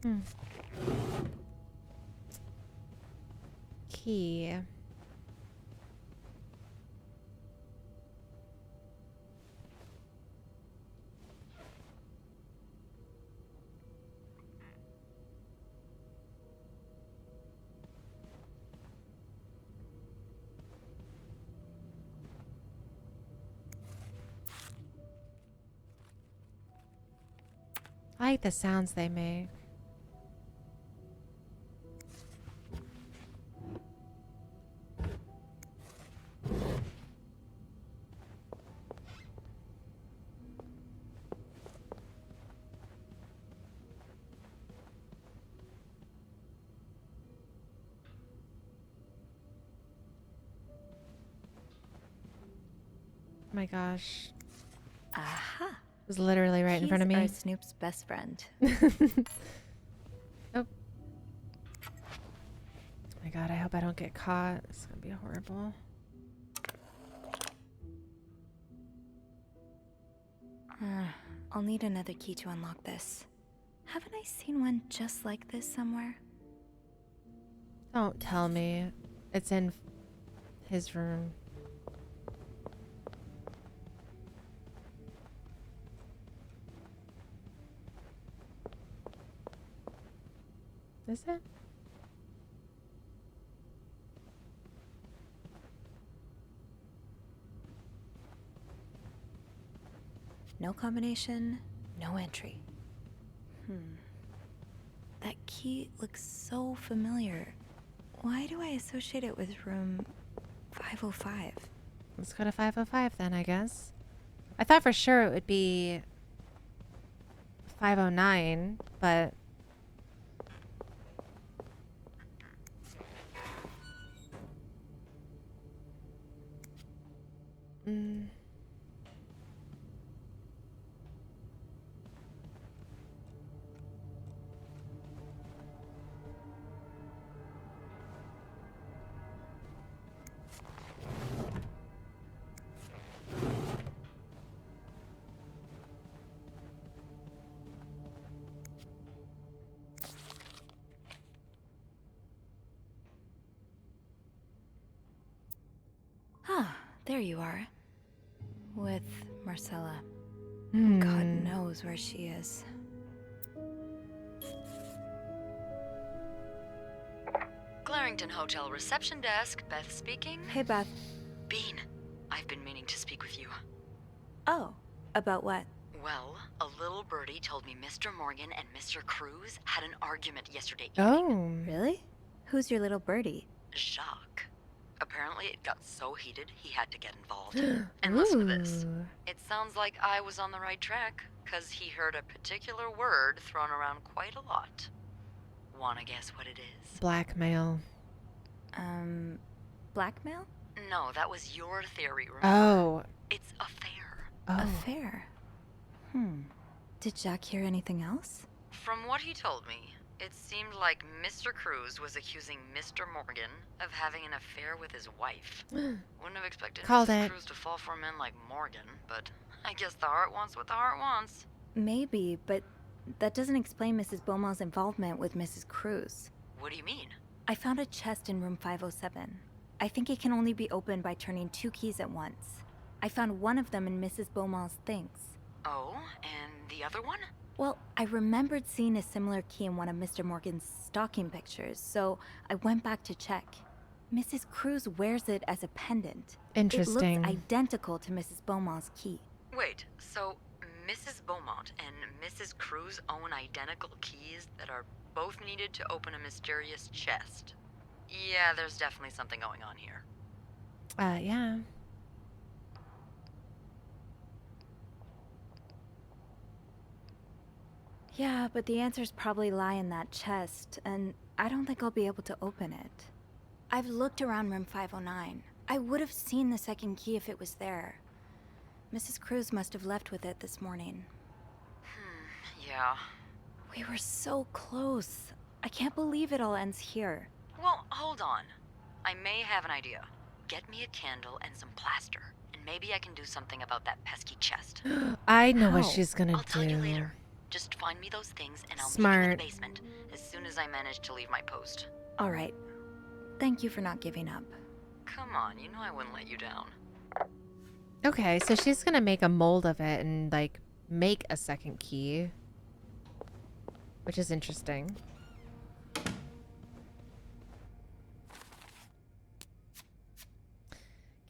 Hmm. Key. I like the sounds they make. Oh my gosh. Aha! It was literally right in front of me. He's our Snoop's best friend. Oh. My god, I hope I don't get caught. It's gonna be horrible. I'll need another key to unlock this. Haven't I seen one just like this somewhere? Don't tell me. It's in his room. Is it? No combination, no entry. That key looks so familiar. Why do I associate it with room 505? Let's go to 505 then, I guess. I thought for sure it would be 509, but... There you are. With Marcella. Hmm. God knows where she is. Clarington Hotel reception desk, Beth speaking. Hey, Beth. Bean, I've been meaning to speak with you. Oh, about what? Well, a little birdie told me Mr. Morgan and Mr. Cruz had an argument yesterday Oh. evening. Really? Who's your little birdie? Jacques. Apparently it got so heated he had to get involved. And listen to this. Ooh. It sounds like I was on the right track, because he heard a particular word thrown around quite a lot. Wanna guess what it is? Blackmail. Blackmail? No, that was your theory, remember? Oh. It's a fair. Oh. Affair. Did Jack hear anything else? From what he told me, it seemed like Mr. Cruz was accusing Mr. Morgan of having an affair with his wife. Wouldn't have expected Called Mrs. it. Cruz to fall for a man like Morgan, but I guess the heart wants what the heart wants. Maybe, but that doesn't explain Mrs. Beaumont's involvement with Mrs. Cruz. What do you mean? I found a chest in room 507. I think it can only be opened by turning 2 keys at once. I found one of them in Mrs. Beaumont's things. Oh, and the other one? Well, I remembered seeing a similar key in one of Mr. Morgan's stocking pictures, so I went back to check. Mrs. Cruz wears it as a pendant. Interesting. It looks identical to Mrs. Beaumont's key. Wait, so Mrs. Beaumont and Mrs. Cruz own identical keys that are both needed to open a mysterious chest. Yeah, there's definitely something going on here. Yeah. Yeah, but the answers probably lie in that chest, and I don't think I'll be able to open it. I've looked around room 509. I would have seen the second key if it was there. Mrs. Cruz must have left with it this morning. Yeah. We were so close. I can't believe it all ends here. Well, hold on. I may have an idea. Get me a candle and some plaster, and maybe I can do something about that pesky chest. I know what How? she's gonna I'll tell you do. later. Just find me those things and I'll meet you in Smart. the basement as soon as I manage to leave my post. All right. Thank you for not giving up. Come on, you know I wouldn't let you down. Okay, so she's gonna make a mold of it and like make a second key, which is interesting.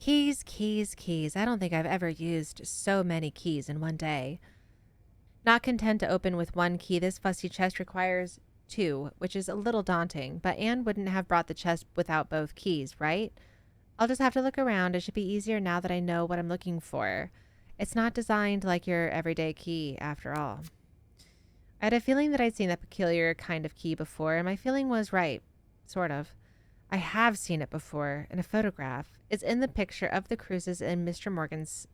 Keys, keys, keys. I don't think I've ever used so many keys in one day. Not content to open with one key, this fussy chest requires 2, which is a little daunting, but Anne wouldn't have brought the chest without both keys, right? I'll just have to look around. It should be easier now that I know what I'm looking for. It's not designed like your everyday key, after all. I had a feeling that I'd seen that peculiar kind of key before, and my feeling was right. Sort of. I have seen it before, in a photograph. It's in the picture of the Cruzes in Mr. Morgan's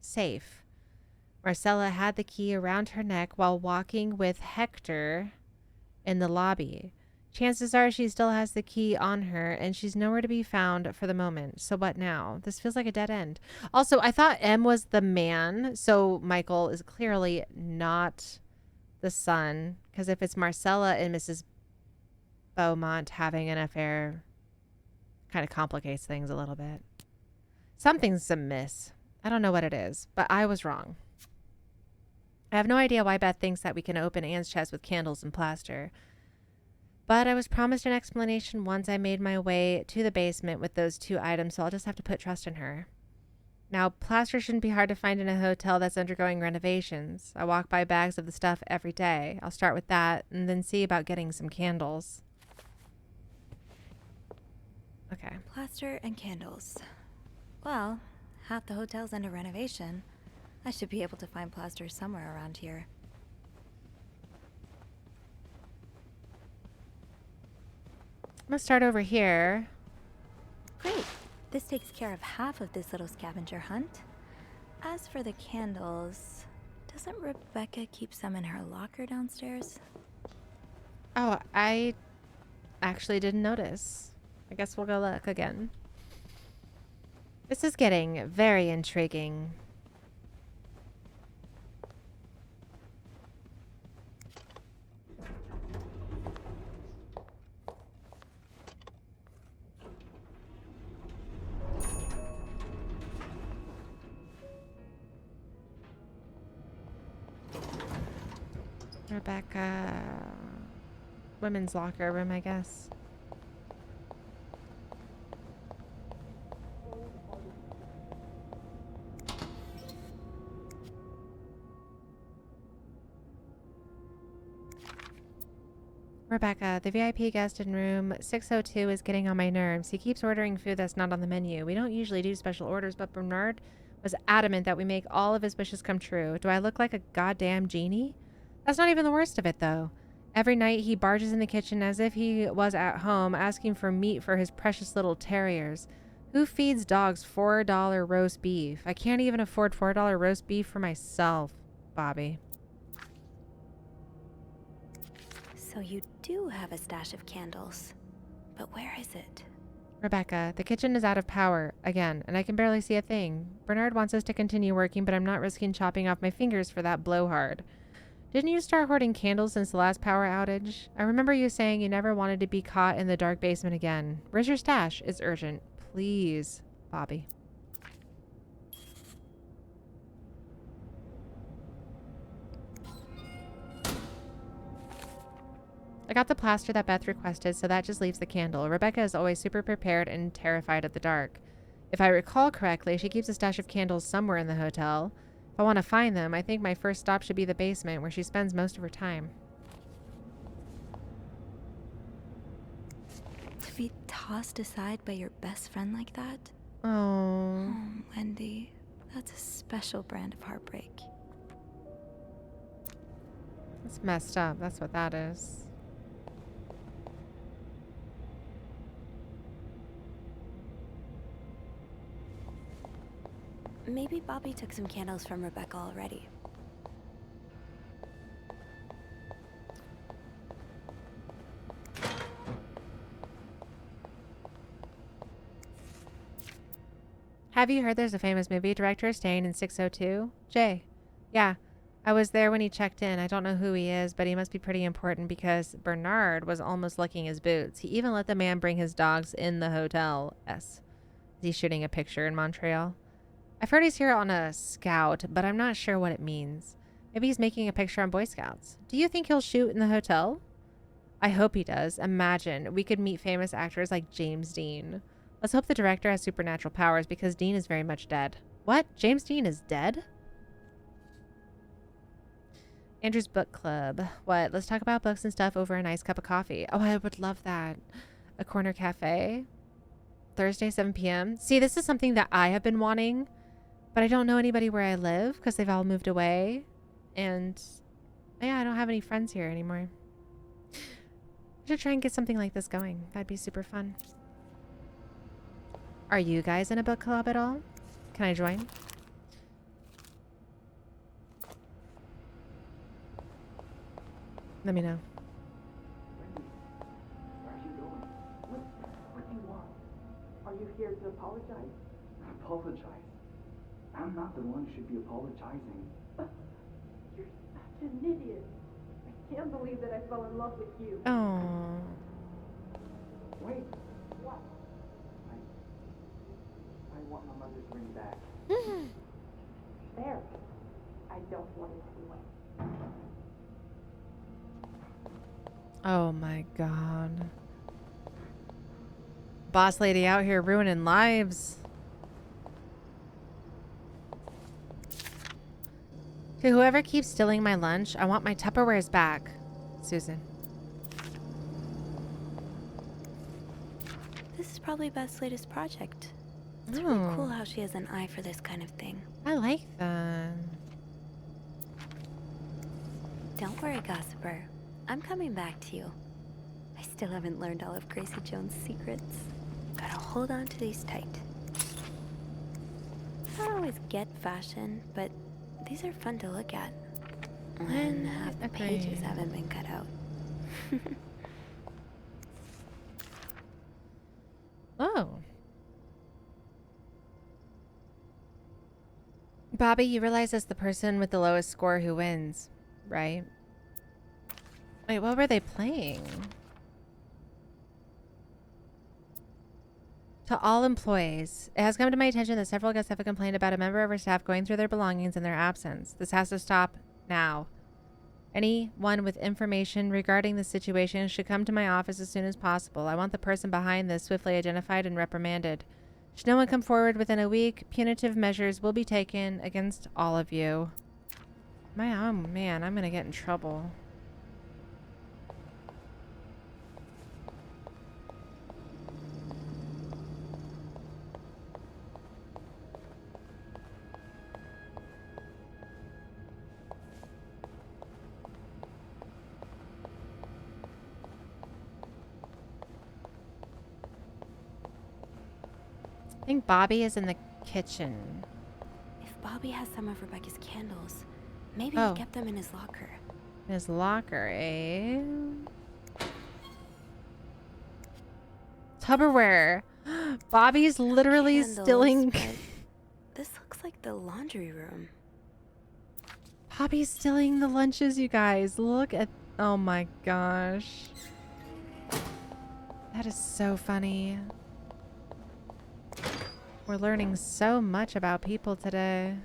safe. Marcella had the key around her neck while walking with Hector in the lobby. Chances are she still has the key on her, and she's nowhere to be found for the moment. So what now? This feels like a dead end. Also, I thought M was the man, so Michael is clearly not the son, because if it's Marcella and Mrs. Beaumont having an affair, kind of complicates things a little bit. Something's amiss. I don't know what it is, but I was wrong. I have no idea why Beth thinks that we can open Anne's chest with candles and plaster. But I was promised an explanation once I made my way to the basement with those 2 items, so I'll just have to put trust in her. Now, plaster shouldn't be hard to find in a hotel that's undergoing renovations. I walk by bags of the stuff every day. I'll start with that and then see about getting some candles. Okay. Plaster and candles. Well, half the hotel's under renovation. I should be able to find plaster somewhere around here. I'm gonna start over here. Great. This takes care of half of this little scavenger hunt. As for the candles, doesn't Rebecca keep some in her locker downstairs? Oh, I actually didn't notice. I guess we'll go look again. This is getting very intriguing. Rebecca. Women's locker room, I guess. Rebecca, the VIP guest in room 602 is getting on my nerves. He keeps ordering food that's not on the menu. We don't usually do special orders, but Bernard was adamant that we make all of his wishes come true. Do I look like a goddamn genie? That's not even the worst of it, though. Every night he barges in the kitchen as if he was at home, asking for meat for his precious little terriers, Who feeds dogs $4 roast beef? I can't even afford $4 roast beef for myself, Bobby. So you do have a stash of candles. But where is it? Rebecca, the kitchen is out of power again, and I can barely see a thing. Bernard wants us to continue working, but I'm not risking chopping off my fingers for that blowhard. Didn't you start hoarding candles since the last power outage? I remember you saying you never wanted to be caught in the dark basement again. Where's your stash? It's urgent. Please, Bobby. I got the plaster that Beth requested, so that just leaves the candle. Rebecca is always super prepared and terrified of the dark. If I recall correctly, she keeps a stash of candles somewhere in the hotel. If I want to find them, I think my first stop should be the basement, where she spends most of her time. To be tossed aside by your best friend like that? Oh. Oh, Wendy, that's a special brand of heartbreak. It's messed up. That's what that is. Maybe Bobby took some candles from Rebecca already. Have you heard there's a famous movie director staying in 602? Jay. Yeah. I was there when he checked in. I don't know who he is, but he must be pretty important because Bernard was almost licking his boots. He even let the man bring his dogs in the hotel. Is he shooting a picture in Montreal? I've heard he's here on a scout, but I'm not sure what it means. Maybe he's making a picture on Boy Scouts. Do you think he'll shoot in the hotel? I hope he does. Imagine, we could meet famous actors like James Dean. Let's hope the director has supernatural powers because Dean is very much dead. What? James Dean is dead? Andrew's book club. What? Let's talk about books and stuff over a nice cup of coffee. Oh, I would love that. A corner cafe. Thursday, 7 p.m. See, this is something that I have been wanting, but I don't know anybody where I live because they've all moved away. And yeah, I don't have any friends here anymore. I should try and get something like this going. That'd be super fun. Are you guys in a book club at all? Can I join? Let me know. Wendy, where are you going? What do you want? Are you here to apologize? Apologize? I'm not the one who should be apologizing. You're such an idiot. I can't believe that I fell in love with you. Oh. Wait. What? I want my mother's ring back. There. I don't want it anyway. Oh my god. Boss lady out here ruining lives. To whoever keeps stealing my lunch, I want my Tupperwares back. Susan. This is probably Beth's latest project. It's really cool how she has an eye for this kind of thing. I like that. Don't worry, gossiper. I'm coming back to you. I still haven't learned all of Gracie Jones' secrets. Gotta hold on to these tight. I don't always get fashion, but these are fun to look at. When half the pages haven't been cut out. Oh. Bobby, you realize it's the person with the lowest score who wins, right? Wait, what were they playing? To all employees, it has come to my attention that several guests have complained about a member of our staff going through their belongings in their absence. This has to stop now. Anyone with information regarding the situation should come to my office as soon as possible. I want the person behind this swiftly identified and reprimanded. Should no one come forward within a week, punitive measures will be taken against all of you. Oh man, I'm gonna get in trouble. I think Bobby is in the kitchen. If Bobby has some of Rebecca's candles, maybe Oh. he kept them in his locker. In his locker, eh? Tupperware. Bobby's literally Candles, stealing. but this looks like the laundry room. Bobby's stealing the lunches, you guys. Look at. Oh my gosh. That is so funny. We're learning so much about people today.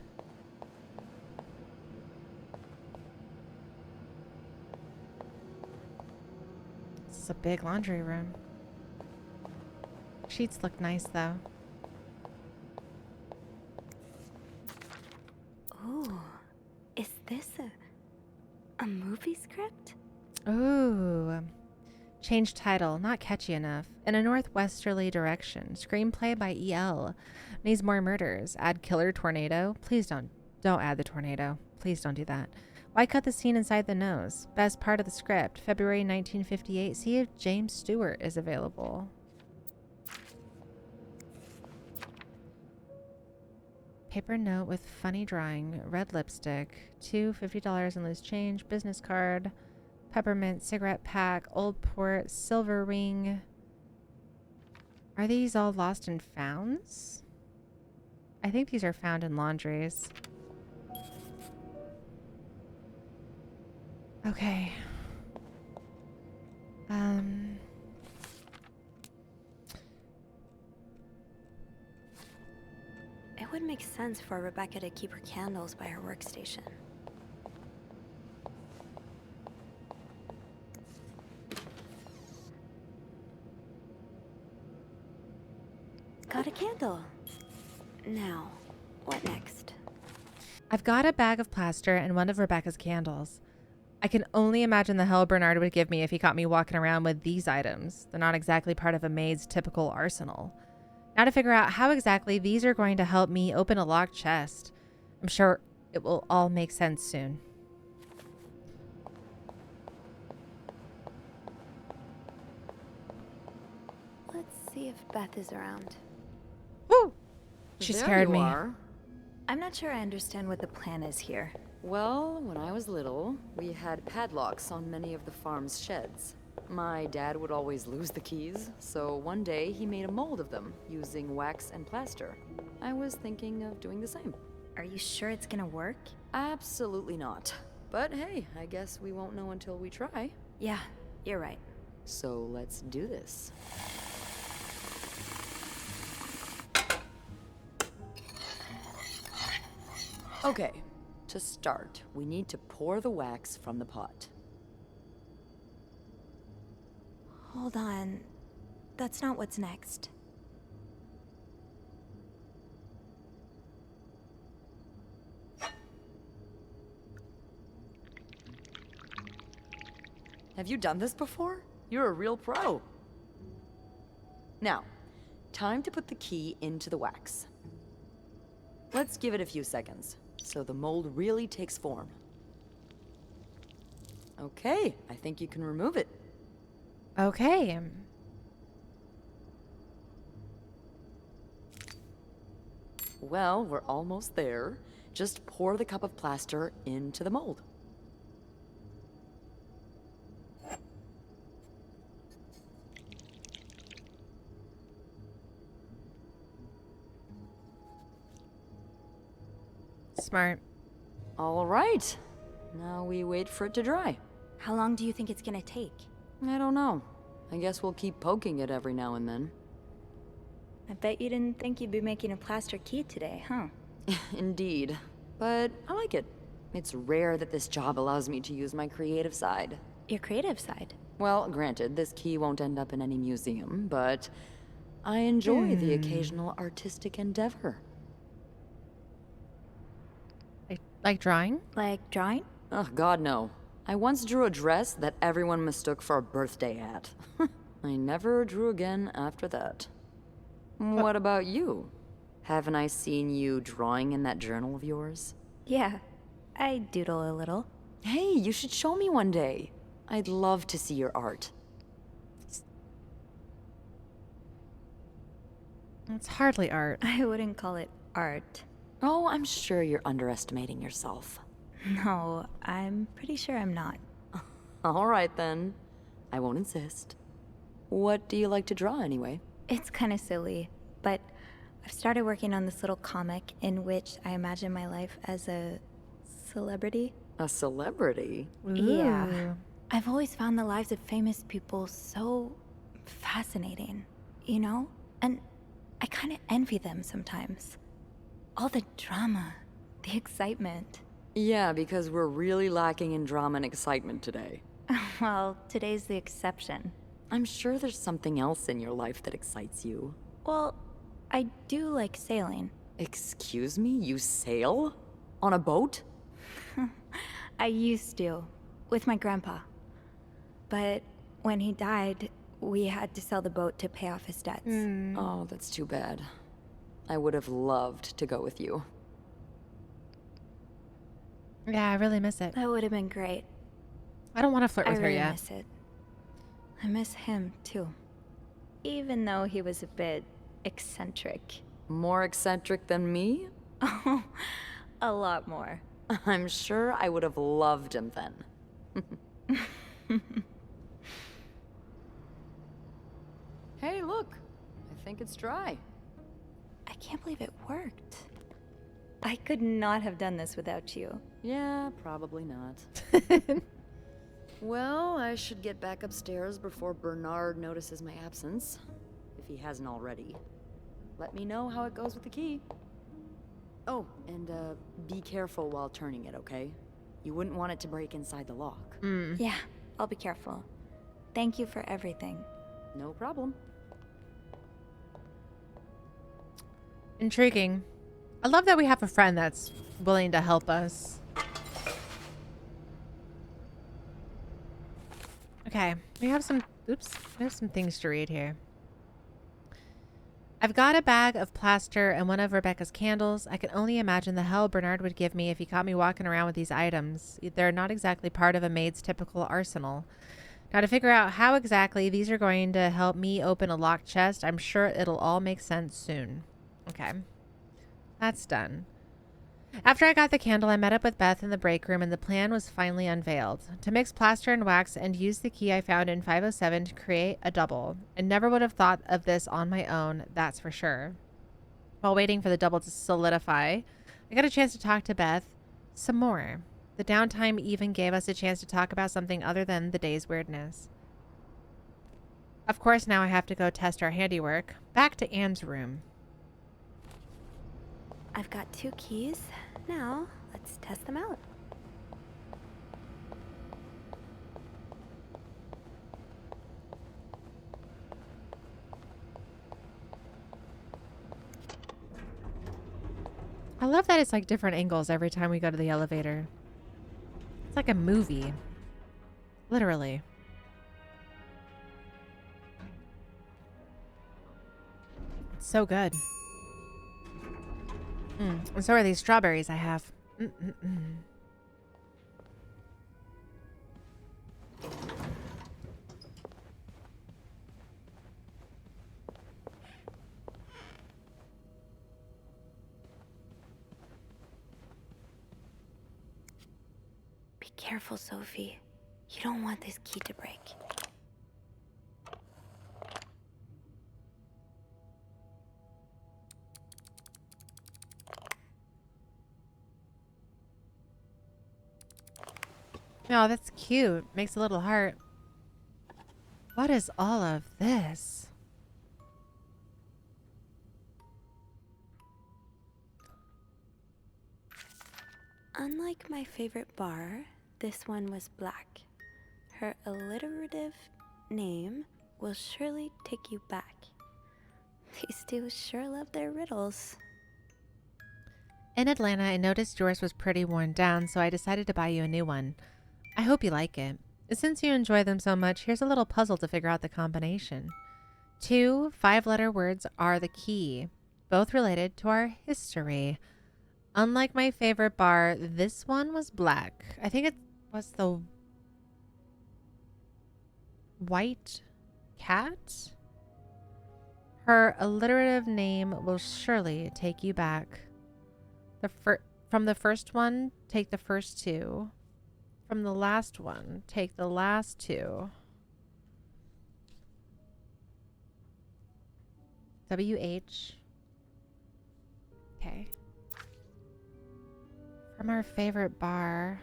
This is a big laundry room. Sheets look nice though. Ooh, is this a movie script? Ooh. Change title. Not catchy enough. In a northwesterly direction. Screenplay by E.L. Needs more murders. Add killer tornado. Please don't add the tornado. Please don't do that. Why cut the scene inside the nose? Best part of the script. February 1958. See if James Stewart is available. Paper note with funny drawing. Red lipstick. $50 in loose change. Business card. Peppermint cigarette pack. Old port. Silver ring. Are these all lost and founds? I think these are found in laundries. Okay. It would make sense for Rebecca to keep her candles by her workstation. Got a candle. Now, what next? I've got a bag of plaster and one of Rebecca's candles. I can only imagine the hell Bernard would give me if he caught me walking around with these items. They're not exactly part of a maid's typical arsenal. Now to figure out how exactly these are going to help me open a locked chest. I'm sure it will all make sense soon. Let's see if Beth is around. Woo! She There scared you me. are. I'm not sure I understand what the plan is here. Well, when I was little, we had padlocks on many of the farm's sheds. My dad would always lose the keys, so one day he made a mold of them using wax and plaster. I was thinking of doing the same. Are you sure it's gonna work? Absolutely not. But hey, I guess we won't know until we try. Yeah, you're right. So let's do this. Okay, to start, we need to pour the wax from the pot. Hold on. That's not what's next. Have you done this before? You're a real pro. Now, time to put the key into the wax. Let's give it a few seconds, so the mold really takes form. Okay, I think you can remove it. Okay. Well, we're almost there. Just pour the cup of plaster into the mold. Smart. All right. Now we wait for it to dry. How long do you think it's gonna take? I don't know. I guess we'll keep poking it every now and then. I bet you didn't think you'd be making a plaster key today, huh? Indeed. But I like it. It's rare that this job allows me to use my creative side. Your creative side? Well, granted, this key won't end up in any museum, but I enjoy the occasional artistic endeavor. Like drawing? Like drawing? Oh, God, no. I once drew a dress that everyone mistook for a birthday hat. I never drew again after that. What about you? Haven't I seen you drawing in that journal of yours? Yeah, I doodle a little. Hey, you should show me one day. I'd love to see your art. It's hardly art. I wouldn't call it art. Oh, I'm sure you're underestimating yourself. No, I'm pretty sure I'm not. All right, then. I won't insist. What do you like to draw, anyway? It's kind of silly, but I've started working on this little comic in which I imagine my life as a celebrity. A celebrity? Yeah. I've always found the lives of famous people so fascinating, you know? And I kind of envy them sometimes. All the drama, the excitement. Yeah, because we're really lacking in drama and excitement today. Well, today's the exception. I'm sure there's something else in your life that excites you. Well, I do like sailing. Excuse me? You sail? On a boat? I used to, with my grandpa. But when he died, we had to sell the boat to pay off his debts. Oh, that's too bad. I would have loved to go with you. Yeah, I really miss it. That would have been great. I don't want to flirt with I her really yet. miss it. I miss him, too. Even though he was a bit eccentric. More eccentric than me? Oh, a lot more. I'm sure I would have loved him then. Hey, look. I think it's dry. I can't believe it worked. I could not have done this without you. Yeah, probably not. Well, I should get back upstairs before Bernard notices my absence, if he hasn't already. Let me know how it goes with the key. Oh, and be careful while turning it, okay? You wouldn't want it to break inside the lock. Yeah, I'll be careful. Thank you for everything. No problem. Intriguing. I love that we have a friend that's willing to help us. Okay, we have some things to read here. I've got a bag of plaster and one of Rebecca's candles. I can only imagine the hell Bernard would give me if he caught me walking around with these items. They're not exactly part of a maid's typical arsenal. Now, to figure out how exactly these are going to help me open a locked chest, I'm sure it'll all make sense soon. Okay. That's done. After I got the candle, I met up with Beth in the break room, and the plan was finally unveiled. To mix plaster and wax and use the key I found in 507 to create a double. I never would have thought of this on my own, that's for sure. While waiting for the double to solidify, I got a chance to talk to Beth some more. The downtime even gave us a chance to talk about something other than the day's weirdness. Of course, now I have to go test our handiwork. Back to Anne's room. I've got 2 keys. Now, let's test them out. I love that it's like different angles every time we go to the elevator. It's like a movie. Literally. It's so good. And so are these strawberries I have. Be careful, Sophie. You don't want this key to break. Oh, that's cute. Makes a little heart. What is all of this? Unlike my favorite bar, this one was black. Her alliterative name will surely take you back. These two sure love their riddles. In Atlanta, I noticed yours was pretty worn down, so I decided to buy you a new one. I hope you like it. Since you enjoy them so much, here's a little puzzle to figure out the combination. 2 5-letter words are the key, both related to our history. Unlike my favorite bar, this one was black. I think it was the White Cat? Her alliterative name will surely take you back. From the first one, take the first two. From the last one, take the last two. WH. Okay. From our favorite bar.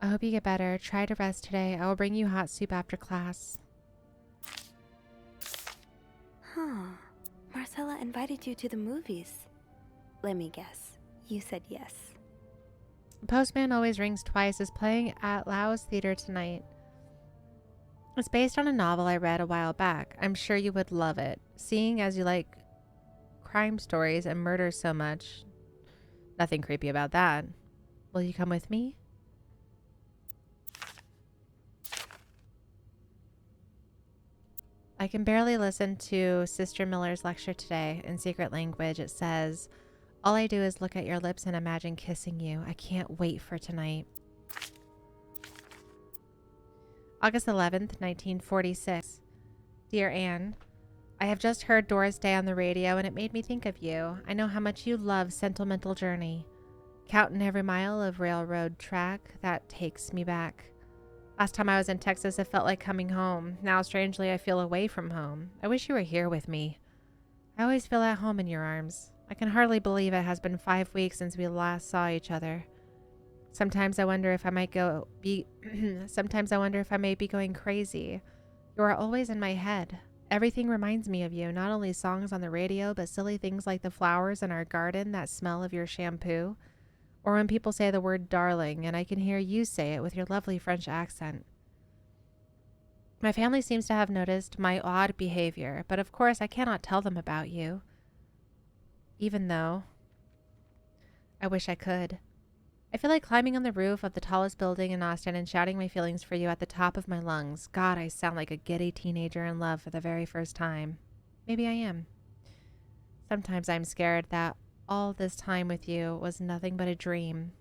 I hope you get better. Try to rest today. I will bring you hot soup after class. Huh. Marcella invited you to the movies. Let me guess. You said yes. Postman Always Rings Twice is playing at Lau's Theater tonight. It's based on a novel I read a while back. I'm sure you would love it. Seeing as you like crime stories and murder so much. Nothing creepy about that. Will you come with me? I can barely listen to Sister Miller's lecture today. In secret language, it says, all I do is look at your lips and imagine kissing you. I can't wait for tonight. August 11th, 1946. Dear Anne, I have just heard Doris Day on the radio and it made me think of you. I know how much you love Sentimental Journey. Counting every mile of railroad track that takes me back. Last time I was in Texas, it felt like coming home. Now, strangely, I feel away from home. I wish you were here with me. I always feel at home in your arms. I can hardly believe it has been 5 weeks since we last saw each other. Sometimes I wonder if I might Sometimes I wonder if I may be going crazy. You are always in my head. Everything reminds me of you, not only songs on the radio, but silly things like the flowers in our garden that smell of your shampoo. Or when people say the word darling, and I can hear you say it with your lovely French accent. My family seems to have noticed my odd behavior, but of course I cannot tell them about you. Even though I wish I could. I feel like climbing on the roof of the tallest building in Austin and shouting my feelings for you at the top of my lungs. God, I sound like a giddy teenager in love for the very first time. Maybe I am. Sometimes I'm scared that all this time with you was nothing but a dream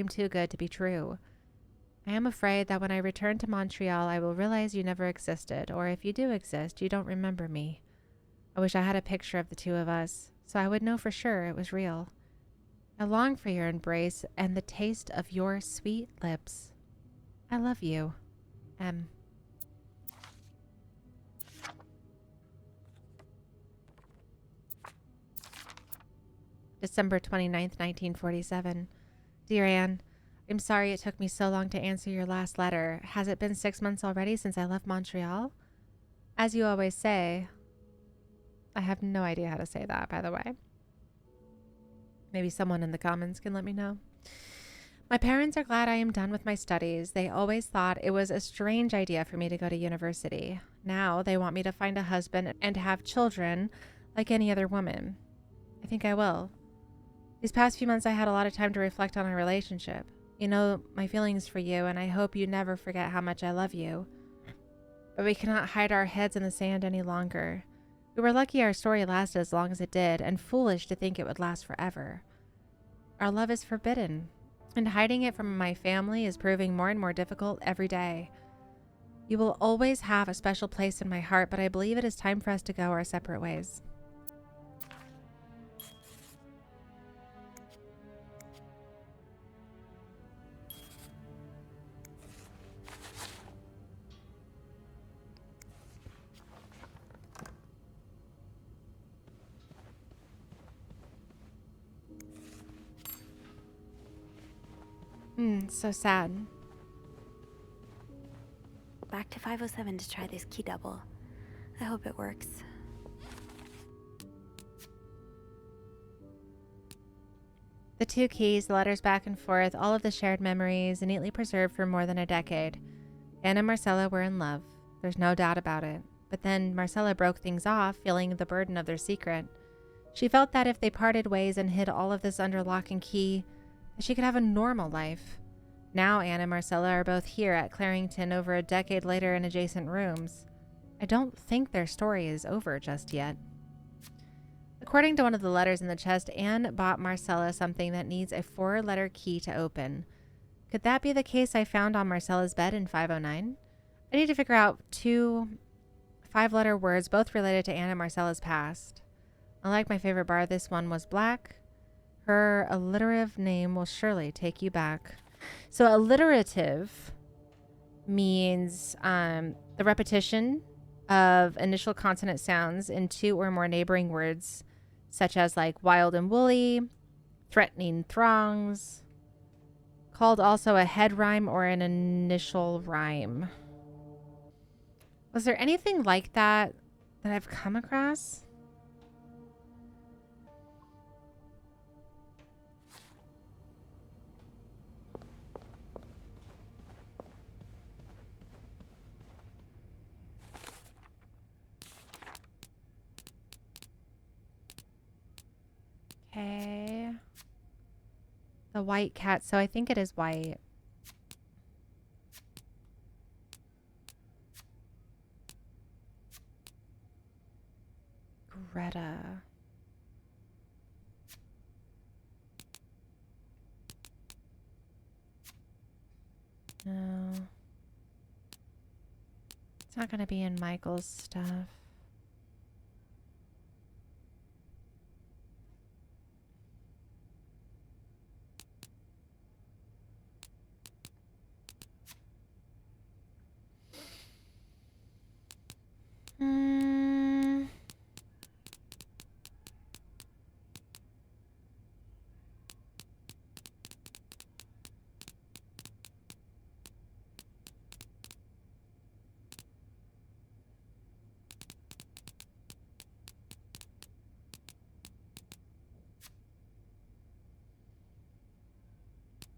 too good to be true. I am afraid that when I return to Montreal, I will realize you never existed, or if you do exist, you don't remember me. I wish I had a picture of the two of us, so I would know for sure it was real. I long for your embrace and the taste of your sweet lips. I love you, M. December 29th, 1947. Dear Anne, I'm sorry it took me so long to answer your last letter. Has it been 6 months already since I left Montreal? As you always say, I have no idea how to say that, by the way. Maybe someone in the comments can let me know. My parents are glad I am done with my studies. They always thought it was a strange idea for me to go to university. Now they want me to find a husband and have children like any other woman. I think I will. These past few months I had a lot of time to reflect on our relationship. You know my feelings for you, and I hope you never forget how much I love you. But we cannot hide our heads in the sand any longer. We were lucky our story lasted as long as it did, and foolish to think it would last forever. Our love is forbidden, and hiding it from my family is proving more and more difficult every day. You will always have a special place in my heart, but I believe it is time for us to go our separate ways. So sad. Back to 507 to try this key double. I hope it works. The two keys, the letters back and forth, all of the shared memories, neatly preserved for more than a decade. Anne and Marcella were in love. There's no doubt about it. But then Marcella broke things off, feeling the burden of their secret. She felt that if they parted ways and hid all of this under lock and key, that she could have a normal life. Now Anne and Marcella are both here at Clarington over a decade later in adjacent rooms. I don't think their story is over just yet. According to one of the letters in the chest, Anne bought Marcella something that needs a 4-letter key to open. Could that be the case I found on Marcella's bed in 509? I need to figure out 2 5-letter words, both related to Anna Marcella's past. Unlike my favorite bar, this one was black. Her alliterative name will surely take you back. So alliterative means the repetition of initial consonant sounds in 2 or more neighboring words, such as like wild and woolly, threatening throngs, called also a head rhyme or an initial rhyme. Was there anything like that I've come across? Okay. The white cat. So I think it is white. Greta. No. It's not going to be in Michael's stuff.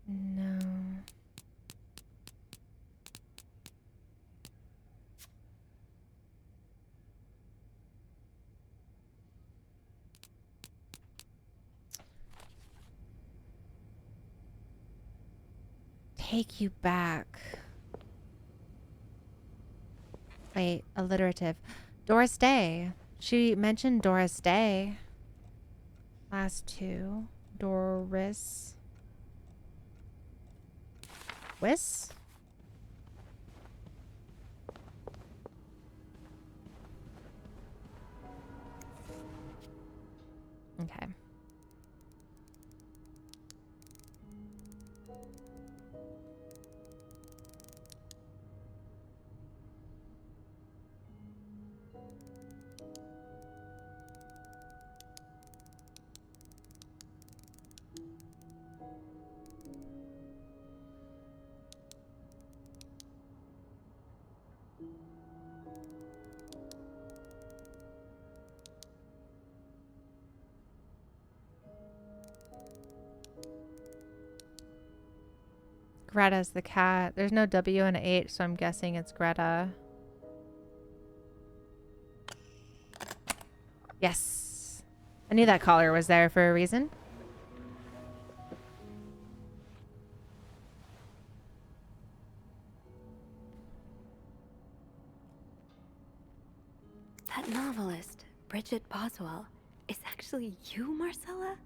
No. Take you back. Wait, alliterative. Doris Day. She mentioned Doris Day. Last 2. Doris. Wiss? Okay. Greta's the cat. There's no W and a H, so I'm guessing it's Greta. Yes. I knew that collar was there for a reason. That novelist, Bridget Boswell, is actually you, Marcella?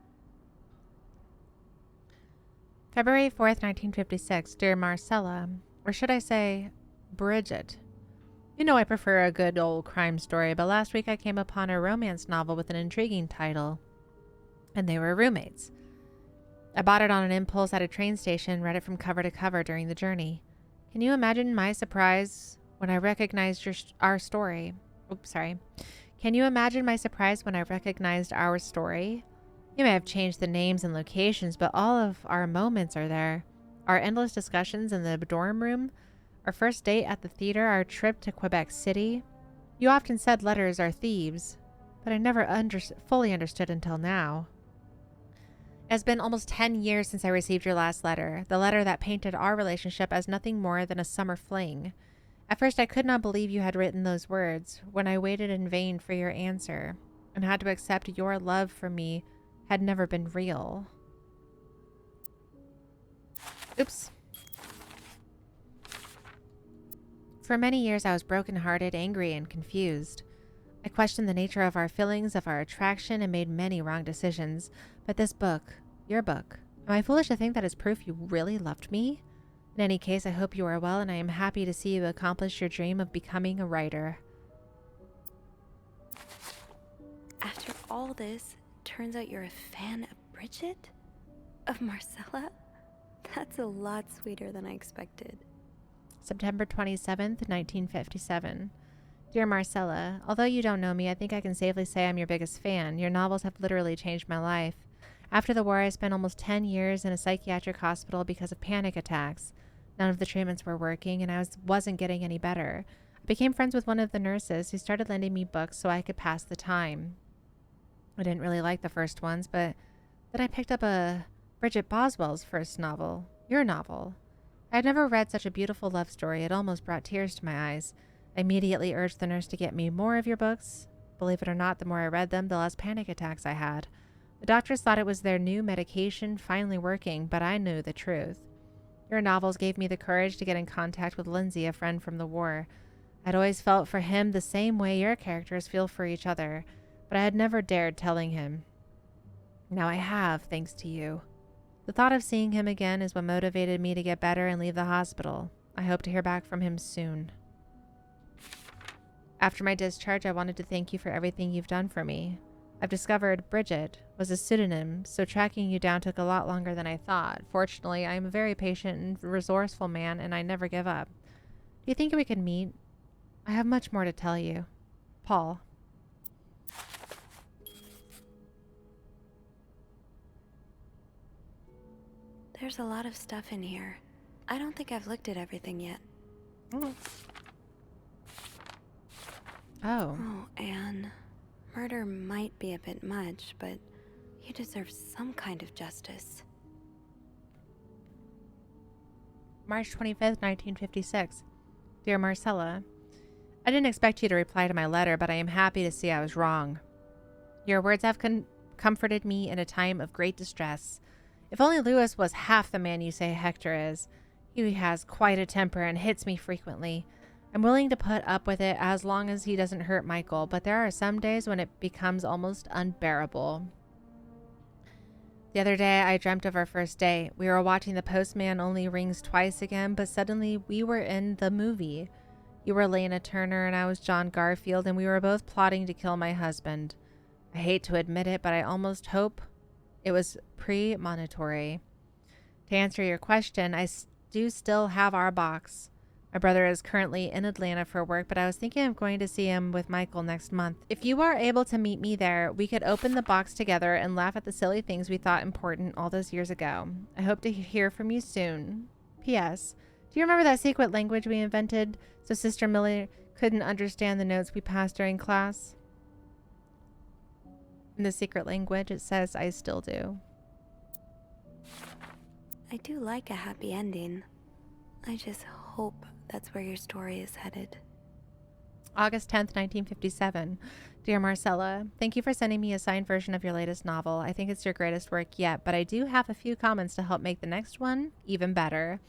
February 4th, 1956. Dear Marcella, or should I say, Bridget. You know I prefer a good old crime story, but last week I came upon a romance novel with an intriguing title, and they were roommates. I bought it on an impulse at a train station and read it from cover to cover during the journey. Can you imagine my surprise when I recognized our story? Oops, sorry. Can you imagine my surprise when I recognized our story? You may have changed the names and locations, but all of our moments are there. Our endless discussions in the dorm room, our first date at the theater, our trip to Quebec City. You often said letters are thieves, but I never fully understood until now. It has been almost 10 years since I received your last letter, the letter that painted our relationship as nothing more than a summer fling. At first, I could not believe you had written those words when I waited in vain for your answer and had to accept your love for me had never been real. Oops. For many years, I was brokenhearted, angry, and confused. I questioned the nature of our feelings, of our attraction, and made many wrong decisions. But this book, your book, am I foolish to think that is proof you really loved me? In any case, I hope you are well, and I am happy to see you accomplish your dream of becoming a writer. After all this, turns out you're a fan of Bridget? Of Marcella? That's a lot sweeter than I expected. September 27th, 1957. Dear Marcella, although you don't know me, I think I can safely say I'm your biggest fan. Your novels have literally changed my life. After the war, I spent almost 10 years in a psychiatric hospital because of panic attacks. None of the treatments were working, and I wasn't getting any better. I became friends with one of the nurses who started lending me books so I could pass the time. I didn't really like the first ones, but then I picked up a Bridget Boswell's first novel, your novel. I had never read such a beautiful love story. It almost brought tears to my eyes. I immediately urged the nurse to get me more of your books. Believe it or not, the more I read them, the less panic attacks I had. The doctors thought it was their new medication finally working, but I knew the truth. Your novels gave me the courage to get in contact with Lindsay, a friend from the war. I'd always felt for him the same way your characters feel for each other, but I had never dared telling him. Now I have, thanks to you. The thought of seeing him again is what motivated me to get better and leave the hospital. I hope to hear back from him soon. After my discharge, I wanted to thank you for everything you've done for me. I've discovered Bridget was a pseudonym, so tracking you down took a lot longer than I thought. Fortunately, I am a very patient and resourceful man, and I never give up. Do you think we could meet? I have much more to tell you. Paul. There's a lot of stuff in here. I don't think I've looked at everything yet. Oh. Oh, Anne. Murder might be a bit much, but you deserve some kind of justice. March 25th, 1956. Dear Marcella, I didn't expect you to reply to my letter, but I am happy to see I was wrong. Your words have comforted me in a time of great distress. If only Lewis was half the man you say Hector is. He has quite a temper and hits me frequently. I'm willing to put up with it as long as he doesn't hurt Michael, but there are some days when it becomes almost unbearable. The other day, I dreamt of our first date. We were watching The Postman Only Rings Twice again, but suddenly we were in the movie. You were Lena Turner and I was John Garfield, and we were both plotting to kill my husband. I hate to admit it, but I almost hope it was premonitory. To answer your question, I do still have our box. My brother is currently in Atlanta for work, but I was thinking of going to see him with Michael next month. If you are able to meet me there, we could open the box together and laugh at the silly things we thought important all those years ago. I hope to hear from you soon. P.S. Do you remember that secret language we invented so Sister Millie couldn't understand the notes we passed during class? In the secret language, it says, I still do. I do like a happy ending. I just hope that's where your story is headed. August 10th, 1957. Dear Marcella, thank you for sending me a signed version of your latest novel. I think it's your greatest work yet, but I do have a few comments to help make the next one even better.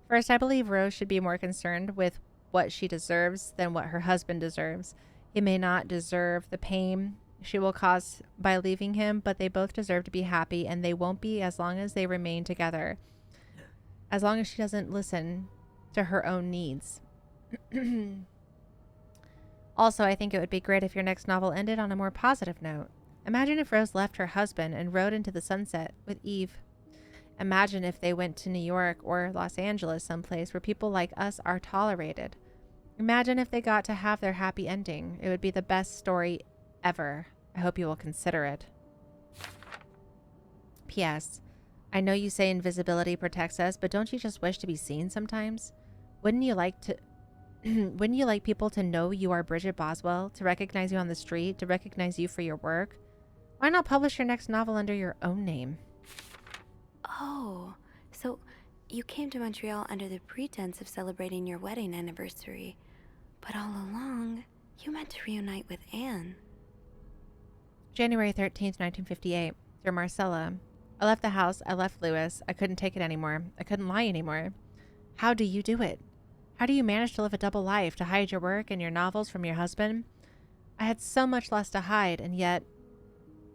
First, I believe Rose should be more concerned with what she deserves than what her husband deserves. He may not deserve the pain she will cause by leaving him, but they both deserve to be happy, and they won't be as long as they remain together. As long as she doesn't listen to her own needs. Also, I think it would be great if your next novel ended on a more positive note. Imagine if Rose left her husband and rode into the sunset with Eve. Imagine if they went to New York or Los Angeles, someplace where people like us are tolerated. Imagine if they got to have their happy ending. It would be the best story ever. I hope you will consider it. P.S. I know you say invisibility protects us, but don't you just wish to be seen sometimes? Wouldn't you like people to know you are Bridget Boswell, to recognize you on the street, to recognize you for your work? Why not publish your next novel under your own name? Oh, so you came to Montreal under the pretense of celebrating your wedding anniversary, but all along, you meant to reunite with Anne. January 13th, 1958. Dear Marcella, I left the house, I left Lewis, I couldn't take it anymore, I couldn't lie anymore. How do you do it? How do you manage to live a double life, to hide your work and your novels from your husband? I had so much less to hide, and yet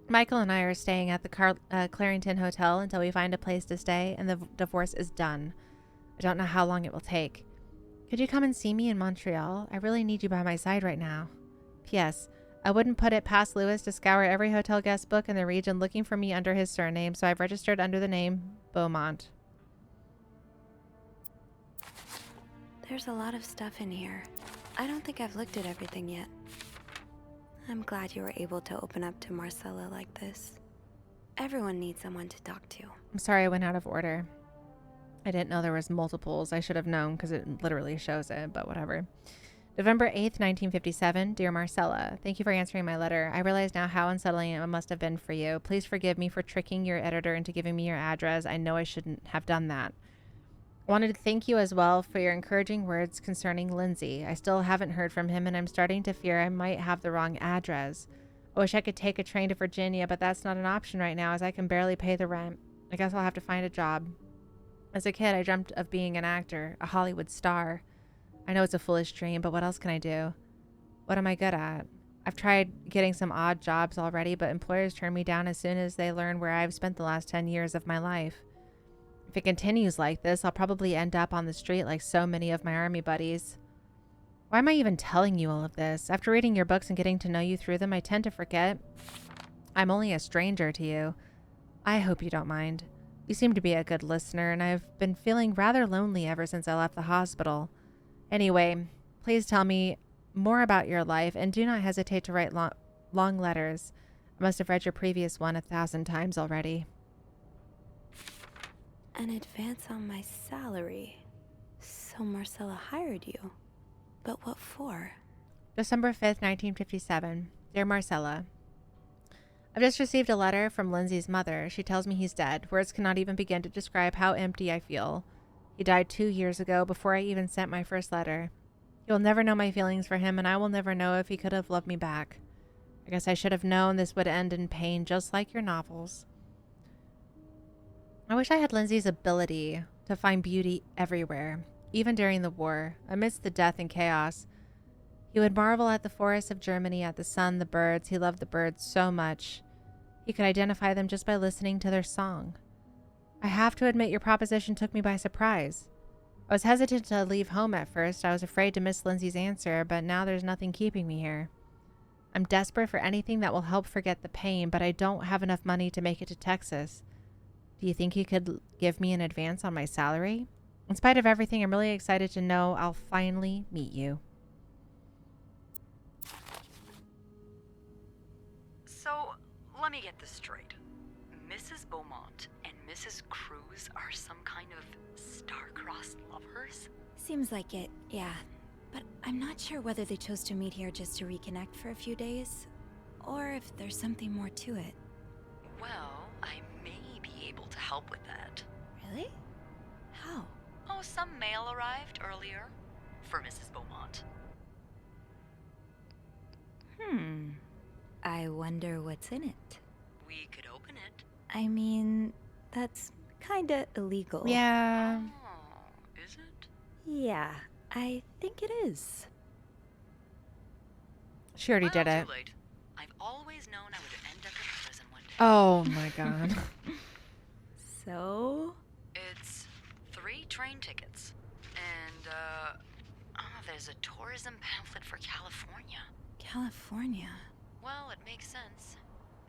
Michael and I are staying at the Clarington Hotel until we find a place to stay, and the divorce is done. I don't know how long it will take. Could you come and see me in Montreal? I really need you by my side right now. P.S. I wouldn't put it past Lewis to scour every hotel guest book in the region looking for me under his surname, so I've registered under the name Beaumont. There's a lot of stuff in here. I don't think I've looked at everything yet. I'm glad you were able to open up to Marcella like this. Everyone needs someone to talk to. I'm sorry I went out of order. I didn't know there was multiples. I should have known because it literally shows it, but whatever. November 8th, 1957. Dear Marcella, thank you for answering my letter. I realize now how unsettling it must have been for you. Please forgive me for tricking your editor into giving me your address. I know I shouldn't have done that. I wanted to thank you as well for your encouraging words concerning Lindsay. I still haven't heard from him, and I'm starting to fear I might have the wrong address. I wish I could take a train to Virginia, but that's not an option right now as I can barely pay the rent. I guess I'll have to find a job. As a kid, I dreamt of being an actor, a Hollywood star. I know it's a foolish dream, but what else can I do? What am I good at? I've tried getting some odd jobs already, but employers turn me down as soon as they learn where I've spent the last 10 years of my life. If it continues like this, I'll probably end up on the street like so many of my army buddies. Why am I even telling you all of this? After reading your books and getting to know you through them, I tend to forget I'm only a stranger to you. I hope you don't mind. You seem to be a good listener, and I've been feeling rather lonely ever since I left the hospital. Anyway, please tell me more about your life, and do not hesitate to write long letters. I must have read your previous one 1,000 times already. An advance on my salary. So Marcella hired you. But what for? December 5th, 1957. Dear Marcella, I've just received a letter from Lindsay's mother. She tells me he's dead. Words cannot even begin to describe how empty I feel. He died 2 years ago before I even sent my first letter. You'll never know my feelings for him, and I will never know if he could have loved me back. I guess I should have known this would end in pain, just like your novels. I wish I had Lindsay's ability to find beauty everywhere, even during the war, amidst the death and chaos. He would marvel at the forests of Germany, at the sun, the birds. He loved the birds so much. He could identify them just by listening to their song. I have to admit your proposition took me by surprise. I was hesitant to leave home at first. I was afraid to miss Lindsay's answer, but now there's nothing keeping me here. I'm desperate for anything that will help forget the pain, but I don't have enough money to make it to Texas. Do you think you could give me an advance on my salary? In spite of everything, I'm really excited to know I'll finally meet you. So, let me get this straight. Mrs. Beaumont and Mrs. Cruz are some kind of star-crossed lovers? Seems like it, yeah. But I'm not sure whether they chose to meet here just to reconnect for a few days, or if there's something more to it. Well, I may be able to help with that. Really? How? Oh, some mail arrived earlier for Mrs. Beaumont. I wonder what's in it. We could open it. I mean, that's kinda illegal. Yeah. Oh, is it? Yeah, I think it is. She already did it. Too late. I've always known I would end up in prison one day. Oh my god. So? It's 3 train tickets. And, there's a tourism pamphlet for California. California? Well, it makes sense.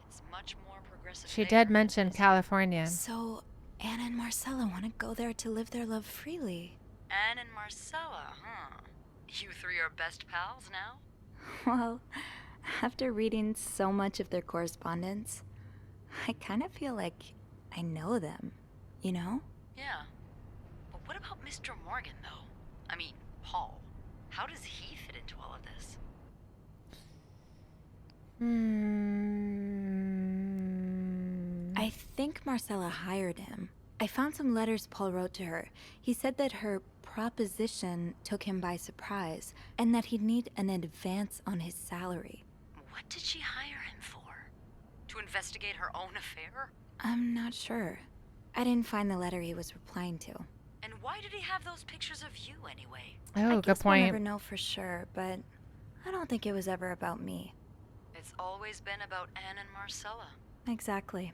It's much more progressive. She there did mention than it is. California. So, Anna and Marcella want to go there to live their love freely. Anne and Marcella, huh? You 3 are best pals now? Well, after reading so much of their correspondence, I kind of feel like I know them, you know? Yeah. But what about Mr. Morgan, though? I mean, Paul. How does he fit into all of this? I think Marcella hired him. I found some letters Paul wrote to her. He said that her proposition took him by surprise, and that he'd need an advance on his salary. What did she hire him for? To investigate her own affair? I'm not sure. I didn't find the letter he was replying to. And why did he have those pictures of you anyway? Oh, I good guess we'll point. never know for sure, but I don't think it was ever about me. It's always been about Anne and Marcella. Exactly.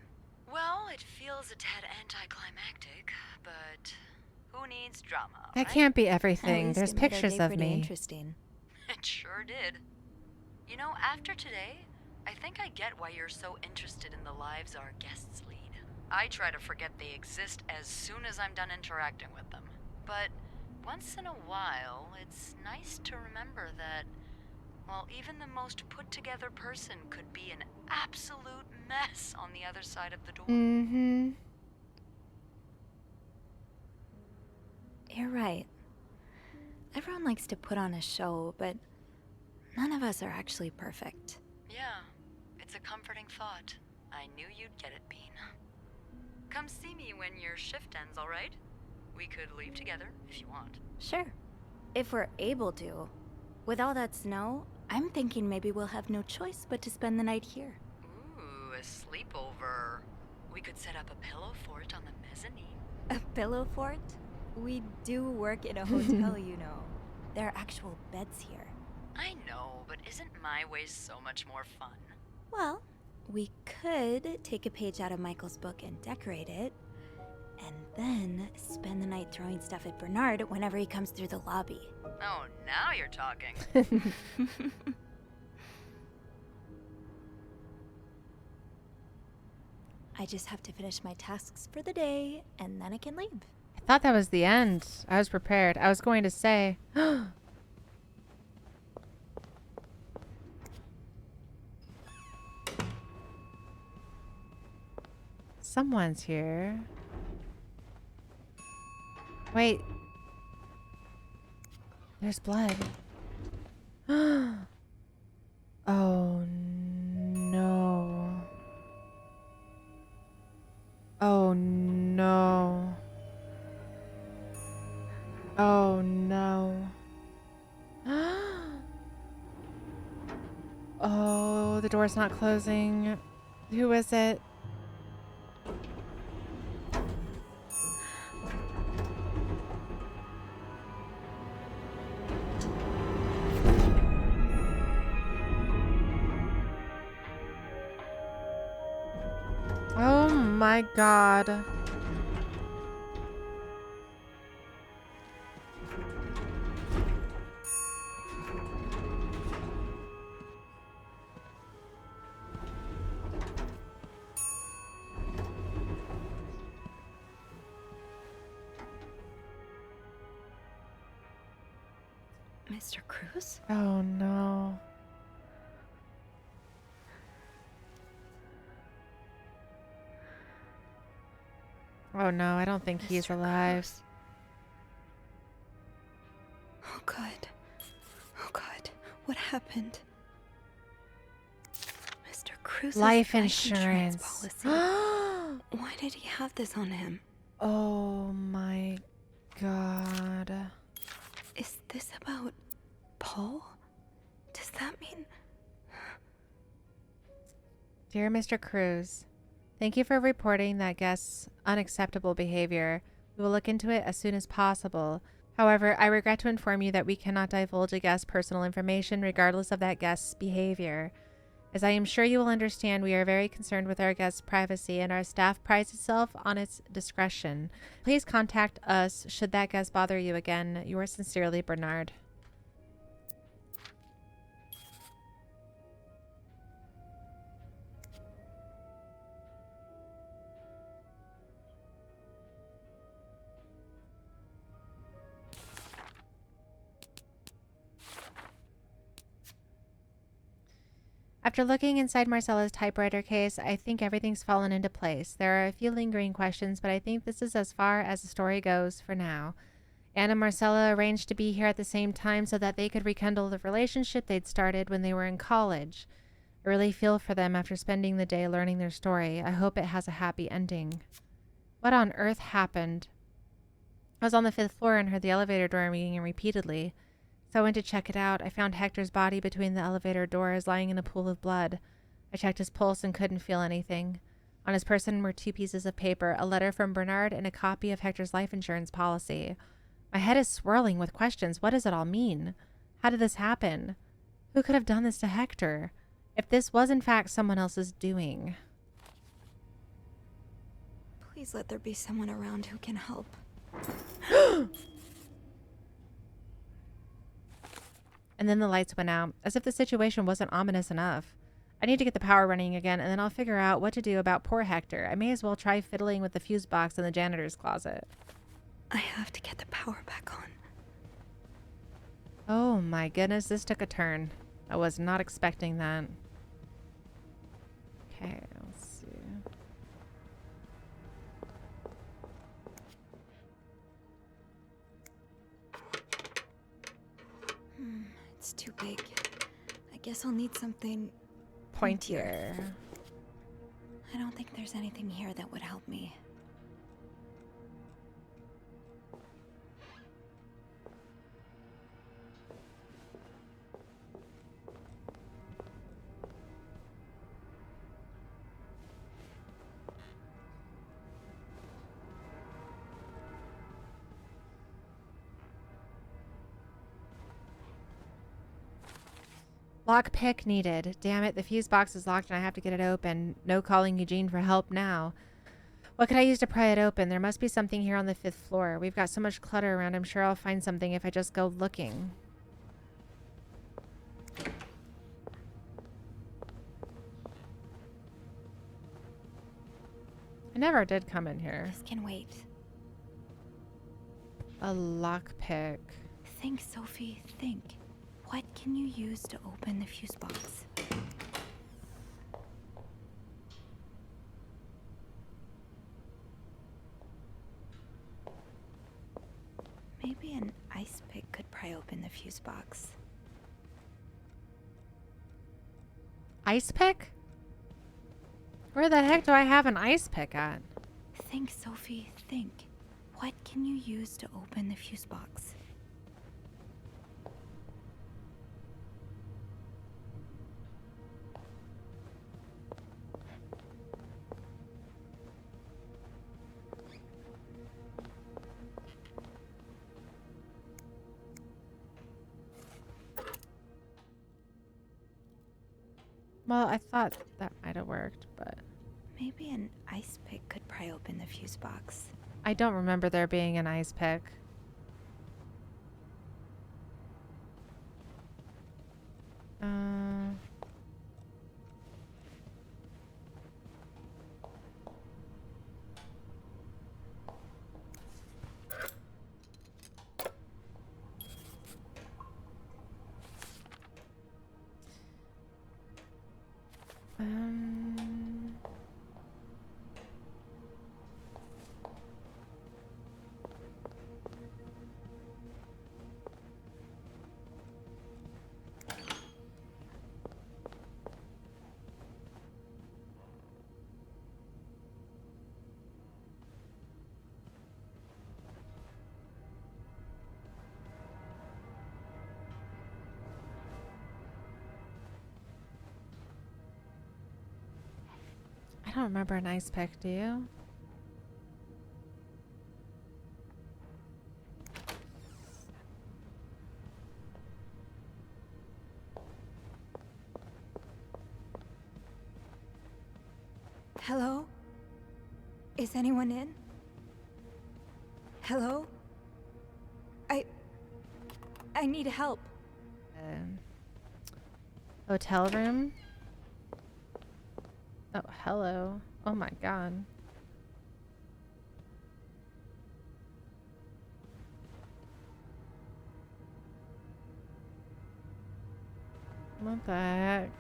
Well, it feels a tad anticlimactic, but Who needs drama? That right? can't be At everything. least There's it made our pictures day of pretty me. interesting. It sure did. You know, after today, I think I get why you're so interested in the lives our guests lead. I try to forget they exist as soon as I'm done interacting with them. But once in a while, it's nice to remember that, well, even the most put-together person could be an absolute mess on the other side of the door. Mm-hmm. You're right. Everyone likes to put on a show, but none of us are actually perfect. Yeah, it's a comforting thought. I knew you'd get it, Bean. Come see me when your shift ends, all right? We could leave together if you want. Sure. If we're able to. With all that snow, I'm thinking maybe we'll have no choice but to spend the night here. Ooh, a sleepover. We could set up a pillow fort on the mezzanine. A pillow fort? We do work in a hotel, you know. There are actual beds here. I know, but isn't my way so much more fun? Well, we could take a page out of Michael's book and decorate it, and then spend the night throwing stuff at Bernard whenever he comes through the lobby. Oh, now you're talking. I just have to finish my tasks for the day, and then I can leave. I thought that was the end. I was prepared. I was going to say. Someone's here. Wait. There's blood. Oh no. Oh no. Oh no. Oh, the door's not closing. Who is it? Oh my god. Mr. Cruz? Oh no. Oh no, I don't think he's alive. Cruz. Oh god. Oh god. What happened? Mr. Cruz's Life insurance. policy. Why did he have this on him? Oh my god. Is this about Paul? Does that mean... Dear Mr. Cruz, thank you for reporting that guest's unacceptable behavior. We will look into it as soon as possible. However, I regret to inform you that we cannot divulge a guest's personal information regardless of that guest's behavior. As I am sure you will understand, we are very concerned with our guest's privacy and our staff prides itself on its discretion. Please contact us should that guest bother you again. Yours sincerely, Bernard. After looking inside Marcella's typewriter case, I think everything's fallen into place. There are a few lingering questions, but I think this is as far as the story goes for now. Anne and Marcella arranged to be here at the same time so that they could rekindle the relationship they'd started when they were in college. I really feel for them after spending the day learning their story. I hope it has a happy ending. What on earth happened? I was on the 5th floor and heard the elevator door ringing repeatedly. So I went to check it out. I found Hector's body between the elevator doors, lying in a pool of blood. I checked his pulse and couldn't feel anything. On his person were 2 pieces of paper, a letter from Bernard and a copy of Hector's life insurance policy. My head is swirling with questions. What does it all mean? How did this happen? Who could have done this to Hector? If this was in fact someone else's doing. Please let there be someone around who can help. And then the lights went out, as if the situation wasn't ominous enough. I need to get the power running again, and then I'll figure out what to do about poor Hector. I may as well try fiddling with the fuse box in the janitor's closet. I have to get the power back on. Oh my goodness, this took a turn. I was not expecting that. Okay, let's see. It's too big. I guess I'll need something Pointier. I don't think there's anything here that would help me. Lockpick needed. Damn it, the fuse box is locked and I have to get it open. No calling Eugene for help now. What could I use to pry it open? There must be something here on the 5th floor. We've got so much clutter around, I'm sure I'll find something if I just go looking. I never did come in here. This can wait. A lockpick. Think, Sophie, think. What can you use to open the fuse box? Maybe an ice pick could pry open the fuse box. Ice pick? Where the heck do I have an ice pick at? Think, Sophie, think. What can you use to open the fuse box? Well, I thought that might have worked, but... Maybe an ice pick could pry open the fuse box. I don't remember there being an ice pick. I don't remember an ice pick, do you? Hello? Is anyone in? Hello? I need help. Hotel room? Oh, hello. Oh my god. What the heck?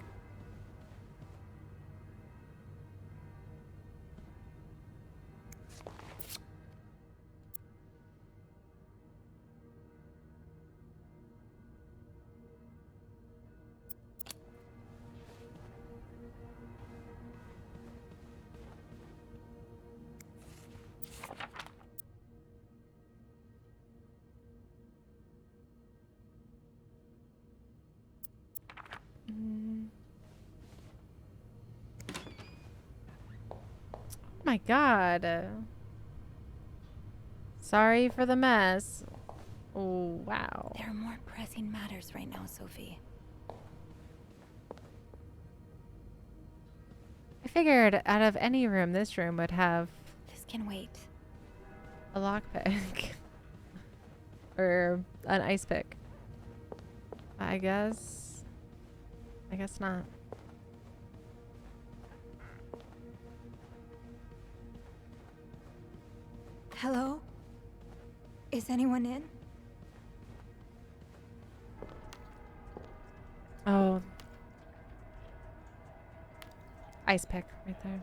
My god. Sorry for the mess. Oh, wow. There are more pressing matters right now, Sophie. I figured out of any room, this room would have This can wait. a lockpick. Or an ice pick. I guess not. Hello? Is anyone in? Oh. Ice pick right there.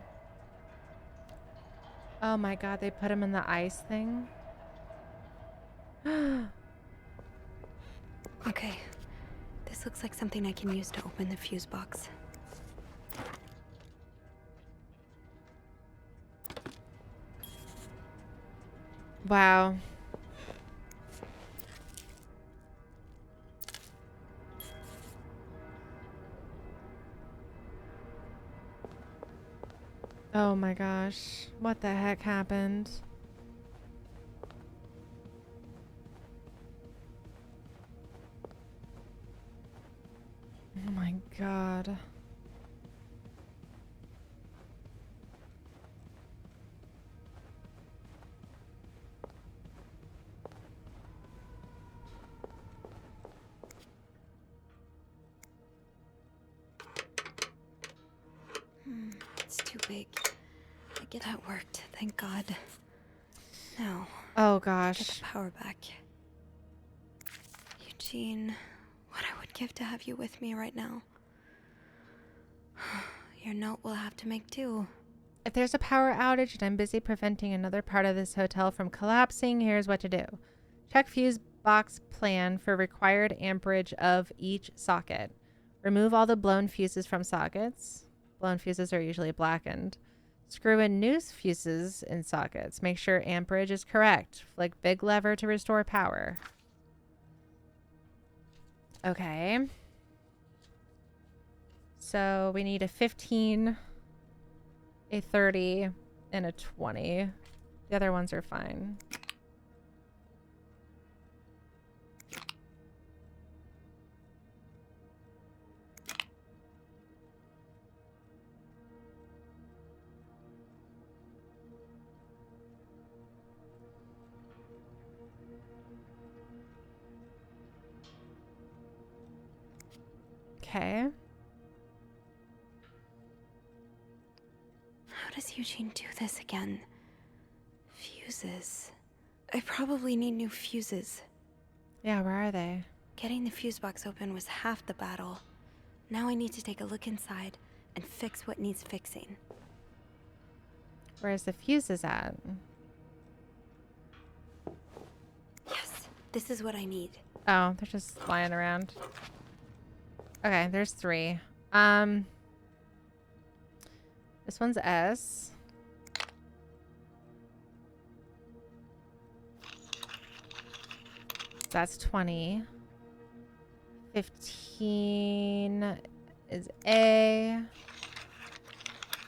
Oh my god, they put him in the ice thing? Okay. This looks like something I can use to open the fuse box. Wow. Oh my gosh. What the heck happened? Oh my god. It's too big. That worked, thank God. Now, oh get gosh. the power back. Eugene, what I would give to have you with me right now. Your note will have to make do. If there's a power outage and I'm busy preventing another part of this hotel from collapsing, here's what to do. Check fuse box plan for required amperage of each socket. Remove all the blown fuses from sockets. Blown fuses are usually blackened. Screw in new fuses in sockets. Make sure amperage is correct. Flick big lever to restore power. Okay. So we need a 15, a 30, and a 20. The other ones are fine. Okay. How does Eugene do this again? Fuses. I probably need new fuses. Yeah, where are they? Getting the fuse box open was half the battle. Now I need to take a look inside and fix what needs fixing. Where's the fuses at? Yes, this is what I need. Oh, they're just flying around. Okay, there's 3. This one's S. That's 20. 15 is A.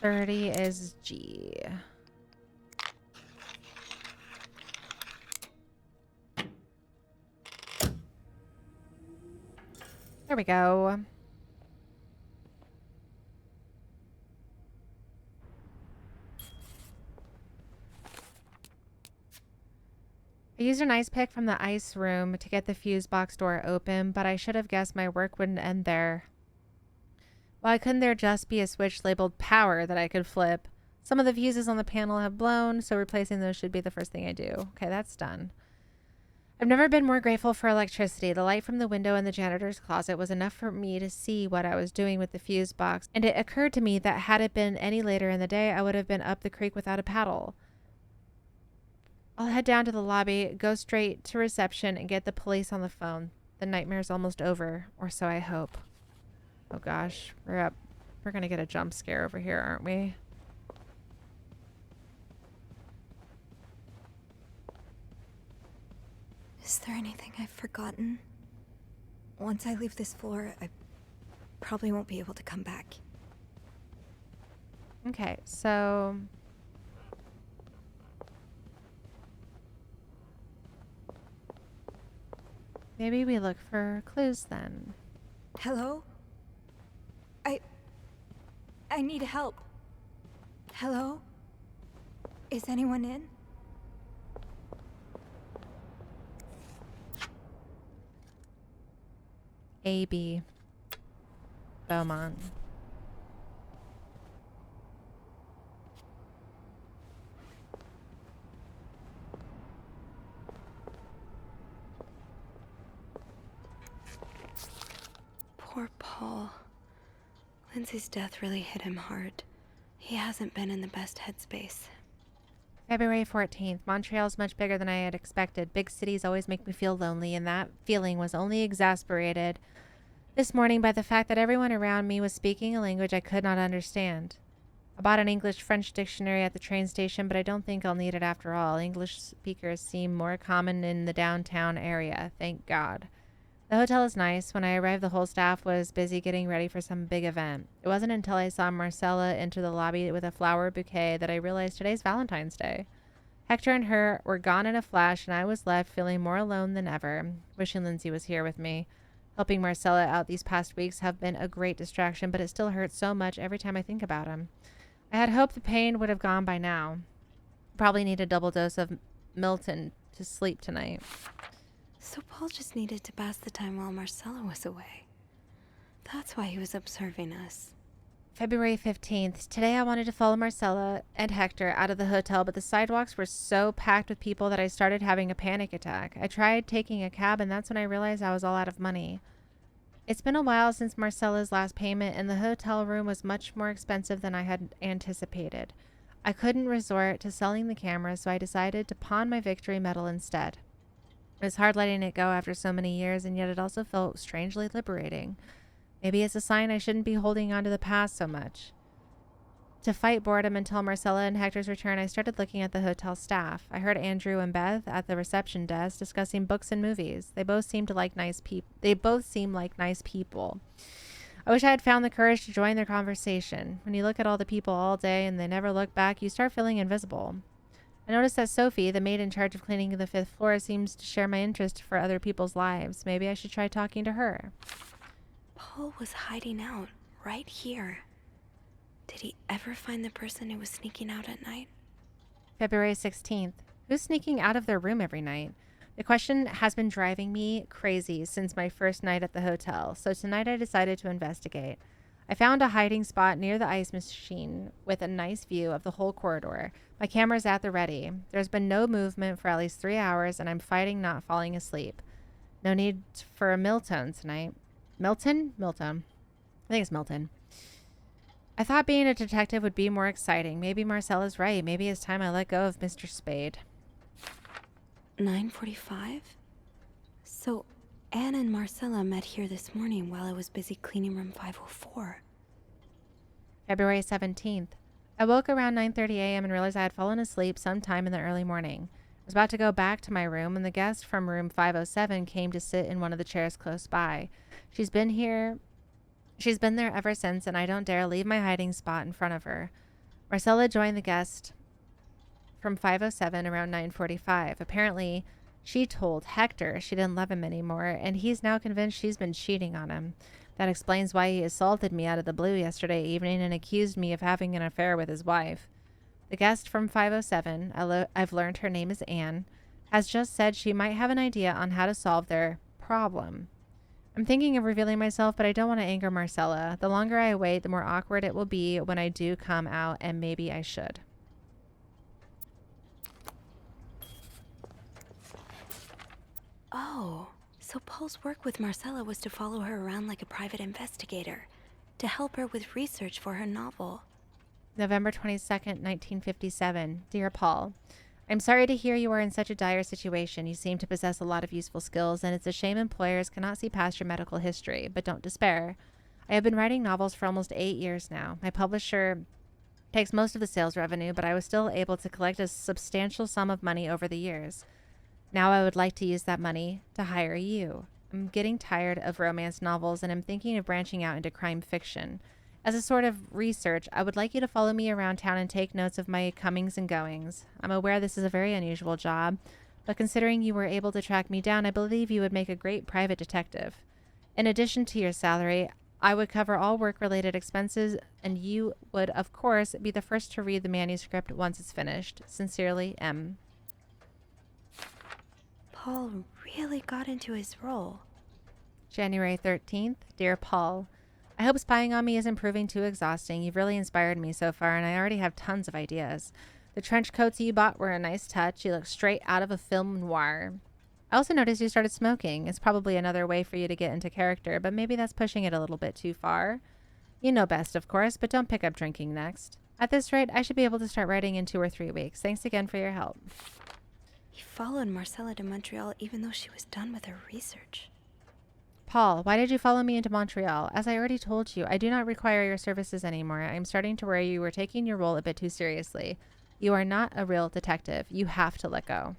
30 is G. There we go. I used an ice pick from the ice room to get the fuse box door open, but I should have guessed my work wouldn't end there. Why couldn't there just be a switch labeled power that I could flip? Some of the fuses on the panel have blown, so replacing those should be the first thing I do. Okay, that's done. I've never been more grateful for electricity. The light from the window in the janitor's closet was enough for me to see what I was doing with the fuse box, and it occurred to me that had it been any later in the day, I would have been up the creek without a paddle. I'll head down to the lobby, go straight to reception, and get the police on the phone. The nightmare's almost over, or so I hope. Oh gosh, we're gonna get a jump scare over here, aren't we? Is there anything I've forgotten? Once I leave this floor, I probably won't be able to come back. Okay, so... maybe we look for clues then. Hello? I need help. Hello? Is anyone in? A.B. Beaumont. Poor Paul. Lindsay's death really hit him hard. He hasn't been in the best headspace. February 14th. Montreal's much bigger than I had expected. Big cities always make me feel lonely, and that feeling was only exasperated this morning by the fact that everyone around me was speaking a language I could not understand. I bought an English-French dictionary at the train station, but I don't think I'll need it after all. English speakers seem more common in the downtown area, thank God. The hotel is nice. When I arrived, the whole staff was busy getting ready for some big event. It wasn't until I saw Marcella enter the lobby with a flower bouquet that I realized today's Valentine's Day. Hector and her were gone in a flash, and I was left feeling more alone than ever, wishing Lindsay was here with me. Helping Marcella out these past weeks have been a great distraction, but it still hurts so much every time I think about him. I had hoped the pain would have gone by now. Probably need a double dose of Milton to sleep tonight. So Paul just needed to pass the time while Marcella was away. That's why he was observing us. February 15th. Today I wanted to follow Marcella and Hector out of the hotel, but the sidewalks were so packed with people that I started having a panic attack. I tried taking a cab, and that's when I realized I was all out of money. It's been a while since Marcella's last payment, and the hotel room was much more expensive than I had anticipated. I couldn't resort to selling the camera, so I decided to pawn my victory medal instead. It was hard letting it go after so many years, and yet it also felt strangely liberating. Maybe it's a sign I shouldn't be holding on to the past so much. To fight boredom until Marcella and Hector's return, I started looking at the hotel staff. I heard Andrew and Beth at the reception desk discussing books and movies. They both seemed like nice people. I wish I had found the courage to join their conversation. When you look at all the people all day and they never look back, you start feeling invisible. I noticed that Sophie, the maid in charge of cleaning the 5th floor, seems to share my interest for other people's lives. Maybe I should try talking to her. Paul was hiding out right here. Did he ever find the person who was sneaking out at night? February 16th. Who's sneaking out of their room every night? The question has been driving me crazy since my first night at the hotel, so tonight I decided to investigate. I found a hiding spot near the ice machine with a nice view of the whole corridor. My camera's at the ready. There's been no movement for at least 3 hours, and I'm fighting not falling asleep. No need for a Milton tonight. Milton? Milton. I think it's Milton. I thought being a detective would be more exciting. Maybe Marcella's right. Maybe it's time I let go of Mr. Spade. 9:45? So Anne and Marcella met here this morning while I was busy cleaning room 504. February 17th. I woke around 9:30 a.m. and realized I had fallen asleep sometime in the early morning. I was about to go back to my room when the guest from room 507 came to sit in one of the chairs close by. She's been there ever since, and I don't dare leave my hiding spot in front of her. Marcella joined the guest from 507 around 9:45. Apparently, she told Hector she didn't love him anymore, and he's now convinced she's been cheating on him. That explains why he assaulted me out of the blue yesterday evening and accused me of having an affair with his wife. The guest from 507, I've learned her name is Anne, has just said she might have an idea on how to solve their problem. I'm thinking of revealing myself, but I don't want to anger Marcella. The longer I wait, the more awkward it will be when I do come out, and maybe I should. Oh, so Paul's work with Marcella was to follow her around like a private investigator, to help her with research for her novel. November 22nd, 1957. Dear Paul, I'm sorry to hear you are in such a dire situation. You seem to possess a lot of useful skills, and it's a shame employers cannot see past your medical history, but don't despair. I have been writing novels for almost 8 years now. My publisher takes most of the sales revenue, but I was still able to collect a substantial sum of money over the years. Now I would like to use that money to hire you. I'm getting tired of romance novels, and I'm thinking of branching out into crime fiction. As a sort of research, I would like you to follow me around town and take notes of my comings and goings. I'm aware this is a very unusual job, but considering you were able to track me down, I believe you would make a great private detective. In addition to your salary, I would cover all work-related expenses, and you would, of course, be the first to read the manuscript once it's finished. Sincerely, M. Paul really got into his role. January 13th. Dear Paul, I hope spying on me isn't proving too exhausting. You've really inspired me so far, and I already have tons of ideas. The trench coats you bought were a nice touch. You look straight out of a film noir. I also noticed you started smoking. It's probably another way for you to get into character, but maybe that's pushing it a little bit too far. You know best, of course, but don't pick up drinking next. At this rate, I should be able to start writing in 2 or 3 weeks. Thanks again for your help. He followed Marcella to Montreal even though she was done with her research. Paul, why did you follow me into Montreal? As I already told you, I do not require your services anymore. I am starting to worry you were taking your role a bit too seriously. You are not a real detective. You have to let go.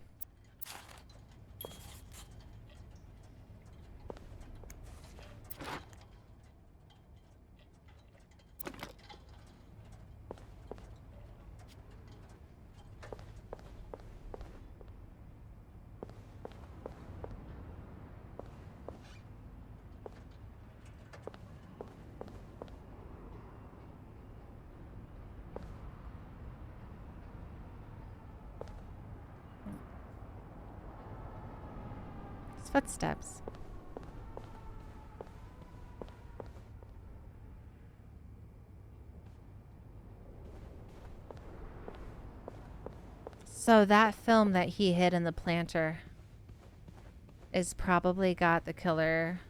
Footsteps. So that film that he hid in the planter is probably got the killer.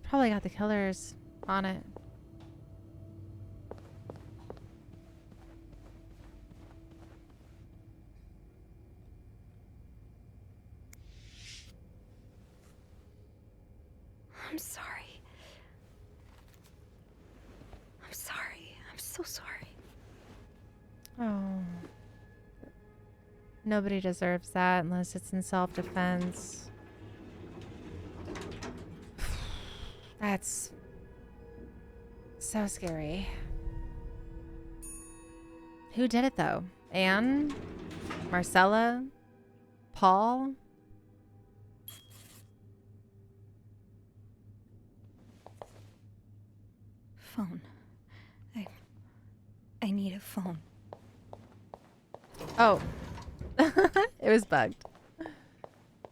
Probably got the killers on it. I'm sorry. I'm sorry. I'm so sorry. Oh. Nobody deserves that unless it's in self-defense. That's so scary. Who did it though? Anne? Marcella? Paul? Phone. I need a phone. Oh. It was bugged. I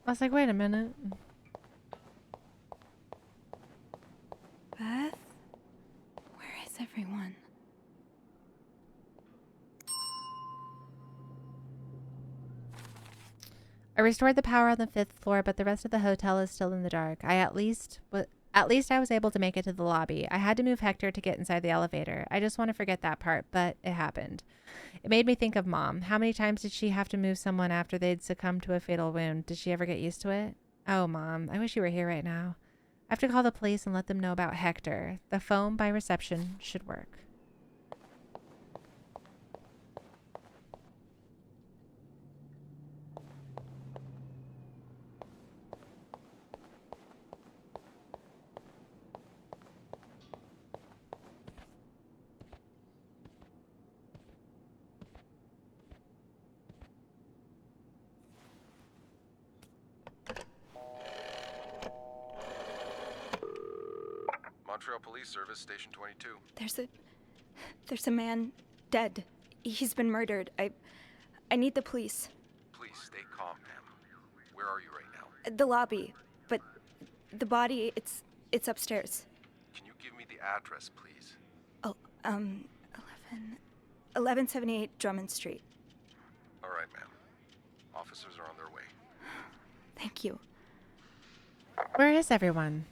was like, wait a minute. Beth? Where is everyone? I restored the power on the 5th floor, but the rest of the hotel is still in the dark. At least I was able to make it to the lobby. I had to move Hector to get inside the elevator. I just want to forget that part, but it happened. It made me think of Mom. How many times did she have to move someone after they'd succumbed to a fatal wound? Did she ever get used to it? Oh, Mom, I wish you were here right now. I have to call the police and let them know about Hector. The phone by reception should work. Montreal Police Service, Station 22. There's a man dead. He's been murdered. I need the police. Please stay calm, ma'am. Where are you right now? The lobby, but the body, it's upstairs. Can you give me the address, please? Oh, 1178 Drummond Street. All right, ma'am. Officers are on their way. Thank you. Where is everyone?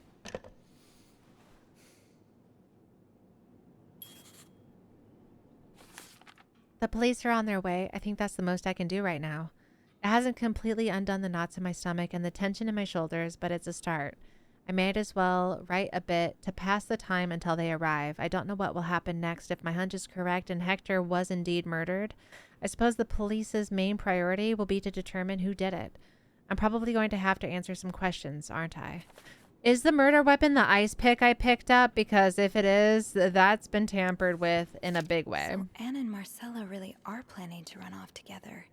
The police are on their way. I think that's the most I can do right now. It hasn't completely undone the knots in my stomach and the tension in my shoulders, but it's a start. I might as well write a bit to pass the time until they arrive. I don't know what will happen next if my hunch is correct and Hector was indeed murdered. I suppose the police's main priority will be to determine who did it. I'm probably going to have to answer some questions, aren't I? Is the murder weapon the ice pick I picked up? Because if it is, that's been tampered with in a big way. So Anne and Marcella really are planning to run off together.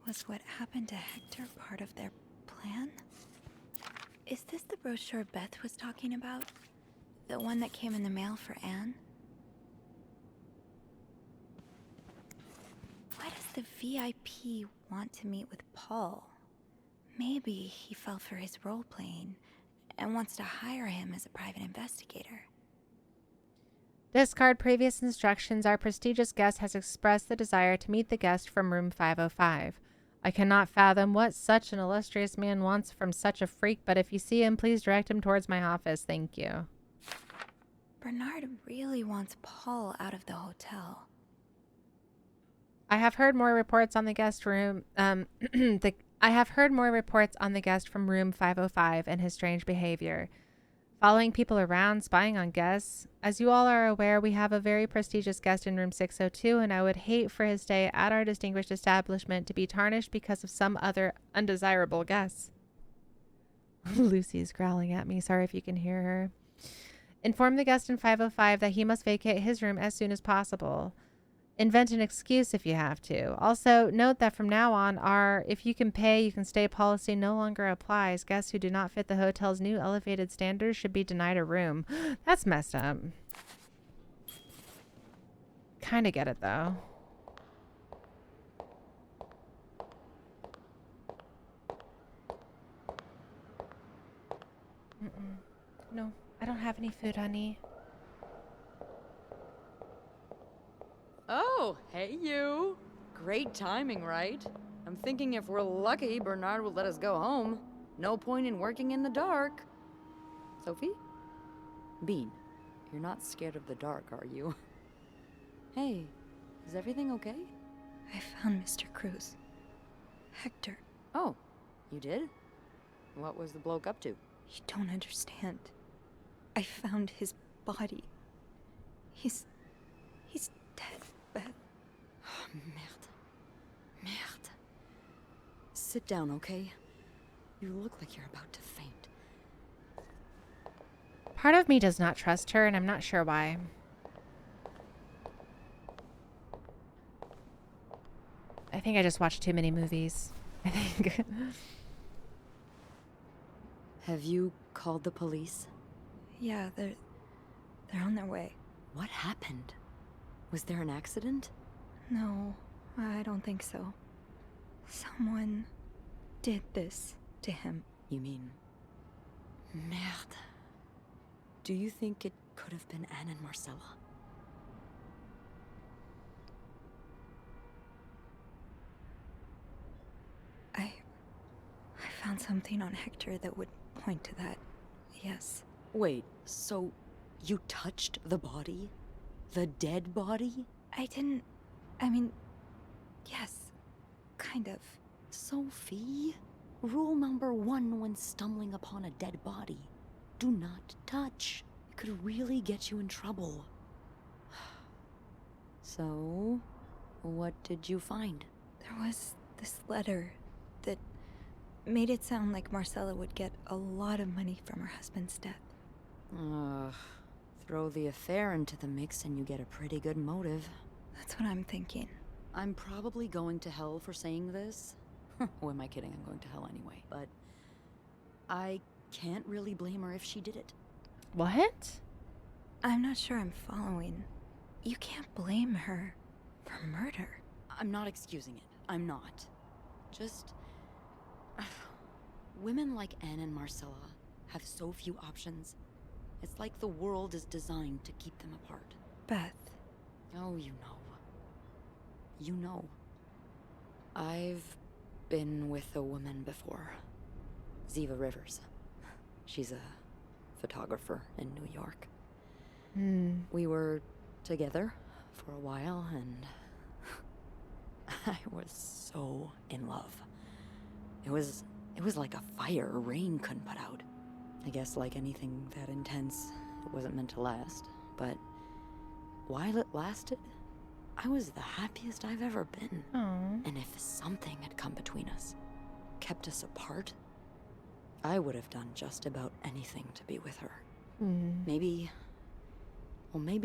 Was what happened to Hector part of their plan? Is this the brochure Beth was talking about? The one that came in the mail for Anne? Why does the VIP want to meet with Paul? Maybe he fell for his role-playing and wants to hire him as a private investigator. Discard previous instructions. Our prestigious guest has expressed the desire to meet the guest from room 505. I cannot fathom what such an illustrious man wants from such a freak, but if you see him, please direct him towards my office. Thank you. Bernard really wants Paul out of the hotel. I have heard more reports on the guest room. I have heard more reports on the guest from room 505 and his strange behavior. Following people around, spying on guests. As you all are aware, we have a very prestigious guest in room 602, and I would hate for his stay at our distinguished establishment to be tarnished because of some other undesirable guests. Lucy's growling at me. Sorry if you can hear her. Inform the guest in 505 that he must vacate his room as soon as possible. Invent an excuse if you have to. Also, note that from now on, our if you can pay, you can stay policy no longer applies. Guests who do not fit the hotel's new elevated standards should be denied a room. That's messed up. Kind of get it, though. No, I don't have any food, honey. Oh, hey you. Great timing, right? I'm thinking if we're lucky, Bernard will let us go home. No point in working in the dark. Sophie? Bean, you're not scared of the dark, are you? Hey, is everything okay? I found Mr. Cruz. Hector. Oh, you did? What was the bloke up to? You don't understand. I found his body. He's dead, Beth. Oh, merde. Merde. Sit down, okay? You look like you're about to faint. Part of me does not trust her, and I'm not sure why. I think I just watched too many movies. I think. Have you called the police? Yeah, they're on their way. What happened? Was there an accident? No, I don't think so. Someone did this to him. You mean... Merde. Do you think it could have been Anne and Marcella? I found something on Hector that would point to that. Yes. Wait, so you touched the body? The dead body? I mean, yes, kind of. Sophie, rule number 1 when stumbling upon a dead body. Do not touch. It could really get you in trouble. So, what did you find? There was this letter that made it sound like Marcella would get a lot of money from her husband's death. Throw the affair into the mix and you get a pretty good motive. That's what I'm thinking. I'm probably going to hell for saying this. Who am I kidding? I'm going to hell anyway. But I can't really blame her if she did it. What? I'm not sure I'm following. You can't blame her for murder. I'm not excusing it. I'm not. Just... women like Anne and Marcella have so few options. It's like the world is designed to keep them apart. Beth. Oh, you know. You know. I've been with a woman before. Ziva Rivers. She's a photographer in New York. We were together for a while, and I was so in love. It was like a fire rain couldn't put out. I guess like anything that intense, it wasn't meant to last. But while it lasted, I was the happiest I've ever been. Aww. And if something had come between us, kept us apart, I would have done just about anything to be with her. Maybe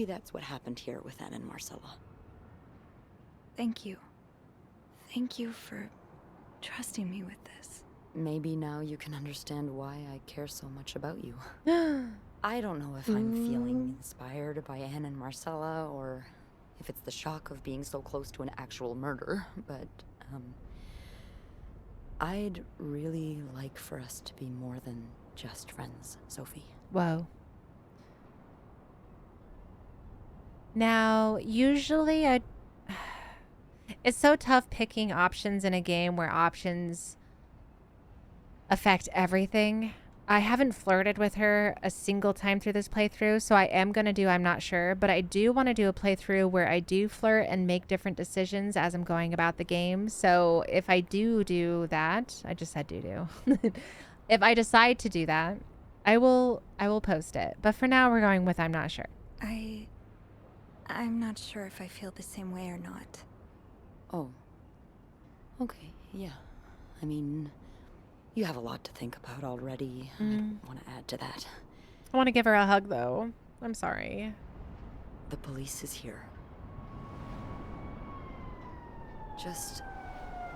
that's what happened here with Anne and Marcella. Thank you. Thank you for trusting me with this. maybe now you can understand why I care so much about you. I don't know if I'm feeling inspired by Anne and Marcella, or if it's the shock of being so close to an actual murder, but, I'd really like for us to be more than just friends, Sophie. Whoa. Now, usually it's so tough picking options in a game where options affect everything. I haven't flirted with her a single time through this playthrough, so I am going to do I'm not sure, but I do want to do a playthrough where I do flirt and make different decisions as I'm going about the game. So if I do that, I just said do. If I decide to do that, I will post it. But for now, we're going with I'm not sure. I'm not sure if I feel the same way or not. Oh. Okay, yeah. I mean, you have a lot to think about already. I don't want to add to that. I want to give her a hug, though. I'm sorry. The police is here. Just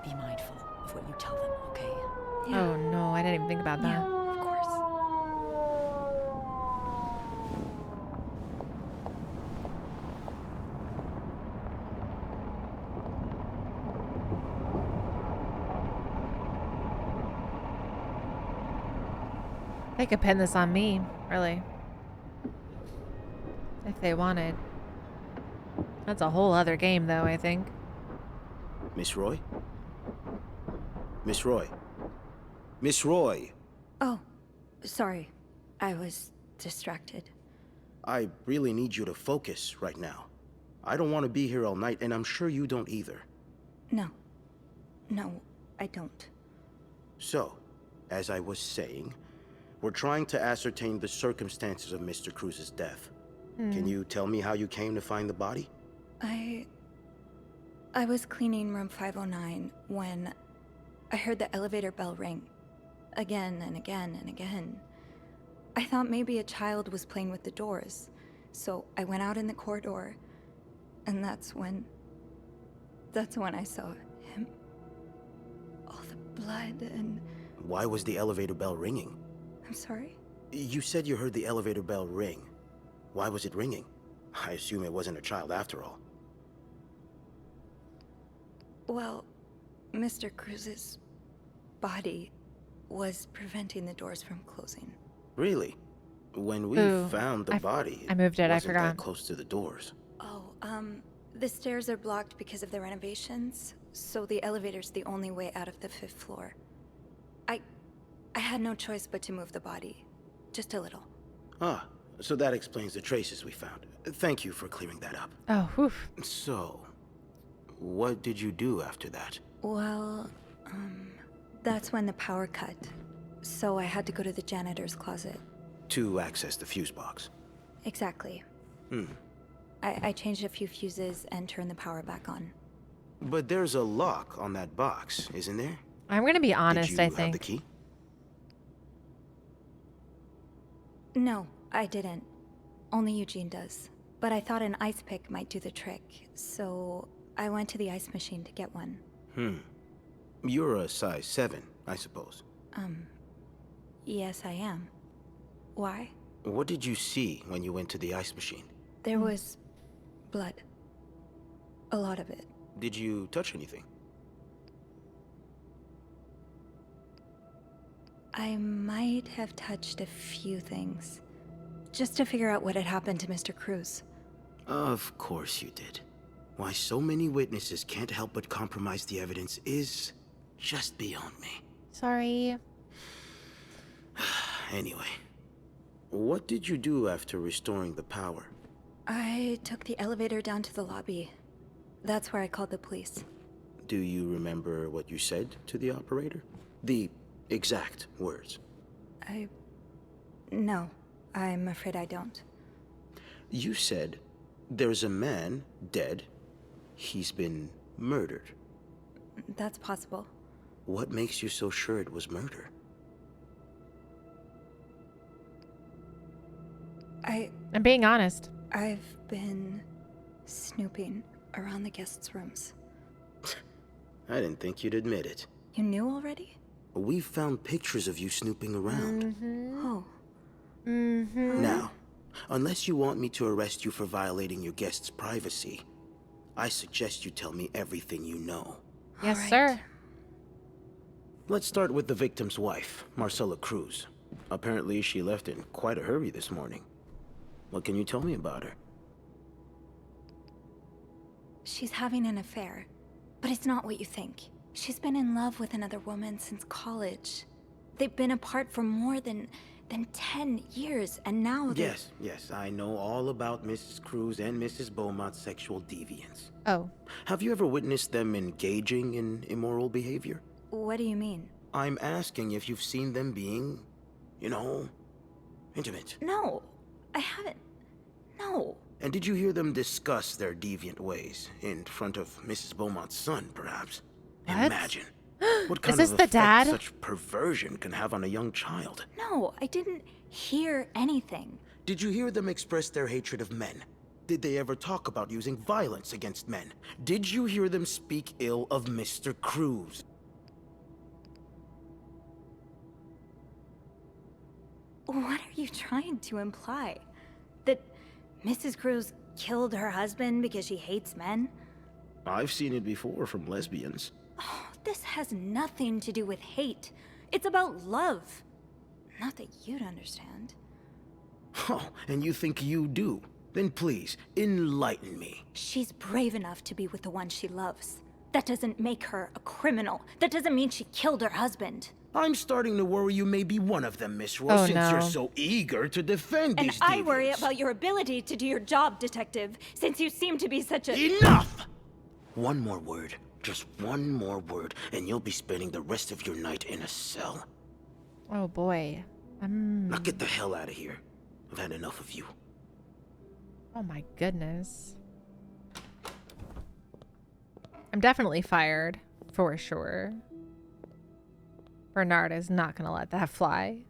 be mindful of what you tell them, okay? Yeah. Oh, no. I didn't even think about that. Yeah, of course. They could pin this on me, really. If they wanted. That's a whole other game, though, I think. Miss Roy? Miss Roy? Miss Roy! Oh, sorry. I was distracted. I really need you to focus right now. I don't want to be here all night, and I'm sure you don't either. No. No, I don't. So, as I was saying, we're trying to ascertain the circumstances of Mr. Cruz's death. Can you tell me how you came to find the body? I was cleaning room 509 when I heard the elevator bell ring. Again and again and again. I thought maybe a child was playing with the doors, so I went out in the corridor, and that's when I saw him. All the blood and... Why was the elevator bell ringing? I'm sorry? You said you heard the elevator bell ring. Why was it ringing? I assume it wasn't a child after all. Well, Mr. Cruz's body was preventing the doors from closing. Really? When we found the body, I moved it, I wasn't forgot. that close to the doors. Oh, the stairs are blocked because of the renovations, so the elevator's the only way out of the 5th floor. I had no choice but to move the body. Just a little. Ah, so that explains the traces we found. Thank you for clearing that up. Oh, whew. So, what did you do after that? Well, that's when the power cut. So I had to go to the janitor's closet. To access the fuse box. Exactly. I changed a few fuses and turned the power back on. But there's a lock on that box, isn't there? I'm going to be honest, Did you I have think. the key? No, I didn't. Only Eugene does. But I thought an ice pick might do the trick, so I went to the ice machine to get one. You're a size 7, I suppose. Yes, I am. Why? What did you see when you went to the ice machine? There was blood. A lot of it. Did you touch anything? I might have touched a few things. Just to figure out what had happened to Mr. Cruz. Of course you did. Why so many witnesses can't help but compromise the evidence is just beyond me. Sorry. Anyway, what did you do after restoring the power? I took the elevator down to the lobby. That's where I called the police. Do you remember what you said to the operator? The exact words. No, I'm afraid I don't. You said, there's a man dead. He's been murdered. That's possible. What makes you so sure it was murder? I'm being honest. I've been snooping around the guests' rooms. I didn't think you'd admit it. You knew already? We found pictures of you snooping around. Oh. Now, unless you want me to arrest you for violating your guest's privacy, I suggest you tell me everything you know. Yes, sir. Let's start with the victim's wife, Marcella Cruz. Apparently, she left in quite a hurry this morning. What can you tell me about her? She's having an affair, but it's not what you think. She's been in love with another woman since college. They've been apart for more than 10 years, and now they... Yes, I know all about Mrs. Cruz and Mrs. Beaumont's sexual deviance. Oh. Have you ever witnessed them engaging in immoral behavior? What do you mean? I'm asking if you've seen them being, intimate. No, I haven't. No. And did you hear them discuss their deviant ways in front of Mrs. Beaumont's son, perhaps? What? Imagine. What kind Is this of the effect dad? such perversion can have on a young child? No, I didn't hear anything. Did you hear them express their hatred of men? Did they ever talk about using violence against men? Did you hear them speak ill of Mr. Cruz? What are you trying to imply? That Mrs. Cruz killed her husband because she hates men? I've seen it before from lesbians. Oh, this has nothing to do with hate. It's about love. Not that you'd understand. Oh, and you think you do? Then please, enlighten me. She's brave enough to be with the one she loves. That doesn't make her a criminal. That doesn't mean she killed her husband. I'm starting to worry you may be one of them, Miss Roy, Oh, since no. you're so eager to defend And these I worry deviants. about your ability to do your job, detective, since you seem to be such a— Enough! One more word, just one more word, and you'll be spending the rest of your night in a cell. Oh, boy. Now get the hell out of here. I've had enough of you. Oh, my goodness. I'm definitely fired, for sure. Bernard is not going to let that fly.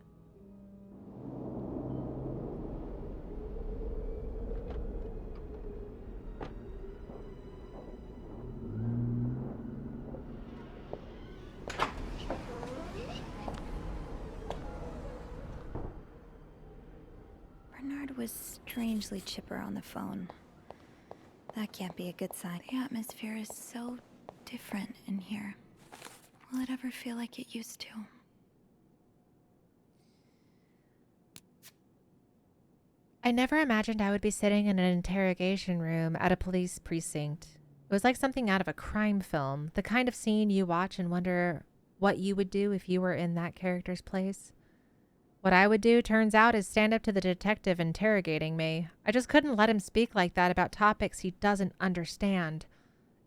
Bernard was strangely chipper on the phone. That can't be a good sign. The atmosphere is so different in here. Will it ever feel like it used to? I never imagined I would be sitting in an interrogation room at a police precinct. It was like something out of a crime film, the kind of scene you watch and wonder what you would do if you were in that character's place. What I would do, turns out, is stand up to the detective interrogating me. I just couldn't let him speak like that about topics he doesn't understand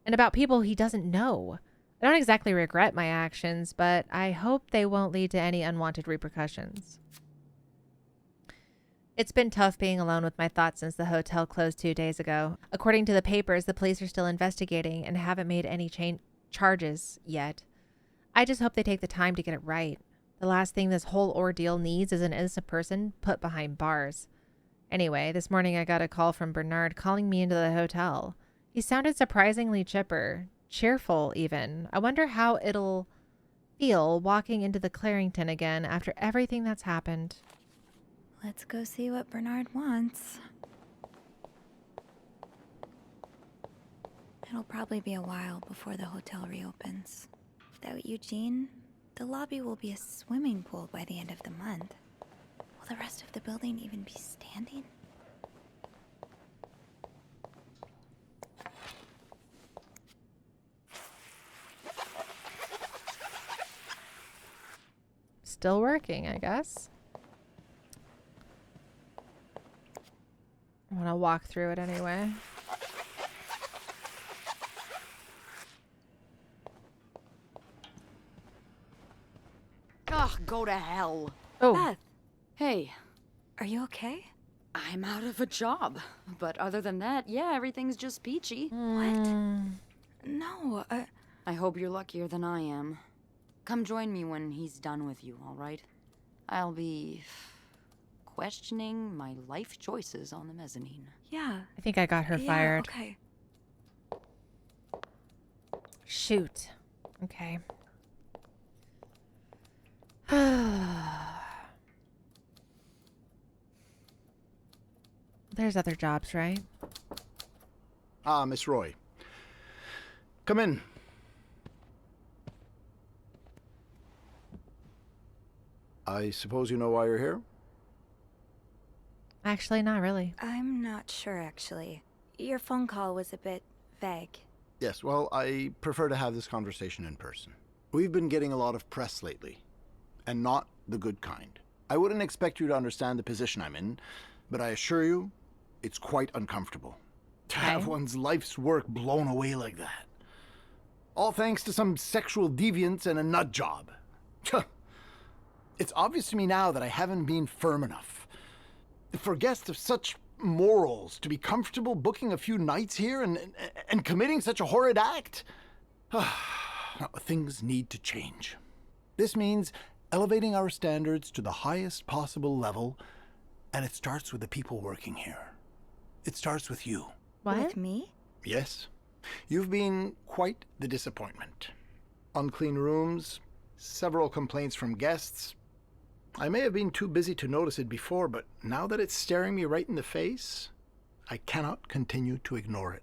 and about people he doesn't know. I don't exactly regret my actions, but I hope they won't lead to any unwanted repercussions. It's been tough being alone with my thoughts since the hotel closed 2 days ago. According to the papers, the police are still investigating and haven't made any charges yet. I just hope they take the time to get it right. The last thing this whole ordeal needs is an innocent person put behind bars. Anyway, this morning I got a call from Bernard calling me into the hotel. He sounded surprisingly chipper, cheerful even. I wonder how it'll feel walking into the Clarington again after everything that's happened. Let's go see what Bernard wants. It'll probably be a while before the hotel reopens. Without Eugene, the lobby will be a swimming pool by the end of the month. Will the rest of the building even be standing? Still working, I guess. I want to walk through it anyway. Ugh, go to hell. Oh. Beth, Hey, are you okay? I'm out of a job. But other than that, yeah, everything's just peachy. What? No, I hope you're luckier than I am. Come join me when he's done with you, all right? I'll be questioning my life choices on the mezzanine. yeah. I think I got her Yeah, fired. okay. Shoot. Okay. There's other jobs, right? Ah, Miss Roy. Come in. I suppose you know why you're here? Actually, not really. I'm not sure, actually. Your phone call was a bit vague. Yes, well, I prefer to have this conversation in person. We've been getting a lot of press lately, and not the good kind. I wouldn't expect you to understand the position I'm in, but I assure you, it's quite uncomfortable. To have one's life's work blown away like that. All thanks to some sexual deviance and a nut job. It's obvious to me now that I haven't been firm enough. For guests of such morals to be comfortable booking a few nights here and committing such a horrid act. Things need to change. This means elevating our standards to the highest possible level, and it starts with the people working here. It starts with you. What? With me? Yes. You've been quite the disappointment. Unclean rooms, several complaints from guests. I may have been too busy to notice it before, but now that it's staring me right in the face, I cannot continue to ignore it.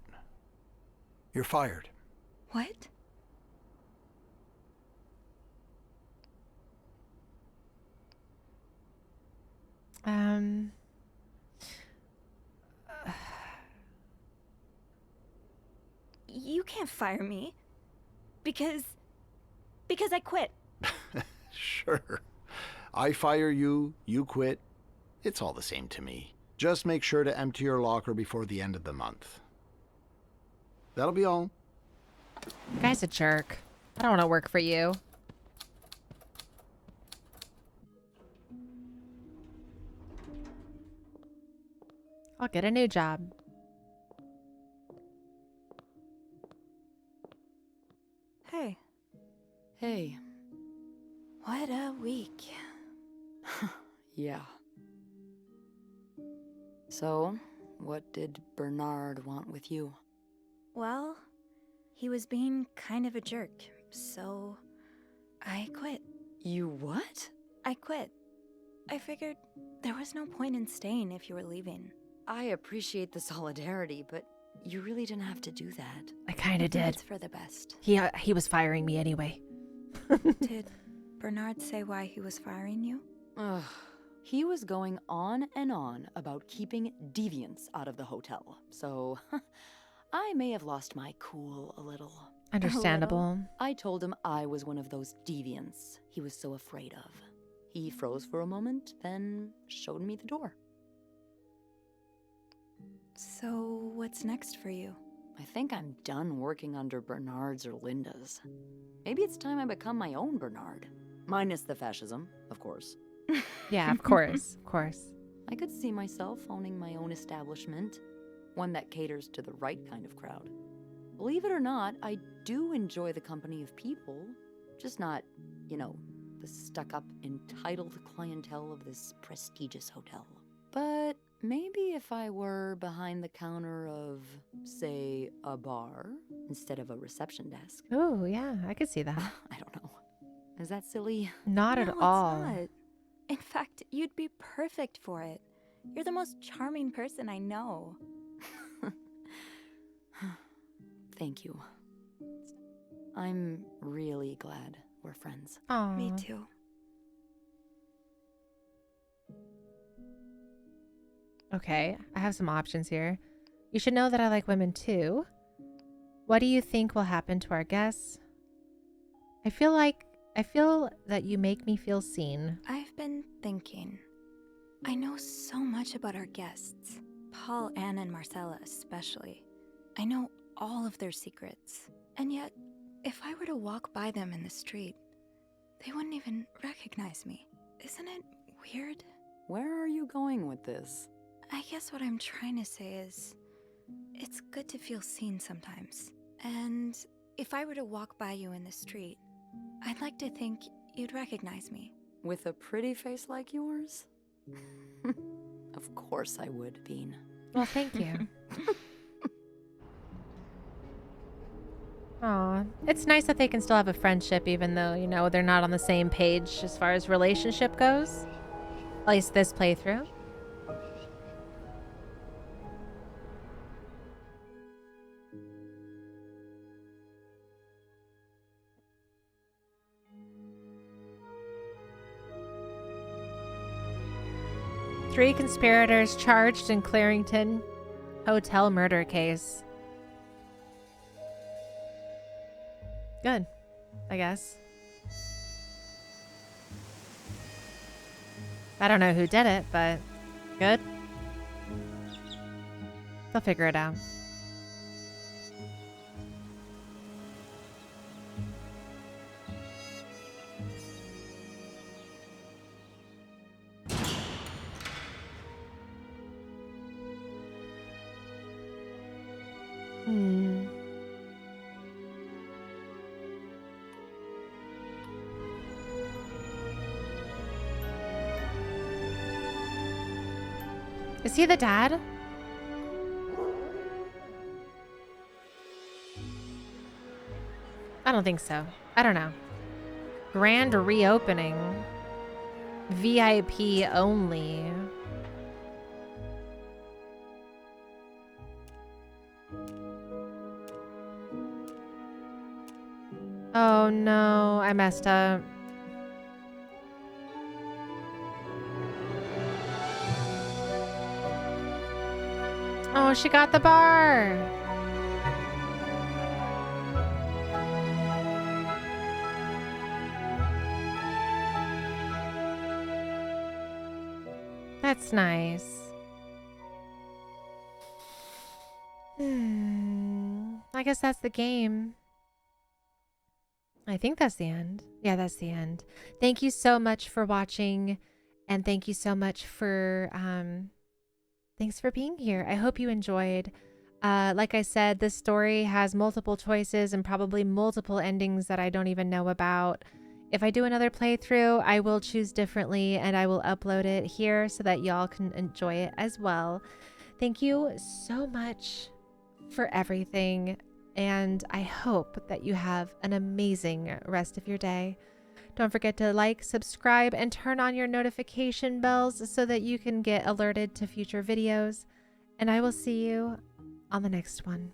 You're fired. What? You can't fire me. Because I quit. Sure. I fire you, you quit. It's all the same to me. Just make sure to empty your locker before the end of the month. That'll be all. The guy's a jerk. I don't want to work for you. I'll get a new job. Hey. Hey. What a week. Yeah. So, what did Bernard want with you? Well, he was being kind of a jerk, so I quit. You what? I quit. I figured there was no point in staying if you were leaving. I appreciate the solidarity, but you really didn't have to do that. I kind of did. It's for the best. He was firing me anyway. Did Bernard say why he was firing you? Ugh. He was going on and on about keeping deviants out of the hotel, so I may have lost my cool a little. Understandable. I told him I was one of those deviants he was so afraid of. He froze for a moment, then showed me the door. So, what's next for you? I think I'm done working under Bernard's or Linda's. Maybe it's time I become my own Bernard. Minus the fascism, of course. Yeah, of course, of course. I could see myself owning my own establishment, one that caters to the right kind of crowd. Believe it or not, I do enjoy the company of people, just not, the stuck-up, entitled clientele of this prestigious hotel. But maybe if I were behind the counter of, say, a bar, instead of a reception desk. Oh, yeah, I could see that. I don't know. Is that silly? Not at all. It's not. In fact, you'd be perfect for it. You're the most charming person I know. Thank you. I'm really glad we're friends. Aww. Me too. Okay, I have some options here. You should know that I like women too. What do you think will happen to our guests? I feel that you make me feel seen. I've been thinking. I know so much about our guests. Paul, Anne, and Marcella especially. I know all of their secrets. And yet, if I were to walk by them in the street, they wouldn't even recognize me. Isn't it weird? Where are you going with this? I guess what I'm trying to say is, it's good to feel seen sometimes. And if I were to walk by you in the street, I'd like to think you'd recognize me. With a pretty face like yours? Of course I would, Bean. Well, thank you. Aw, it's nice that they can still have a friendship even though, you know, they're not on the same page as far as relationship goes. At least this playthrough. Three conspirators charged in Clarington hotel murder case. Good, I guess. I don't know who did it, but good. They'll figure it out. Is he the dad? I don't think so. I don't know. Grand reopening. VIP only. Oh no, I messed up. Oh, she got the bar. That's nice. I guess that's the game. I think that's the end. Yeah, that's the end. Thank you so much for watching, and thank you so much for thanks for being here. I hope you enjoyed. Like I said, this story has multiple choices and probably multiple endings that I don't even know about. If I do another playthrough, I will choose differently and I will upload it here so that y'all can enjoy it as well. Thank you so much for everything, and I hope that you have an amazing rest of your day. Don't forget to like, subscribe, and turn on your notification bells so that you can get alerted to future videos. And I will see you on the next one.